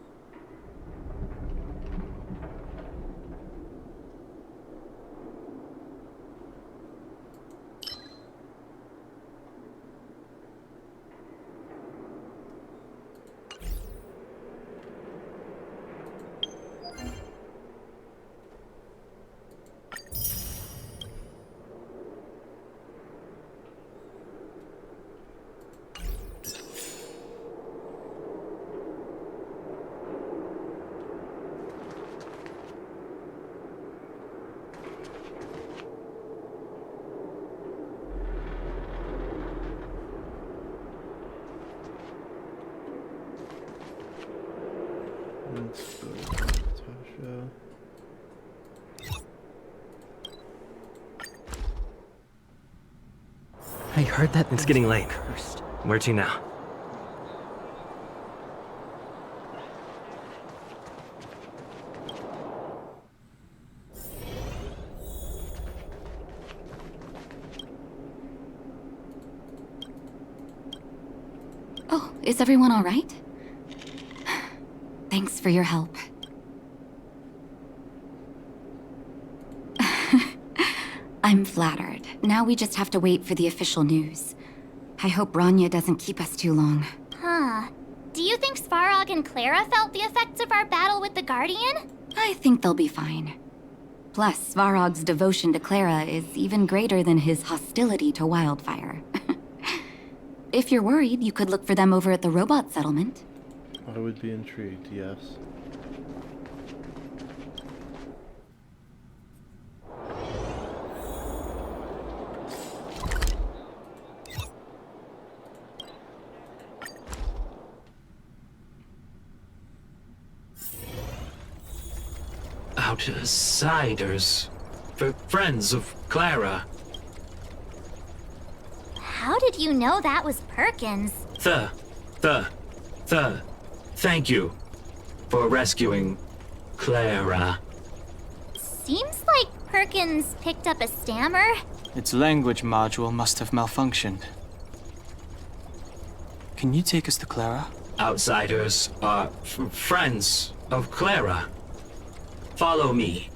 Let's go to Natasha. I heard that it's getting late. Where to now? Oh, is everyone all right? Thanks for your help. I'm flattered. Now we just have to wait for the official news. I hope Bronya doesn't keep us too long. Huh. Do you think Svarog and Clara felt the effects of our battle with the Guardian? I think they'll be fine. Plus, Svarog's devotion to Clara is even greater than his hostility to Wildfire. If you're worried, you could look for them over at the robot settlement. I would be intrigued, yes. Outsiders. Friends of Clara. How did you know that was Perkins? Thank you for rescuing Clara. Seems like Perkins picked up a stammer. Its language module must have malfunctioned. Can you take us to Clara? Outsiders are friends of Clara. Follow me.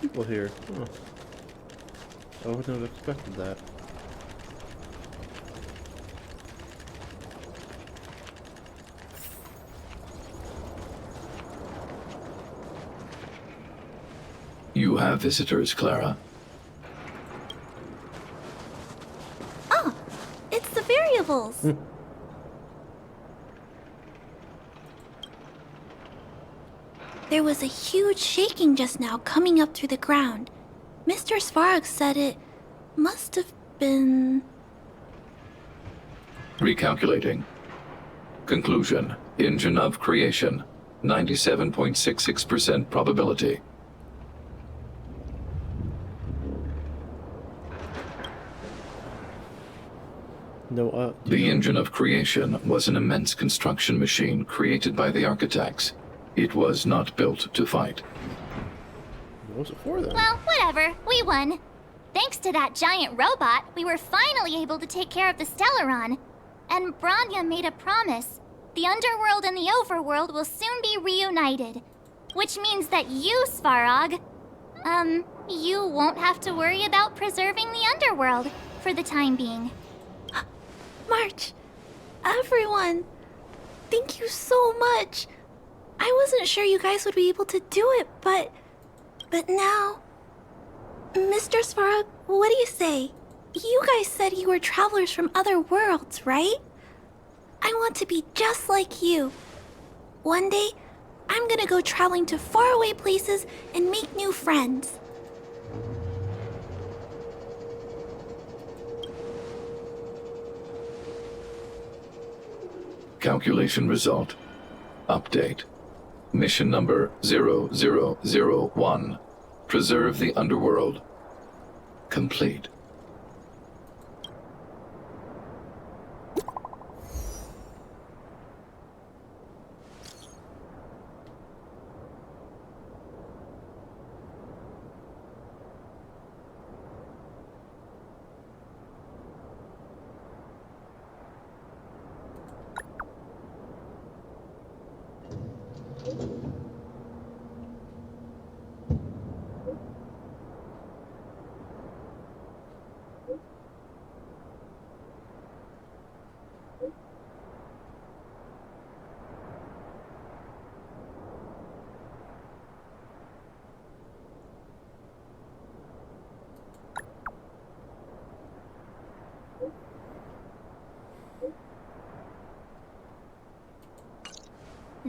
People here. Huh. I wouldn't have expected that. You have visitors, Clara. Oh, it's the variables. There was a huge shaking just now coming up through the ground. Mr. Svarog said it must have been... Recalculating. Conclusion. Engine of creation. 97.66% probability. No, the engine of creation was an immense construction machine created by the architects. It was not built to fight. What was it for then? Well, whatever. We won. Thanks to that giant robot, we were finally able to take care of the Stellaron. And Bronya made a promise. The underworld and the overworld will soon be reunited. Which means that you, Svarog, you won't have to worry about preserving the underworld for the time being. March, everyone, thank you so much. I wasn't sure you guys would be able to do it, but now... Mr. Svarog, what do you say? You guys said you were travelers from other worlds, right? I want to be just like you. One day, I'm gonna go traveling to faraway places and make new friends. Calculation result. Update. Mission number 0001. Preserve the underworld. Complete.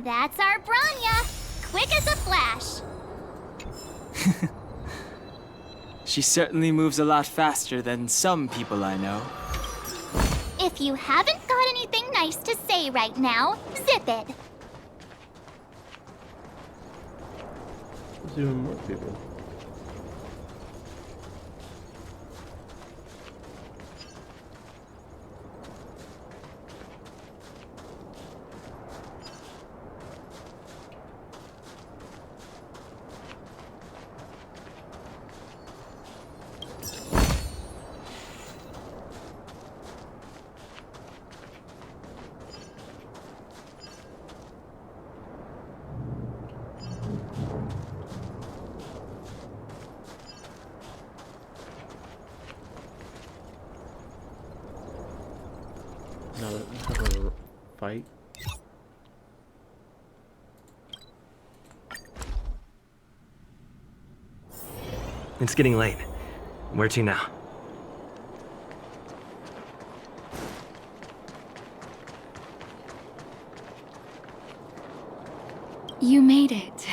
That's our Bronya! Quick as a flash! She certainly moves a lot faster than some people I know. If you haven't got anything nice to say right now, zip it! There's even more people. Now that we have a fight. It's getting late. Where to now? You made it.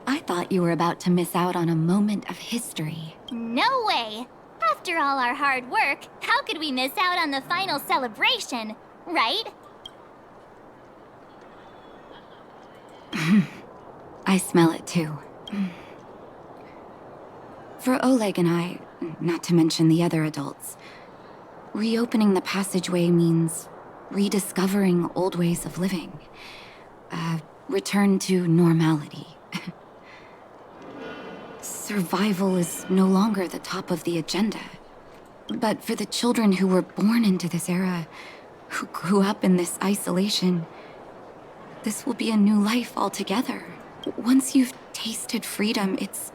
I thought you were about to miss out on a moment of history. No way! Have After all our hard work, how could we miss out on the final celebration, right? I smell it too. For Oleg and I, not to mention the other adults, reopening the passageway means rediscovering old ways of living. Return to normality. Survival is no longer the top of the agenda. But for the children who were born into this era, who grew up in this isolation, this will be a new life altogether. Once you've tasted freedom, it's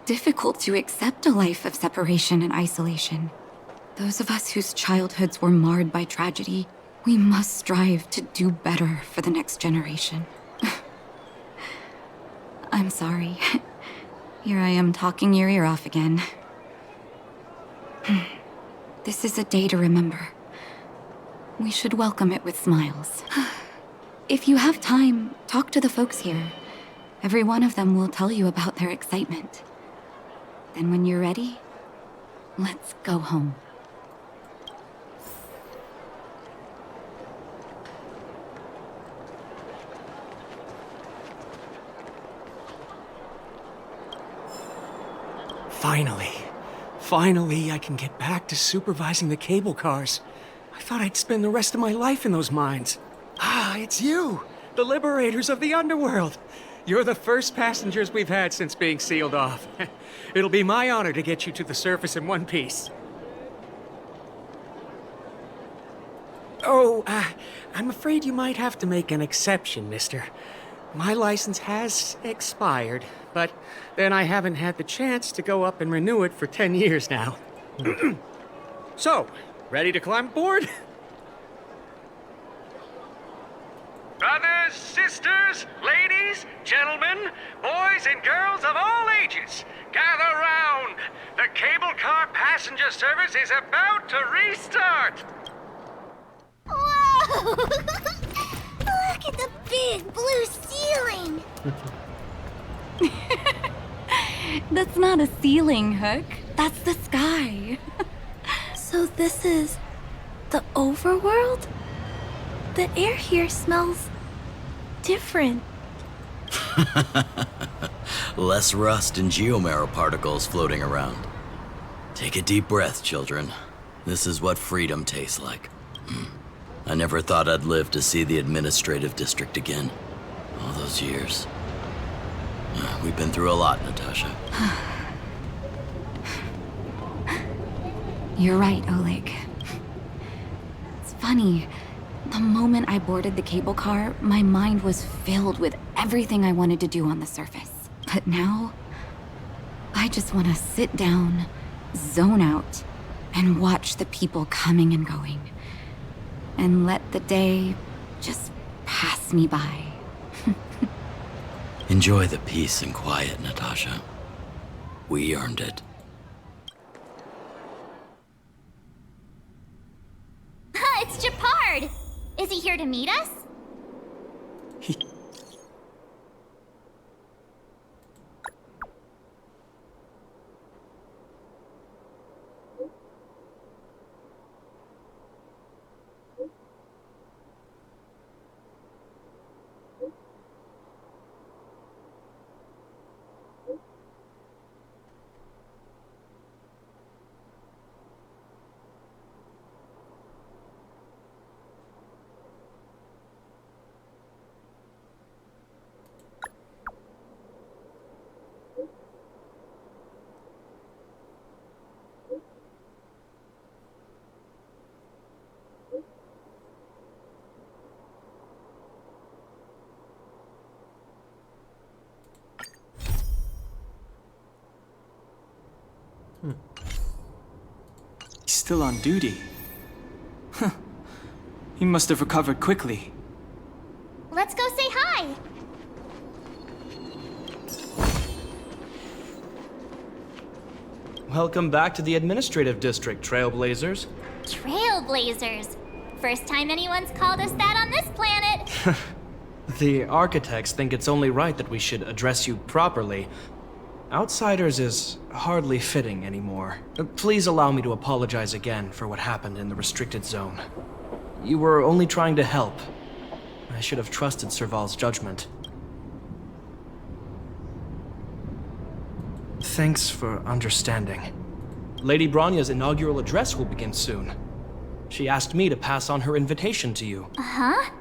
difficult to accept a life of separation and isolation. Those of us whose childhoods were marred by tragedy, we must strive to do better for the next generation. I'm sorry. Here I am talking your ear off again. This is a day to remember. We should welcome it with smiles. If you have time, talk to the folks here. Every one of them will tell you about their excitement. Then when you're ready, let's go home. Finally, I can get back to supervising the cable cars. I thought I'd spend the rest of my life in those mines. Ah, it's you, the liberators of the underworld. You're the first passengers we've had since being sealed off. It'll be my honor to get you to the surface in one piece. Oh, I'm afraid you might have to make an exception, mister. My license has expired, but then I haven't had the chance to go up and renew it for 10 years now. So, ready to climb aboard? Brothers, sisters, ladies, gentlemen, boys and girls of all ages, gather round. The cable car passenger service is about to restart. Whoa! Look at the big blue ceiling! That's not a ceiling, Hook. That's the sky. So this is the overworld? The air here smells different. Less rust and geomarrow particles floating around. Take a deep breath, children. This is what freedom tastes like. I never thought I'd live to see the administrative district again. All those years. We've been through a lot, Natasha. You're right, Oleg. It's funny. The moment I boarded the cable car, my mind was filled with everything I wanted to do on the surface. But now, I just want to sit down, zone out, and watch the people coming and going. And let the day just pass me by. Enjoy the peace and quiet, Natasha. We earned it. It's Gepard! Is he here to meet us? He's still on duty. Huh. He must have recovered quickly. Let's go say hi! Welcome back to the administrative district, Trailblazers. Trailblazers! First time anyone's called us that on this planet! The architects think it's only right that we should address you properly. Outsiders is hardly fitting anymore. Please allow me to apologize again for what happened in the restricted zone. You were only trying to help. I should have trusted Serval's judgment. Thanks for understanding. Lady Bronya's inaugural address will begin soon. She asked me to pass on her invitation to you. Uh-huh.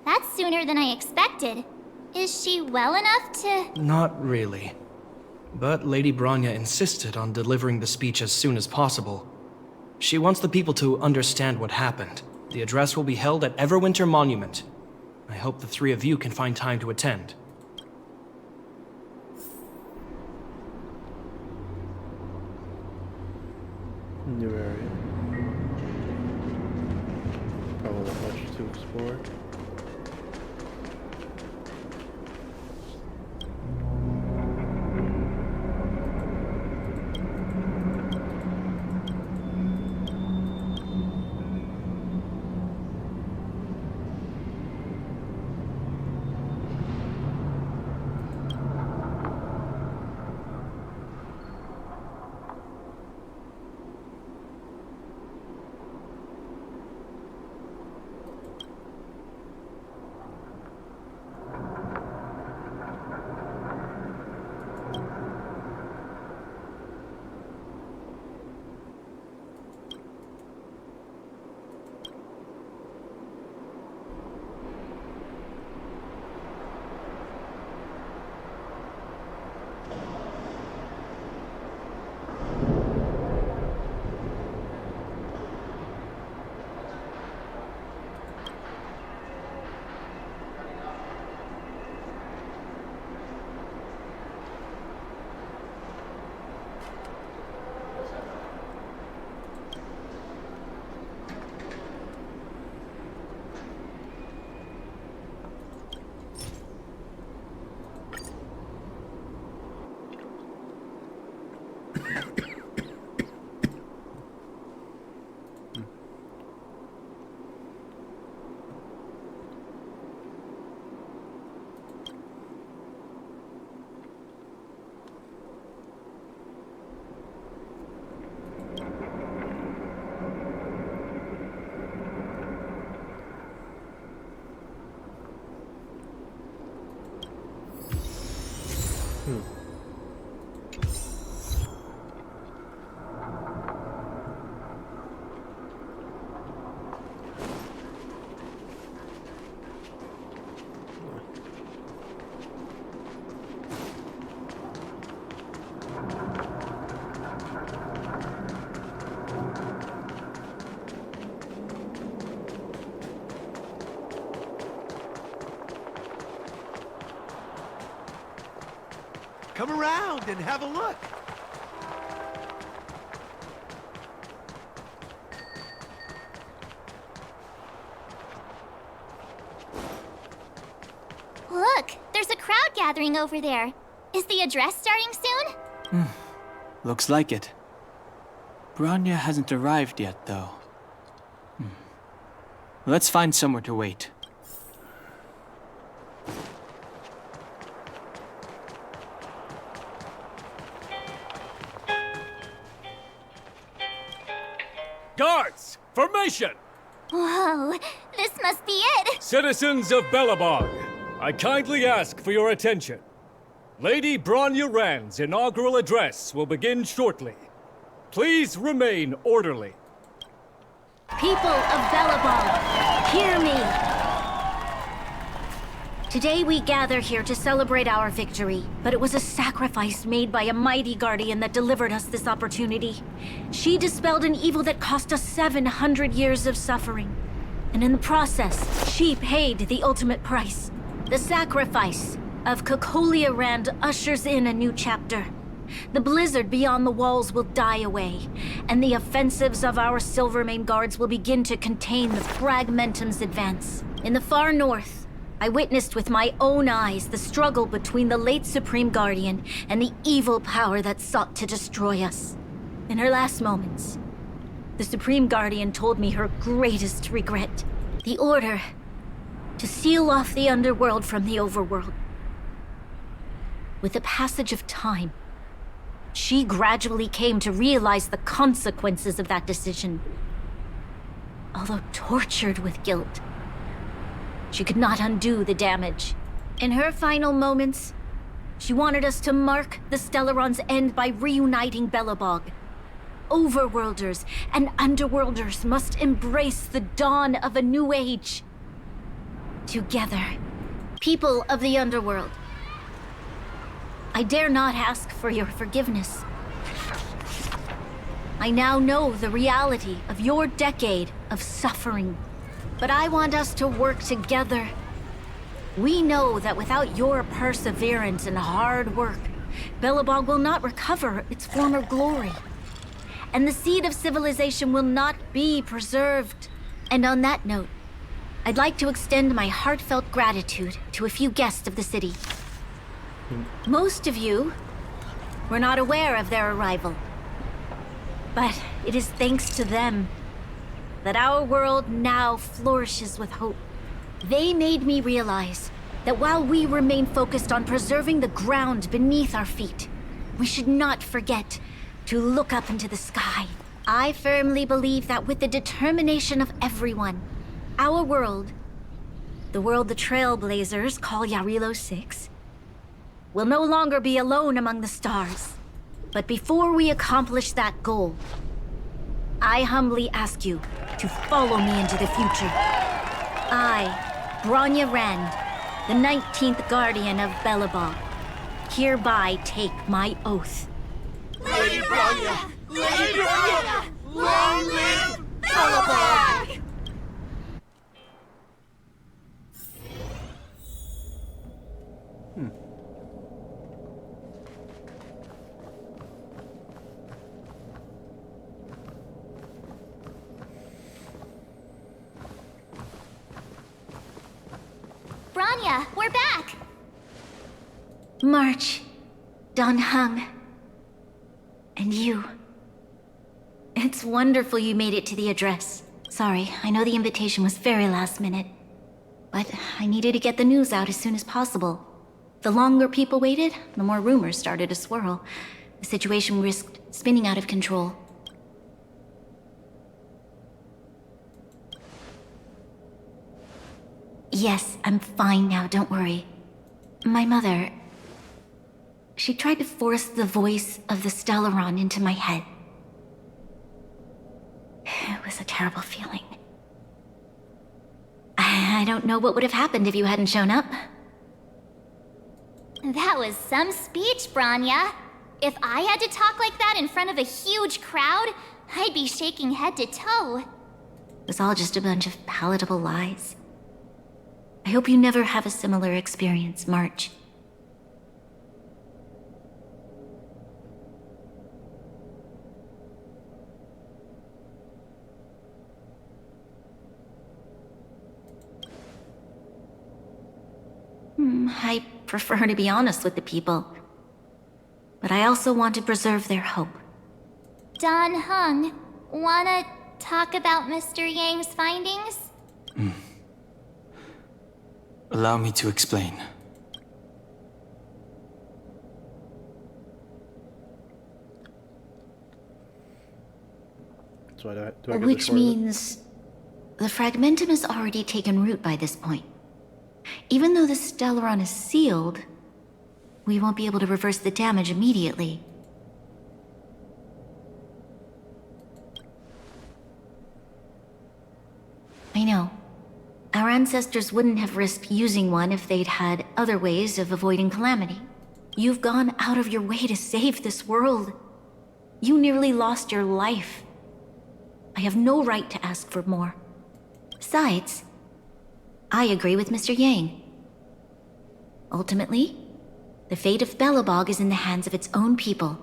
That's sooner than I expected. Is she well enough to... Not really. But Lady Bronya insisted on delivering the speech as soon as possible. She wants the people to understand what happened. The address will be held at Everwinter Monument. I hope the three of you can find time to attend. New area. Probably not much to explore. Come around and have a look. Look, there's a crowd gathering over there. Is the address starting soon? Looks like it. Bronya hasn't arrived yet, though. Let's find somewhere to wait. Guards! Formation! Whoa, this must be it! Citizens of Belobog, I kindly ask for your attention. Lady Bronya Rand's inaugural address will begin shortly. Please remain orderly. People of Belobog, hear me! Today we gather here to celebrate our victory, but it was a sacrifice made by a mighty guardian that delivered us this opportunity. She dispelled an evil that cost us 700 years of suffering. And in the process, she paid the ultimate price. The sacrifice of Cocolia Rand ushers in a new chapter. The blizzard beyond the walls will die away, and the offensives of our Silvermane guards will begin to contain the Fragmentum's advance. In the far north, I witnessed with my own eyes the struggle between the late Supreme Guardian and the evil power that sought to destroy us. In her last moments, the Supreme Guardian told me her greatest regret: the order to seal off the underworld from the overworld. With the passage of time, She gradually came to realize the consequences of that decision. Although tortured with guilt, she could not undo the damage. In her final moments, she wanted us to mark the Stellaron's end by reuniting Belobog. Overworlders and Underworlders must embrace the dawn of a new age. Together, people of the Underworld, I dare not ask for your forgiveness. I now know the reality of your decade of suffering, but I want us to work together. We know that without your perseverance and hard work, Belobog will not recover its former glory, and the seed of civilization will not be preserved. And on that note, I'd like to extend my heartfelt gratitude to a few guests of the city. Most of you were not aware of their arrival, but it is thanks to them that our world now flourishes with hope. They made me realize that while we remain focused on preserving the ground beneath our feet, we should not forget to look up into the sky. I firmly believe that with the determination of everyone, our world, the world the Trailblazers call Yarilo 6, will no longer be alone among the stars. But before we accomplish that goal, I humbly ask you to follow me into the future. I, Bronya Rand, the 19th Guardian of Belobog, hereby take my oath. Lady Bronya! Lady Bronya! Long live Belobog! Bronya, we're back! March, Dan Heng, and you. It's wonderful you made it to the address. Sorry, I know the invitation was very last minute, but I needed to get the news out as soon as possible. The longer people waited, the more rumors started to swirl. The situation risked spinning out of control. Yes, I'm fine now, don't worry. My mother... she tried to force the voice of the Stellaron into my head. It was a terrible feeling. I don't know what would have happened if you hadn't shown up. That was some speech, Bronya. If I had to talk like that in front of a huge crowd, I'd be shaking head to toe. It was all just a bunch of palatable lies. I hope you never have a similar experience, March. I prefer to be honest with the people. But I also want to preserve their hope. Dan Heng, wanna talk about Mr. Yang's findings? Allow me to explain. So do I get the Which short of it? means the fragmentum has already taken root by this point. Even though the Stellaron is sealed, we won't be able to reverse the damage immediately. I know. Our ancestors wouldn't have risked using one if they'd had other ways of avoiding calamity. You've gone out of your way to save this world. You nearly lost your life. I have no right to ask for more. Besides, I agree with Mr. Yang. Ultimately, the fate of Belobog is in the hands of its own people.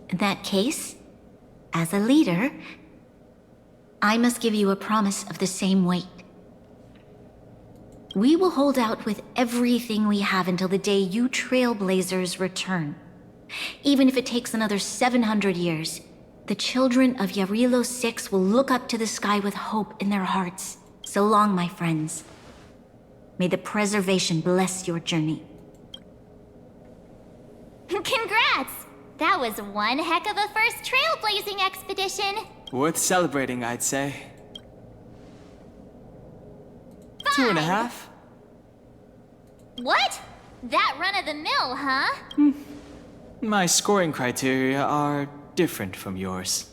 In that case, as a leader, I must give you a promise of the same weight. We will hold out with everything we have until the day you Trailblazers return. Even if it takes another 700 years, the children of Yarilo 6 will look up to the sky with hope in their hearts. So long, my friends. May the preservation bless your journey. Congrats! That was one heck of a first trailblazing expedition. Worth celebrating, I'd say. 2.5. What? That run-of-the-mill, huh? My scoring criteria are different from yours.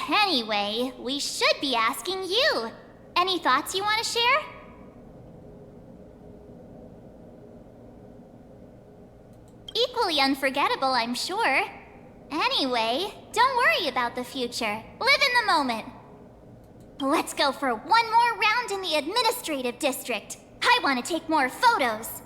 Anyway, we should be asking you. Any thoughts you want to share? Equally unforgettable, I'm sure. Anyway, don't worry about the future. Live in the moment. Let's go for one more round in the administrative district. I want to take more photos.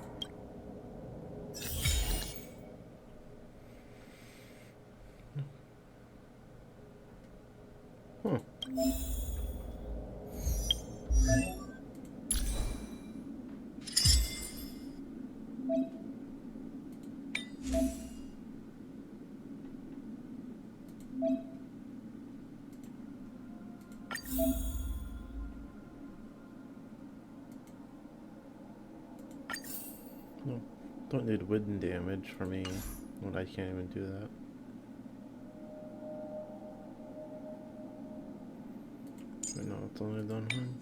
No, don't need wind damage for me when I can't even do that. Wait, no, it's only done one.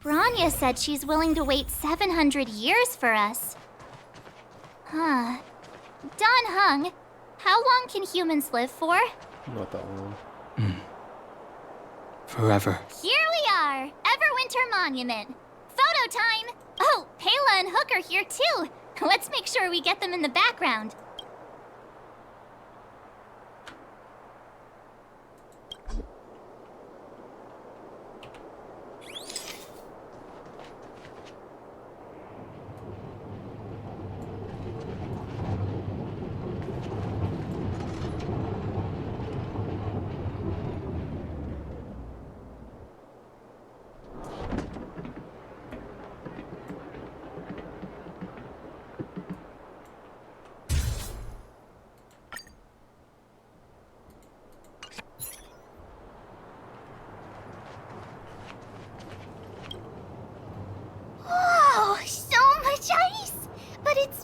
Bronya said she's willing to wait 700 years for us. Huh. Don Hung, how long can humans live for? Not that long. Forever. Here we are, Everwinter Monument. Photo time! Oh, Pela and Hook are here too. Let's make sure we get them in the background.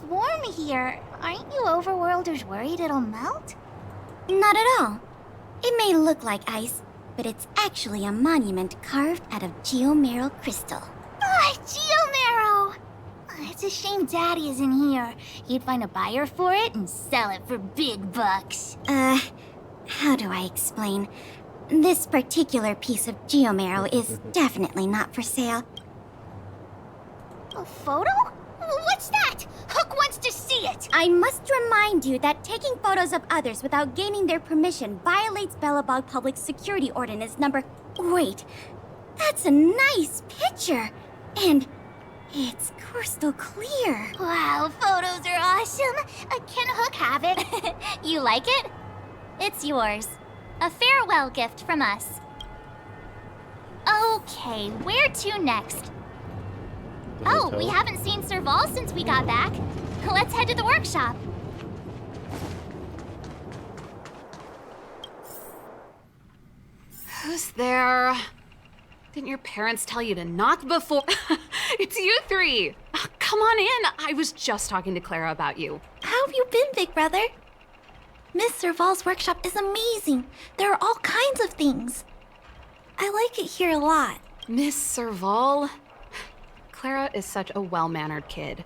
Warm here. Aren't you overworlders worried it'll melt? Not at all. It may look like ice, but it's actually a monument carved out of geomeral crystal. Geomarrow! It's a shame Daddy isn't here. He'd find a buyer for it and sell it for big bucks. How do I explain? This particular piece of geomarrow is definitely not for sale. A photo? What's that? Hook wants to see it! I must remind you that taking photos of others without gaining their permission violates Belobog Public Security Ordinance number... Wait, that's a nice picture! And it's crystal clear. Wow, photos are awesome! Can Hook have it? You like it? It's yours. A farewell gift from us. Okay, where to next? Oh, we haven't seen Serval since we got back. Let's head to the workshop. Who's there? Didn't your parents tell you to knock before? It's you three. Come on in. I was just talking to Clara about you. How have you been, big brother? Miss Serval's workshop is amazing. There are all kinds of things. I like it here a lot. Miss Serval? Clara is such a well-mannered kid.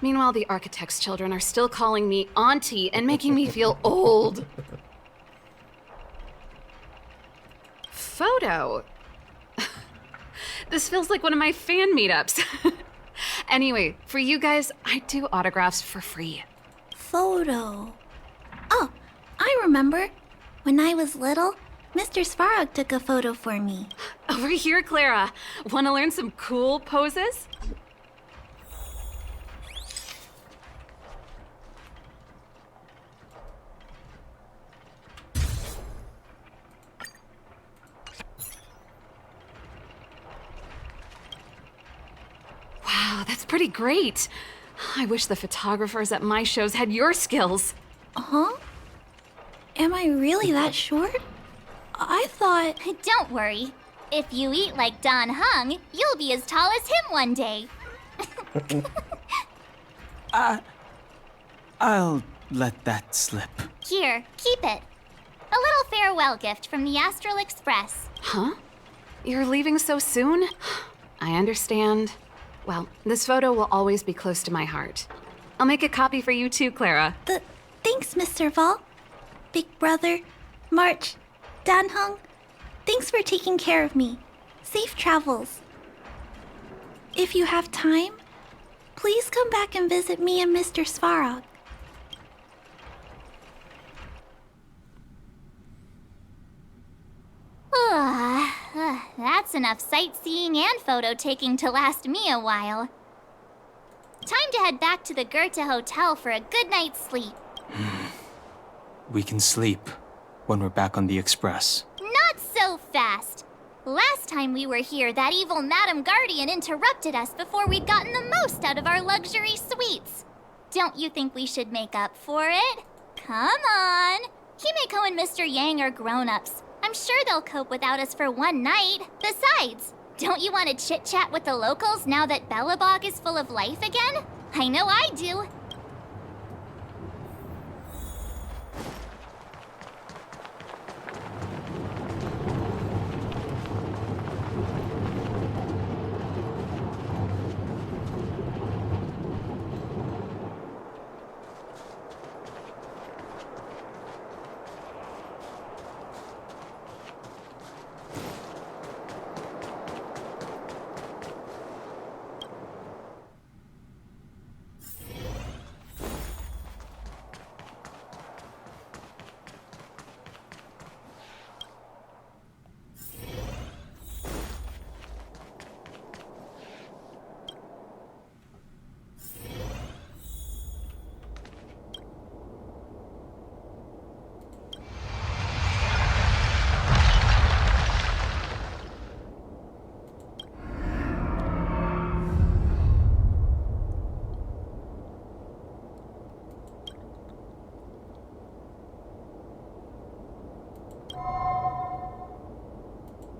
Meanwhile, the architect's children are still calling me auntie and making me feel old. Photo? This feels like one of my fan meetups. Anyway, for you guys, I do autographs for free. Photo. Oh, I remember. When I was little, Mr. Svarog took a photo for me. Over here, Clara. Want to learn some cool poses? Wow, that's pretty great. I wish the photographers at my shows had your skills. Huh? Am I really that short? I thought... Don't worry. If you eat like Don Hung, you'll be as tall as him one day. I'll let that slip. Here, keep it. A little farewell gift from the Astral Express. Huh? You're leaving so soon? I understand. Well, this photo will always be close to my heart. I'll make a copy for you too, Clara. Thanks, Mr. Vol. Big Brother, March, Dan Hung, thanks for taking care of me. Safe travels. If you have time, please come back and visit me and Mr. Svarog. That's enough sightseeing and photo taking to last me a while. Time to head back to the Goethe Hotel for a good night's sleep. We can sleep when we're back on the Express. Not so fast! Last time we were here, that evil Madam Guardian interrupted us before we'd gotten the most out of our luxury suites. Don't you think we should make up for it? Come on! Himeko and Mr. Yang are grown-ups. I'm sure they'll cope without us for one night. Besides, don't you want to chit-chat with the locals now that Belobog is full of life again? I know I do.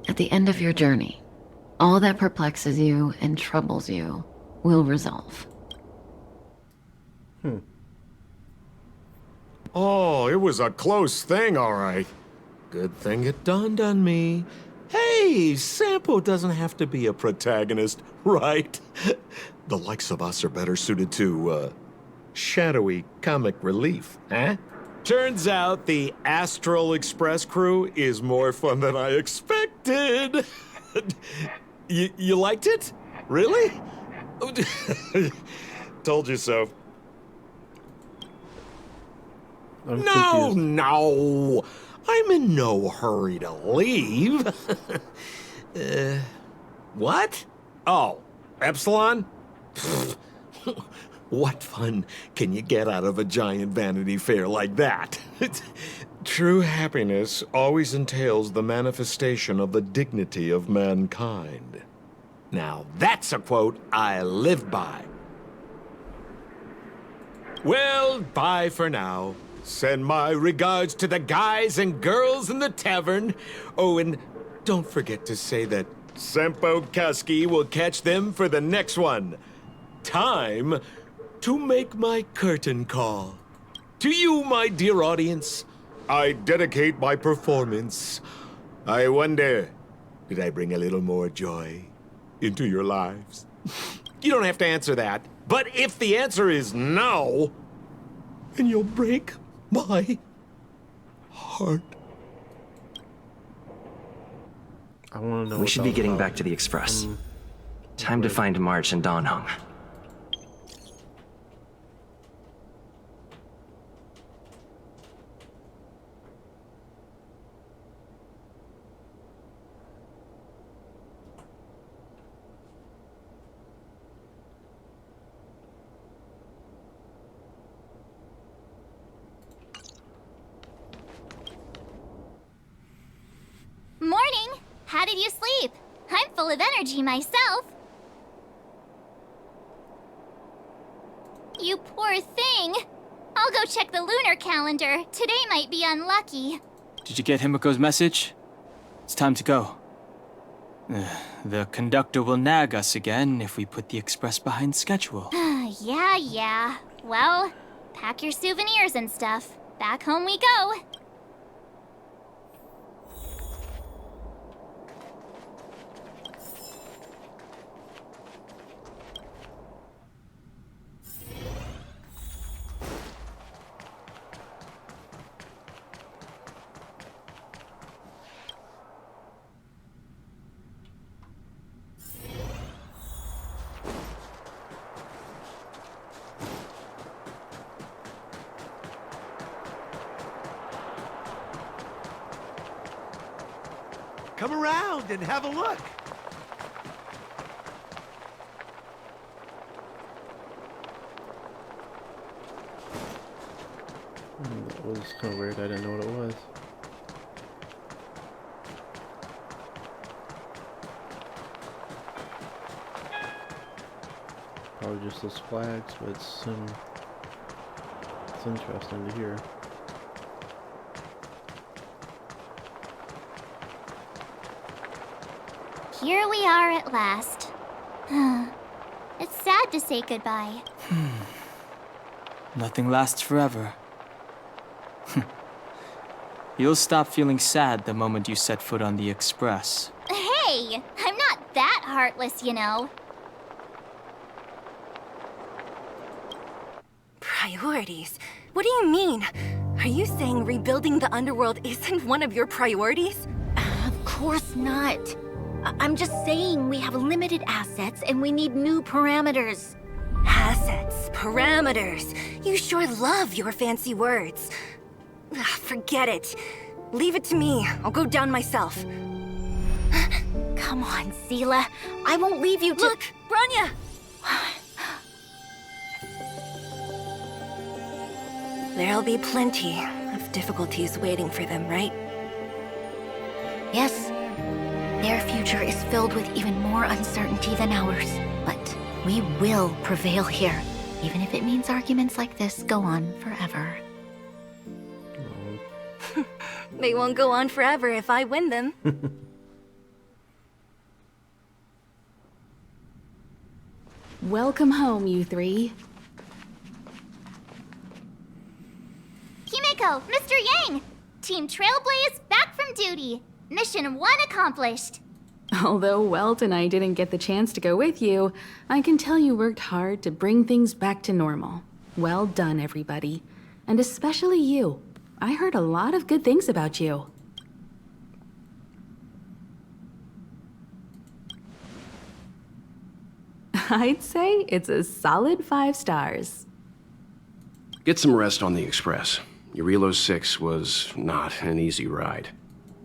At the end of your journey, all that perplexes you and troubles you will resolve. Oh, it was a close thing, all right. Good thing it dawned on me. Hey, Sampo doesn't have to be a protagonist, right? The likes of us are better suited to, shadowy comic relief, huh? Turns out the Astral Express crew is more fun than I expected. You liked it? Really? Told you so. No! I'm in no hurry to leave. What? Oh, Epsilon? What fun can you get out of a giant Vanity Fair like that? True happiness always entails the manifestation of the dignity of mankind. Now, that's a quote I live by. Well, bye for now. Send my regards to the guys and girls in the tavern. Oh, and don't forget to say that Sempo Kaski will catch them for the next one. Time to make my curtain call. To you, my dear audience, I dedicate my performance. I wonder, did I bring a little more joy into your lives? You don't have to answer that. But if the answer is no, then you'll break my heart. I want to know. We should be getting back to the Express. Time to find March and Don Hung. how did you sleep? I'm full of energy myself. You poor thing. I'll go check the lunar calendar. Today might be unlucky. Did you get Himiko's message? It's time to go. The conductor will nag us again if we put the express behind schedule. Yeah. Well, pack your souvenirs and stuff. Back home we go. Come around and have a look. That was kind of weird. I didn't know what it was. Probably just those flags, but it's interesting to hear. Here we are at last. It's sad to say goodbye. Nothing lasts forever. You'll stop feeling sad the moment you set foot on the express. Hey, I'm not that heartless, you know. Priorities? What do you mean? Are you saying rebuilding the underworld isn't one of your priorities? Of course not. I'm just saying we have limited assets and we need new parameters. Assets, parameters. You sure love your fancy words. Forget it. Leave it to me. I'll go down myself. Come on, Seela. I won't leave you to— Look, Bronya! There'll be plenty of difficulties waiting for them, right? Yes. Their future is filled with even more uncertainty than ours. But we will prevail here, even if it means arguments like this go on forever. They won't go on forever if I win them. Welcome home, you three. Himiko, Mr. Yang! Team Trailblaze back from duty. Mission 1 accomplished. Although Welt and I didn't get the chance to go with you, I can tell you worked hard to bring things back to normal. Well done, everybody. And especially you. I heard a lot of good things about you. I'd say it's a solid 5 stars. Get some rest on the Express. Eurilo 6 was not an easy ride.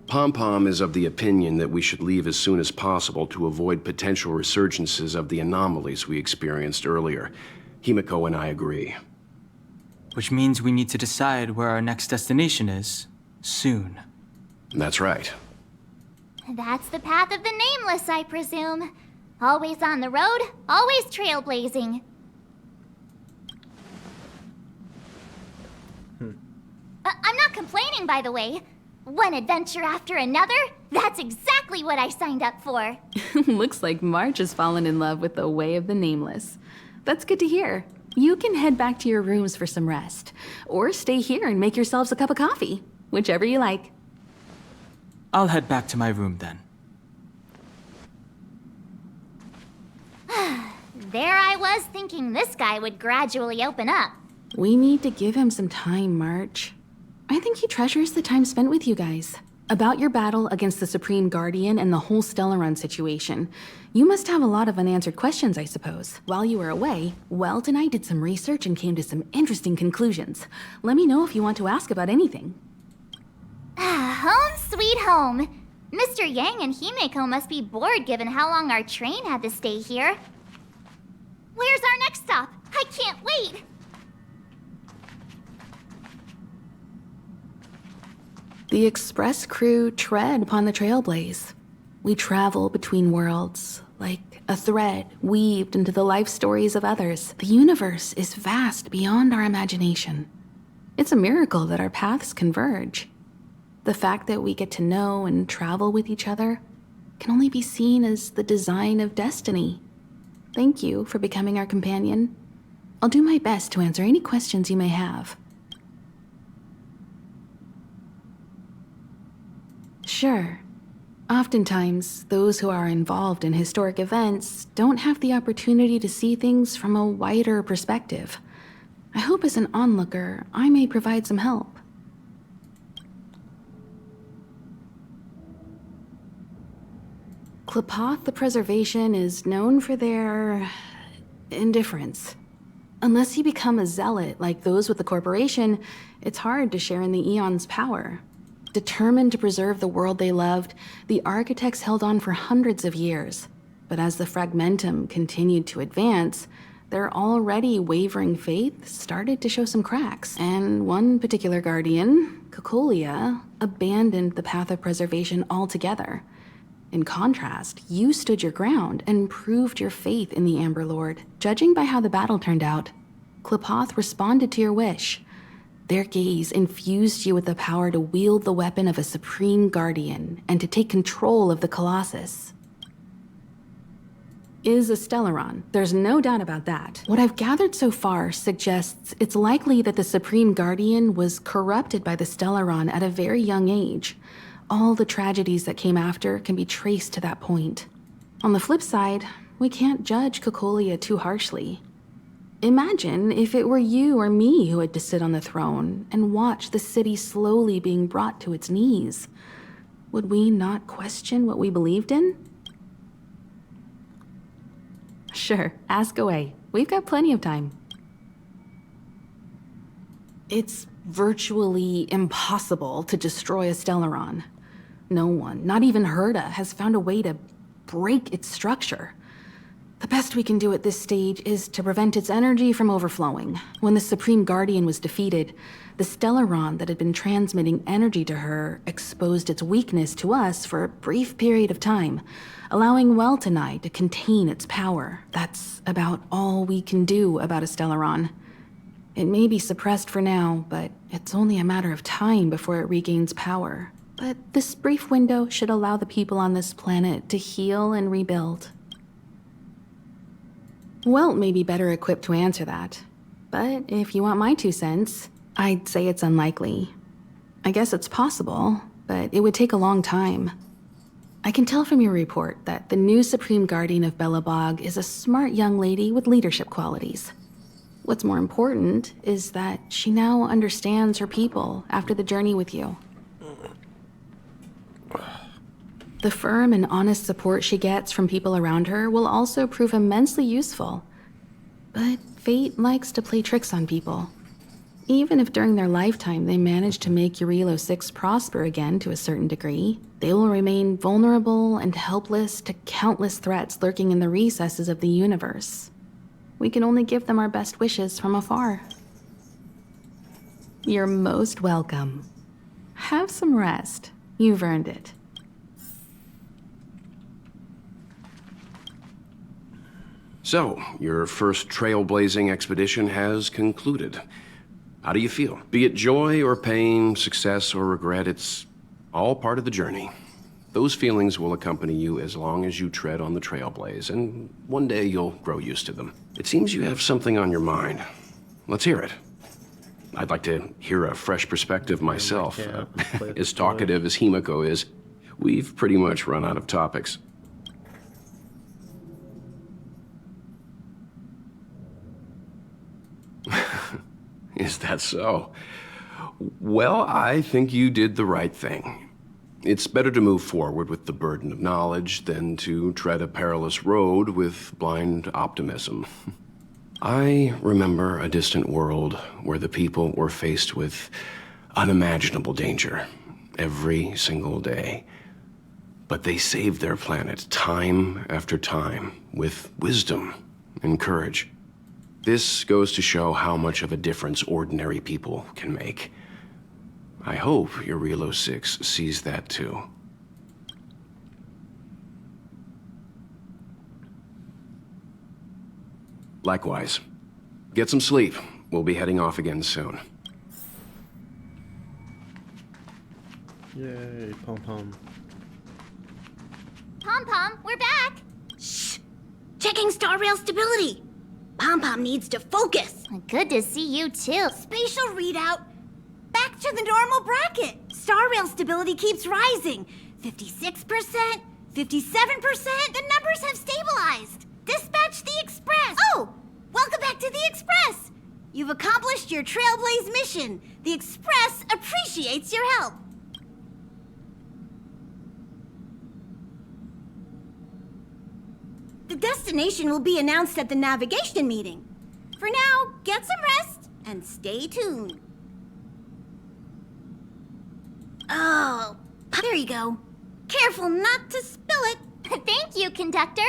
Pom-Pom is of the opinion that we should leave as soon as possible to avoid potential resurgences of the anomalies we experienced earlier. Himiko and I agree. Which means we need to decide where our next destination is, soon. That's right. That's the path of the Nameless, I presume. Always on the road, always trailblazing. I'm not complaining, by the way. One adventure after another, that's exactly what I signed up for. Looks like March has fallen in love with the way of the Nameless. That's good to hear. You can head back to your rooms for some rest, or stay here and make yourselves a cup of coffee, whichever you like. I'll head back to my room then. There I was thinking this guy would gradually open up. We need to give him some time, March. I think he treasures the time spent with you guys. About your battle against the Supreme Guardian and the whole Stellaron situation. You must have a lot of unanswered questions, I suppose. While you were away, Welt and I did some research and came to some interesting conclusions. Let me know if you want to ask about anything. Home sweet home. Mr. Yang and Himeko must be bored given how long our train had to stay here. Where's our next stop? I can't wait! The Express crew tread upon the Trailblaze. We travel between worlds, like a thread weaved into the life stories of others. The universe is vast beyond our imagination. It's a miracle that our paths converge. The fact that we get to know and travel with each other can only be seen as the design of destiny. Thank you for becoming our companion. I'll do my best to answer any questions you may have. Sure. Oftentimes, those who are involved in historic events don't have the opportunity to see things from a wider perspective. I hope as an onlooker, I may provide some help. Clepoth the Preservation is known for their indifference. Unless you become a zealot like those with the corporation, it's hard to share in the Eon's power. Determined to preserve the world they loved, the architects held on for hundreds of years. But as the fragmentum continued to advance, their already wavering faith started to show some cracks, and one particular guardian, Cocolia, abandoned the path of preservation altogether. In contrast, you stood your ground and proved your faith in the Amber Lord. Judging by how the battle turned out, Clepoth responded to your wish. Their gaze infused you with the power to wield the weapon of a supreme guardian and to take control of the Colossus. Is a Stellaron. There's no doubt about that. What I've gathered so far suggests it's likely that the Supreme Guardian was corrupted by the Stellaron at a very young age. All the tragedies that came after can be traced to that point. On the flip side, we can't judge Cocolia too harshly. Imagine if it were you or me who had to sit on the throne and watch the city slowly being brought to its knees. Would we not question what we believed in? Sure, ask away. We've got plenty of time. It's virtually impossible to destroy a Stellaron. No one, not even Herta, has found a way to break its structure. The best we can do at this stage is to prevent its energy from overflowing. When the Supreme Guardian was defeated, the Stellaron that had been transmitting energy to her exposed its weakness to us for a brief period of time, allowing Weltanai to contain its power. That's about all we can do about a Stellaron. It may be suppressed for now, but it's only a matter of time before it regains power. But this brief window should allow the people on this planet to heal and rebuild. Welt may be better equipped to answer that. But if you want my 2 cents, I'd say it's unlikely. I guess it's possible, but it would take a long time. I can tell from your report that the new Supreme Guardian of Belobog is a smart young lady with leadership qualities. What's more important is that she now understands her people after the journey with you. The firm and honest support she gets from people around her will also prove immensely useful. But fate likes to play tricks on people. Even if during their lifetime they manage to make Eurilo 6 prosper again to a certain degree, they will remain vulnerable and helpless to countless threats lurking in the recesses of the universe. We can only give them our best wishes from afar. You're most welcome. Have some rest. You've earned it. So, your first trailblazing expedition has concluded. How do you feel? Be it joy or pain, success or regret, it's all part of the journey. Those feelings will accompany you as long as you tread on the trailblaze, and one day you'll grow used to them. It seems you have something on your mind. Let's hear it. I'd like to hear a fresh perspective myself. As talkative as Himiko is, we've pretty much run out of topics. Is that so? Well, I think you did the right thing. It's better to move forward with the burden of knowledge than to tread a perilous road with blind optimism. I remember a distant world where the people were faced with unimaginable danger every single day. But they saved their planet time after time with wisdom and courage. This goes to show how much of a difference ordinary people can make. I hope Eurilo 6 sees that too. Likewise. Get some sleep. We'll be heading off again soon. Yay, pom-pom. Pom-pom, we're back! Shh! Checking star rail stability! Pom-pom needs to focus! Good to see you too. Spatial readout! Back to the normal bracket! Star rail stability keeps rising! 56%, 57%, the numbers have stabilized! Dispatch the Express! Oh! Welcome back to the Express! You've accomplished your Trailblaze mission. The Express appreciates your help. The destination will be announced at the navigation meeting. For now, get some rest and stay tuned. Oh, there you go. Careful not to spill it. Thank you, conductor.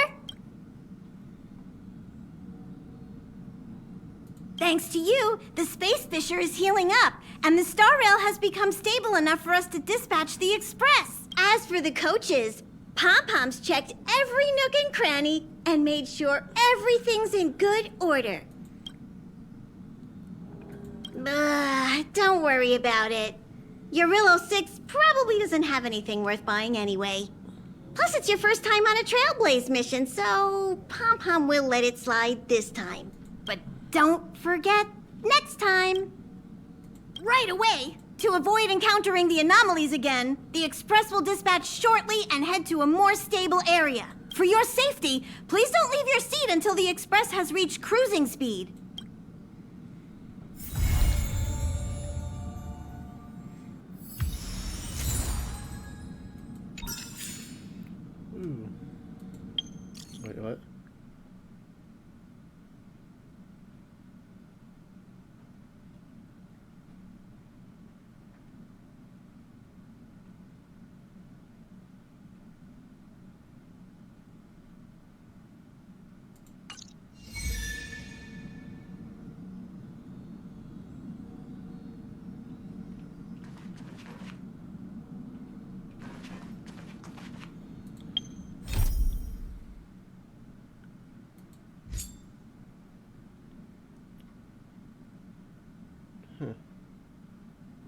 Thanks to you, the Space Fisher is healing up, and the Star Rail has become stable enough for us to dispatch the Express. As for the coaches, Pom-Pom's checked every nook and cranny and made sure everything's in good order. Don't worry about it. Eurillo 6 probably doesn't have anything worth buying anyway. Plus, it's your first time on a Trailblaze mission, so Pom-Pom will let it slide this time. But don't forget, next time. Right away! To avoid encountering the anomalies again, the Express will dispatch shortly and head to a more stable area. For your safety, please don't leave your seat until the Express has reached cruising speed. Ooh. Wait, what?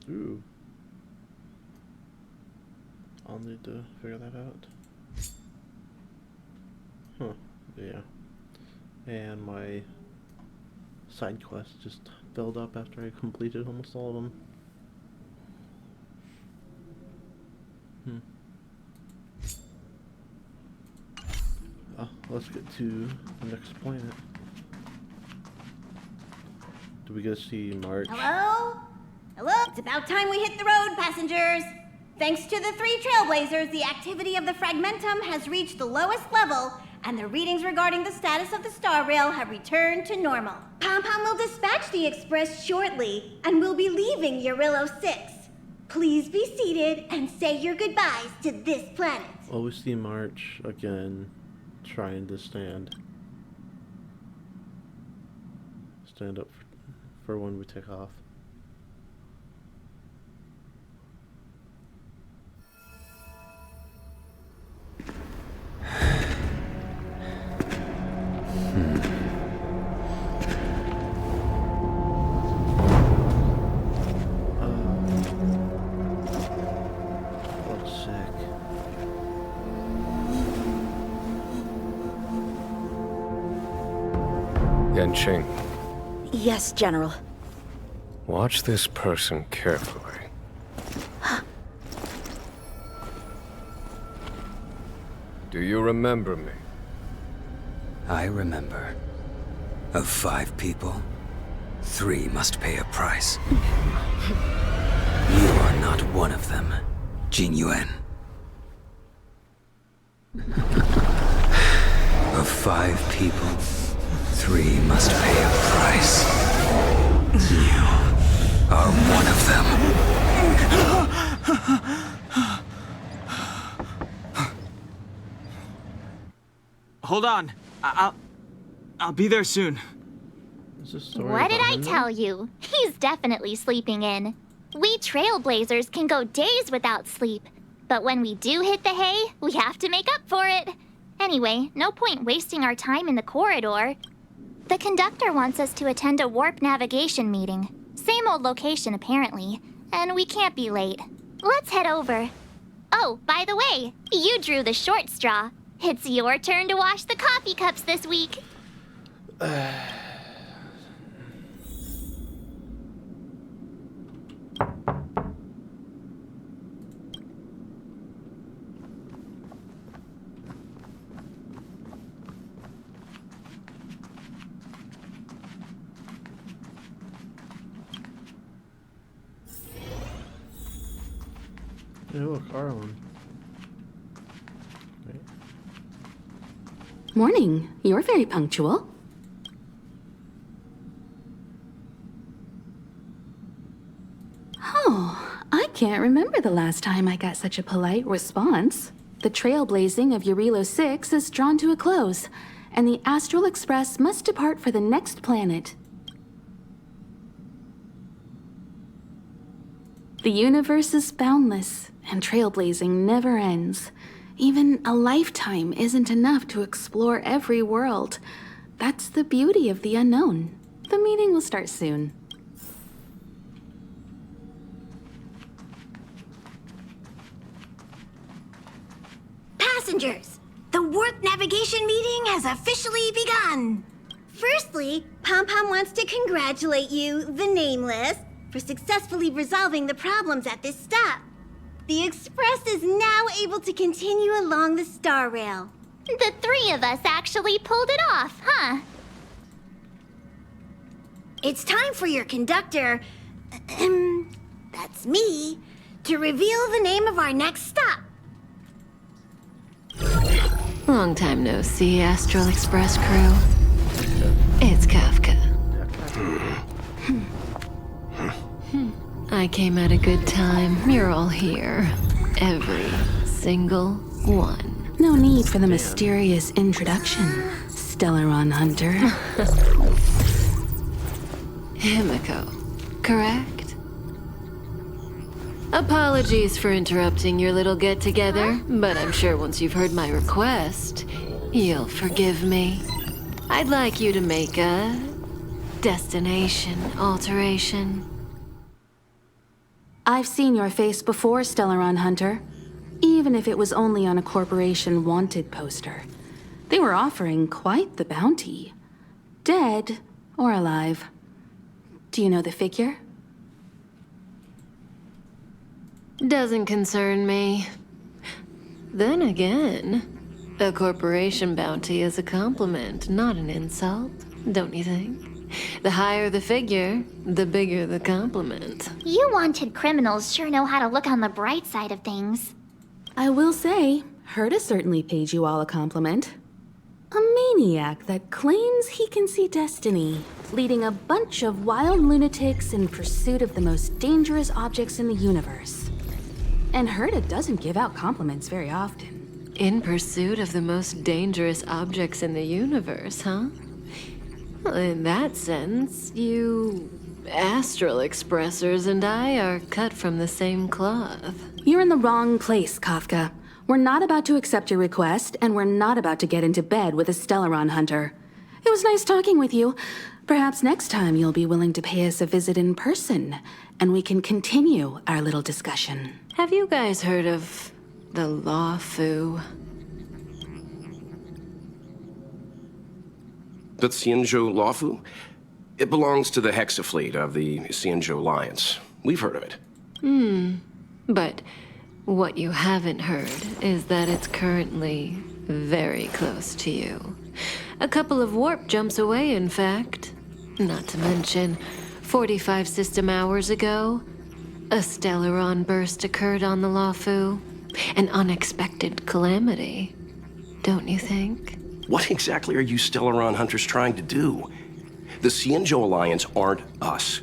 Ooh. I'll need to figure that out. Huh. Yeah. And my side quests just filled up after I completed almost all of them. Let's get to the next planet. Do we get to see March? Hello? Hello? It's about time we hit the road, passengers. Thanks to the 3 Trailblazers, the activity of the Fragmentum has reached the lowest level, and the readings regarding the status of the Star Rail have returned to normal. Pom-Pom will dispatch the Express shortly, and we'll be leaving Eurillo 6. Please be seated and say your goodbyes to this planet. Well, we see March again trying to stand up for when we take off. Yanqing, Yes, General. watch this person carefully. Do you remember me? I remember. Of 5 people, 3 must pay a price. You are not one of them, Jin Yuan. Of 5 people, 3 must pay a price. You are one of them. Hold on. I'll be there soon. What did I tell you? He's definitely sleeping in. We Trailblazers can go days without sleep, but when we do hit the hay, we have to make up for it. Anyway, no point wasting our time in the corridor. The conductor wants us to attend a warp navigation meeting. Same old location, apparently. And we can't be late. Let's head over. Oh, by the way, you drew the short straw. It's your turn to wash the coffee cups this week. Oh, Carlin. Morning. You're very punctual. Oh, I can't remember the last time I got such a polite response. The trailblazing of Eurilo 6 is drawn to a close, and the Astral Express must depart for the next planet. The universe is boundless, and trailblazing never ends. Even a lifetime isn't enough to explore every world. That's the beauty of the unknown. The meeting will start soon. Passengers, the warp navigation meeting has officially begun. Firstly, Pom-Pom wants to congratulate you, the Nameless, for successfully resolving the problems at this stop. The Express is now able to continue along the Star Rail. The three of us actually pulled it off, huh? It's time for your conductor, that's me, to reveal the name of our next stop. Long time no see, Astral Express crew. It's Kafka. I came at a good time. You're all here. Every single one. No need for the mysterious introduction, Stellaron Hunter. Himiko, correct? Apologies for interrupting your little get-together, but I'm sure once you've heard my request, you'll forgive me. I'd like you to make a destination alteration. I've seen your face before, Stellaron Hunter. Even if it was only on a corporation wanted poster. They were offering quite the bounty. Dead or alive. Do you know the figure? Doesn't concern me. Then again, a corporation bounty is a compliment, not an insult, don't you think? The higher the figure, the bigger the compliment. You wanted criminals sure know how to look on the bright side of things. I will say, Herta certainly paid you all a compliment. A maniac that claims he can see destiny, leading a bunch of wild lunatics in pursuit of the most dangerous objects in the universe. And Herta doesn't give out compliments very often. In pursuit of the most dangerous objects in the universe, huh? Well, in that sense, you Astral Expressers and I are cut from the same cloth. You're in the wrong place, Kafka. We're not about to accept your request, and we're not about to get into bed with a Stellaron Hunter. It was nice talking with you. Perhaps next time you'll be willing to pay us a visit in person, and we can continue our little discussion. Have you guys heard of the Law Fu? The Xianzhou Lawfu? It belongs to the Hexafleet of the Xianzhou Alliance. We've heard of it. But what you haven't heard is that it's currently very close to you. A couple of warp jumps away, in fact. Not to mention, 45 system hours ago, a Stellaron burst occurred on the Lawfu. An unexpected calamity, don't you think? What exactly are you Stellaron hunters trying to do? The Xianzhou Alliance aren't us.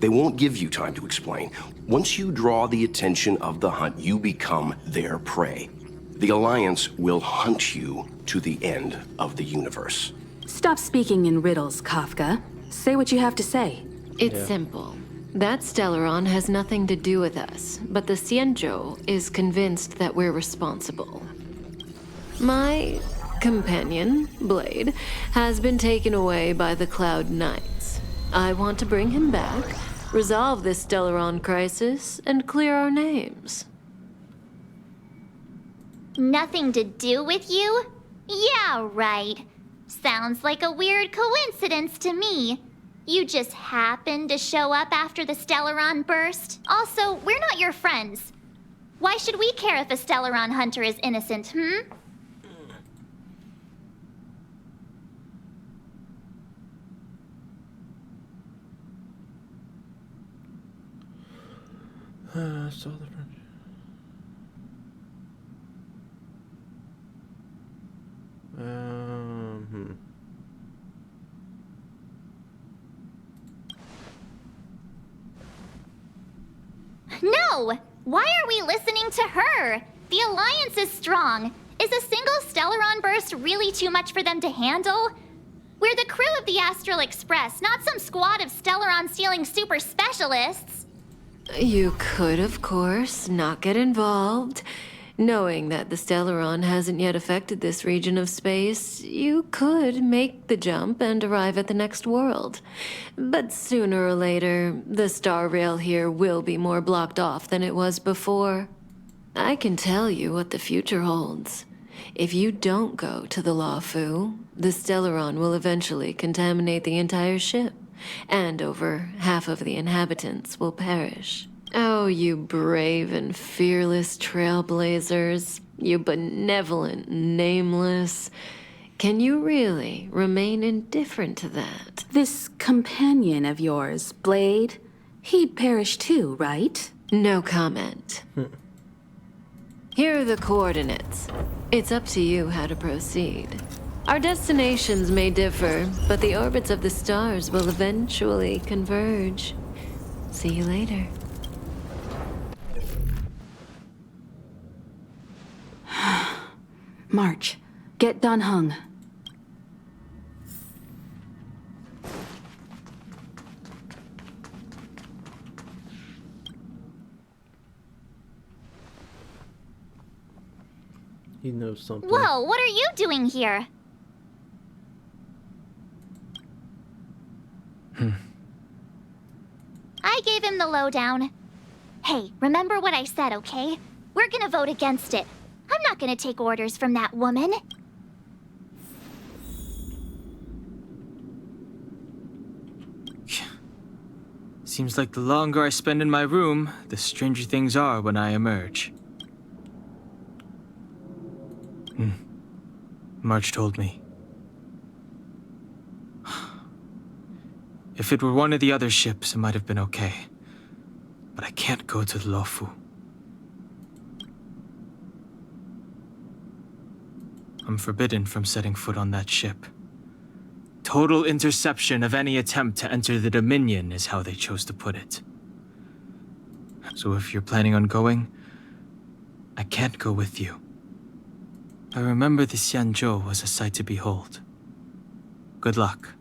They won't give you time to explain. Once you draw the attention of the hunt, you become their prey. The Alliance will hunt you to the end of the universe. Stop speaking in riddles, Kafka. Say what you have to say. It's simple. That Stellaron has nothing to do with us, but the Xianzhou is convinced that we're responsible. My companion, Blade, has been taken away by the Cloud Knights. I want to bring him back, resolve this Stellaron crisis, and clear our names. Nothing to do with you? Yeah, right. Sounds like a weird coincidence to me. You just happened to show up after the Stellaron burst. Also, we're not your friends. Why should we care if a Stellaron hunter is innocent, Saw the French. No! Why are we listening to her? The Alliance is strong. Is a single Stellaron burst really too much for them to handle? We're the crew of the Astral Express, not some squad of Stellaron-stealing super specialists. You could, of course, not get involved. Knowing that the Stellaron hasn't yet affected this region of space, you could make the jump and arrive at the next world. But sooner or later, the star rail here will be more blocked off than it was before. I can tell you what the future holds. If you don't go to the Luofu, the Stellaron will eventually contaminate the entire ship, and over half of the inhabitants will perish. Oh, you brave and fearless trailblazers, you benevolent nameless. Can you really remain indifferent to that? This companion of yours, Blade, he'd perish too, right? No comment. Here are the coordinates. It's up to you how to proceed. Our destinations may differ, but the orbits of the stars will eventually converge. See you later. March, get Dan Heng. He knows something. Whoa, what are you doing here? I gave him the lowdown. Hey, remember what I said, okay? We're gonna vote against it. I'm not gonna take orders from that woman. Seems like the longer I spend in my room, the stranger things are when I emerge. March told me. If it were one of the other ships, it might have been okay. But I can't go to the Luofu. I'm forbidden from setting foot on that ship. Total interception of any attempt to enter the Dominion is how they chose to put it. So if you're planning on going, I can't go with you. I remember the Xianzhou was a sight to behold. Good luck.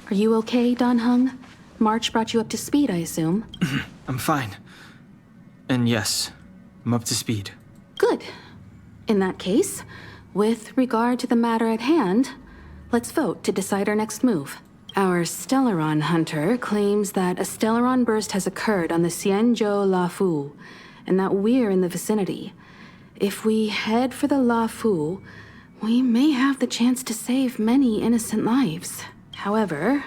Are you okay, Dan Heng? March brought you up to speed, I assume. I'm fine. And yes, I'm up to speed. Good. In that case, with regard to the matter at hand, let's vote to decide our next move. Our Stellaron hunter claims that a Stellaron burst has occurred on the Xianzhou Luofu, and that we're in the vicinity. If we head for the Luofu, we may have the chance to save many innocent lives. However,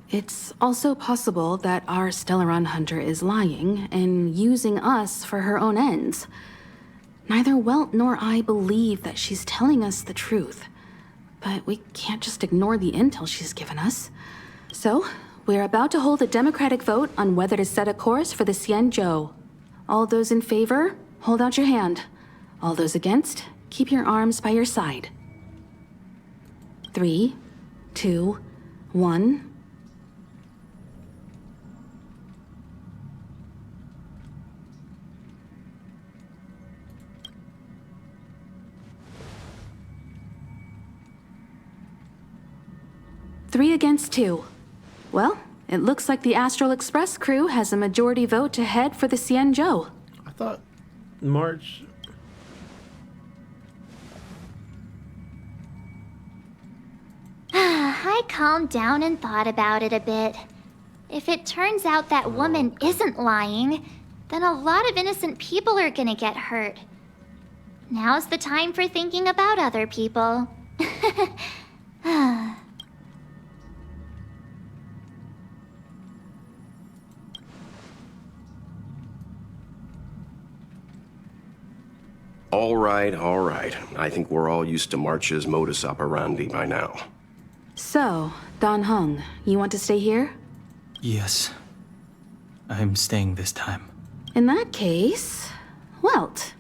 it's also possible that our Stellaron hunter is lying and using us for her own ends. Neither Welt nor I believe that she's telling us the truth. But we can't just ignore the intel she's given us. So, we're about to hold a democratic vote on whether to set a course for the Xianzhou. All those in favor, hold out your hand. All those against, keep your arms by your side. 3, 2, 1. 3 against 2. Well, it looks like the Astral Express crew has a majority vote to head for the Xianzhou. I thought March... I calmed down and thought about it a bit. If it turns out that woman isn't lying, then a lot of innocent people are gonna get hurt. Now's the time for thinking about other people. All right, all right. I think we're all used to March's modus operandi by now. So, Dan Heng, you want to stay here? Yes. I'm staying this time. In that case, Welt,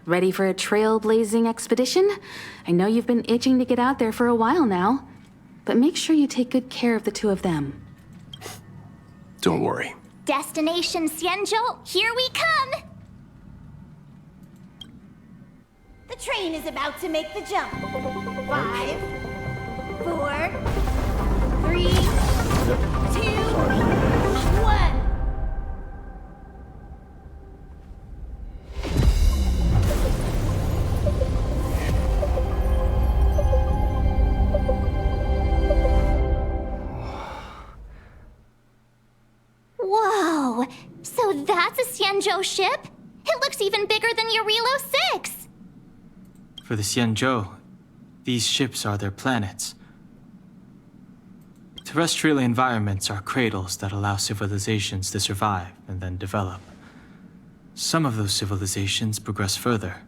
ready for a trailblazing expedition? I know you've been itching to get out there for a while now, but make sure you take good care of the two of them. Don't worry. Destination Xianzhou, here we come! The train is about to make the jump. 5, 4, 3, 2, 1. Whoa! So that's a Xianzhou ship? It looks even bigger than Eurilo 6! For the Xianzhou, these ships are their planets. Terrestrial environments are cradles that allow civilizations to survive and then develop. Some of those civilizations progress further,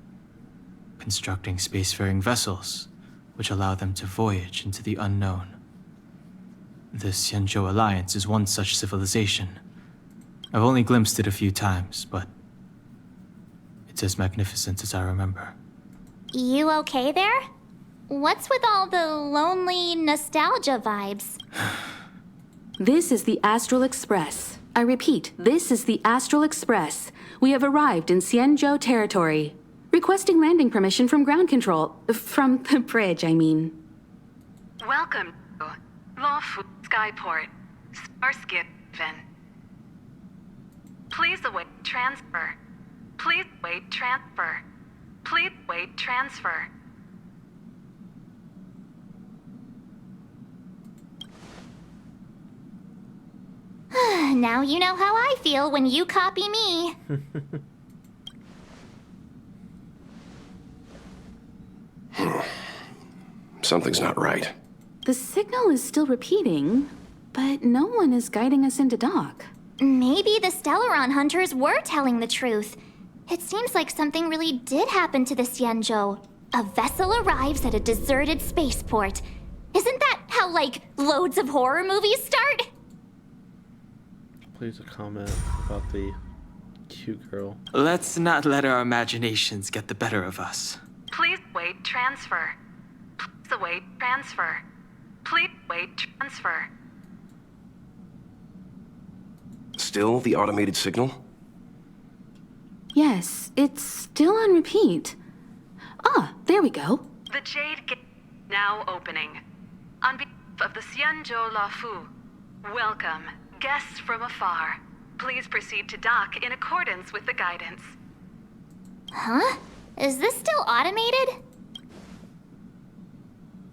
constructing spacefaring vessels, which allow them to voyage into the unknown. The Xianzhou Alliance is one such civilization. I've only glimpsed it a few times, but it's as magnificent as I remember. You okay there? What's with all the lonely nostalgia vibes? This is the Astral Express. I repeat, this is the Astral Express. We have arrived in Xianzhou territory. Requesting landing permission from ground control. From the bridge, I mean. Welcome to Lawfu Skyport, Starsky. Please await transfer. Please wait transfer. Please wait transfer. Now you know how I feel when you copy me. Something's not right. The signal is still repeating, but no one is guiding us into dock. Maybe the Stellaron hunters were telling the truth. It seems like something really did happen to the Xianzhou. A vessel arrives at a deserted spaceport. Isn't that how, like, loads of horror movies start? Please a comment about the cute girl. Let's not let our imaginations get the better of us. Please wait transfer. Please await transfer. Please wait transfer. Still the automated signal? Yes, it's still on repeat. Ah, there we go. The Jade Gate now opening. On behalf of the Xianzhou Lawfu, welcome, guests from afar. Please proceed to dock in accordance with the guidance. Huh? Is this still automated?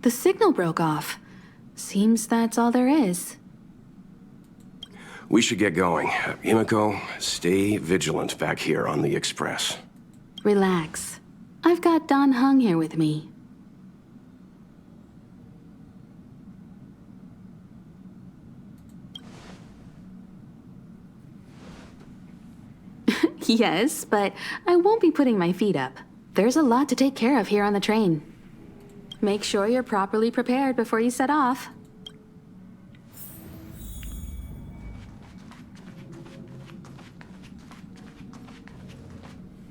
The signal broke off. Seems that's all there is. We should get going. Himiko, stay vigilant back here on the Express. Relax. I've got Dan Heng here with me. Yes, but I won't be putting my feet up. There's a lot to take care of here on the train. Make sure you're properly prepared before you set off.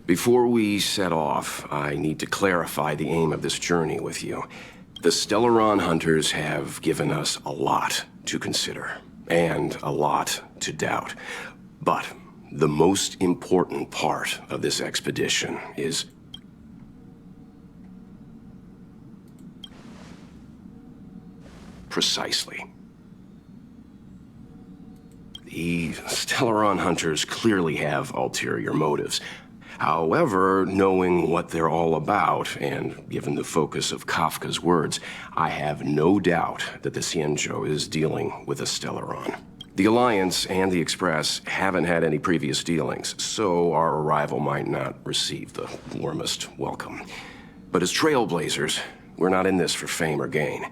Before we set off, I need to clarify the aim of this journey with you. The Stellaron hunters have given us a lot to consider, and a lot to doubt. But the most important part of this expedition is precisely. The Stellaron hunters clearly have ulterior motives. However, knowing what they're all about, and given the focus of Kafka's words, I have no doubt that the Xianzhou is dealing with a Stellaron. The Alliance and the Express haven't had any previous dealings, so our arrival might not receive the warmest welcome. But as trailblazers, we're not in this for fame or gain.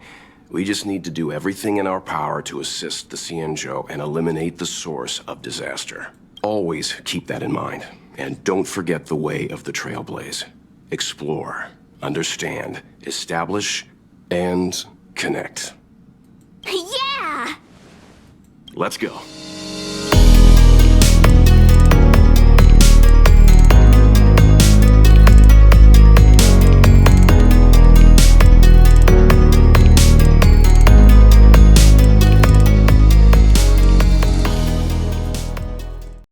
We just need to do everything in our power to assist the Xianzhou and eliminate the source of disaster. Always keep that in mind. And don't forget the way of the Trailblaze. Explore, understand, establish, and connect. Yeah! Let's go.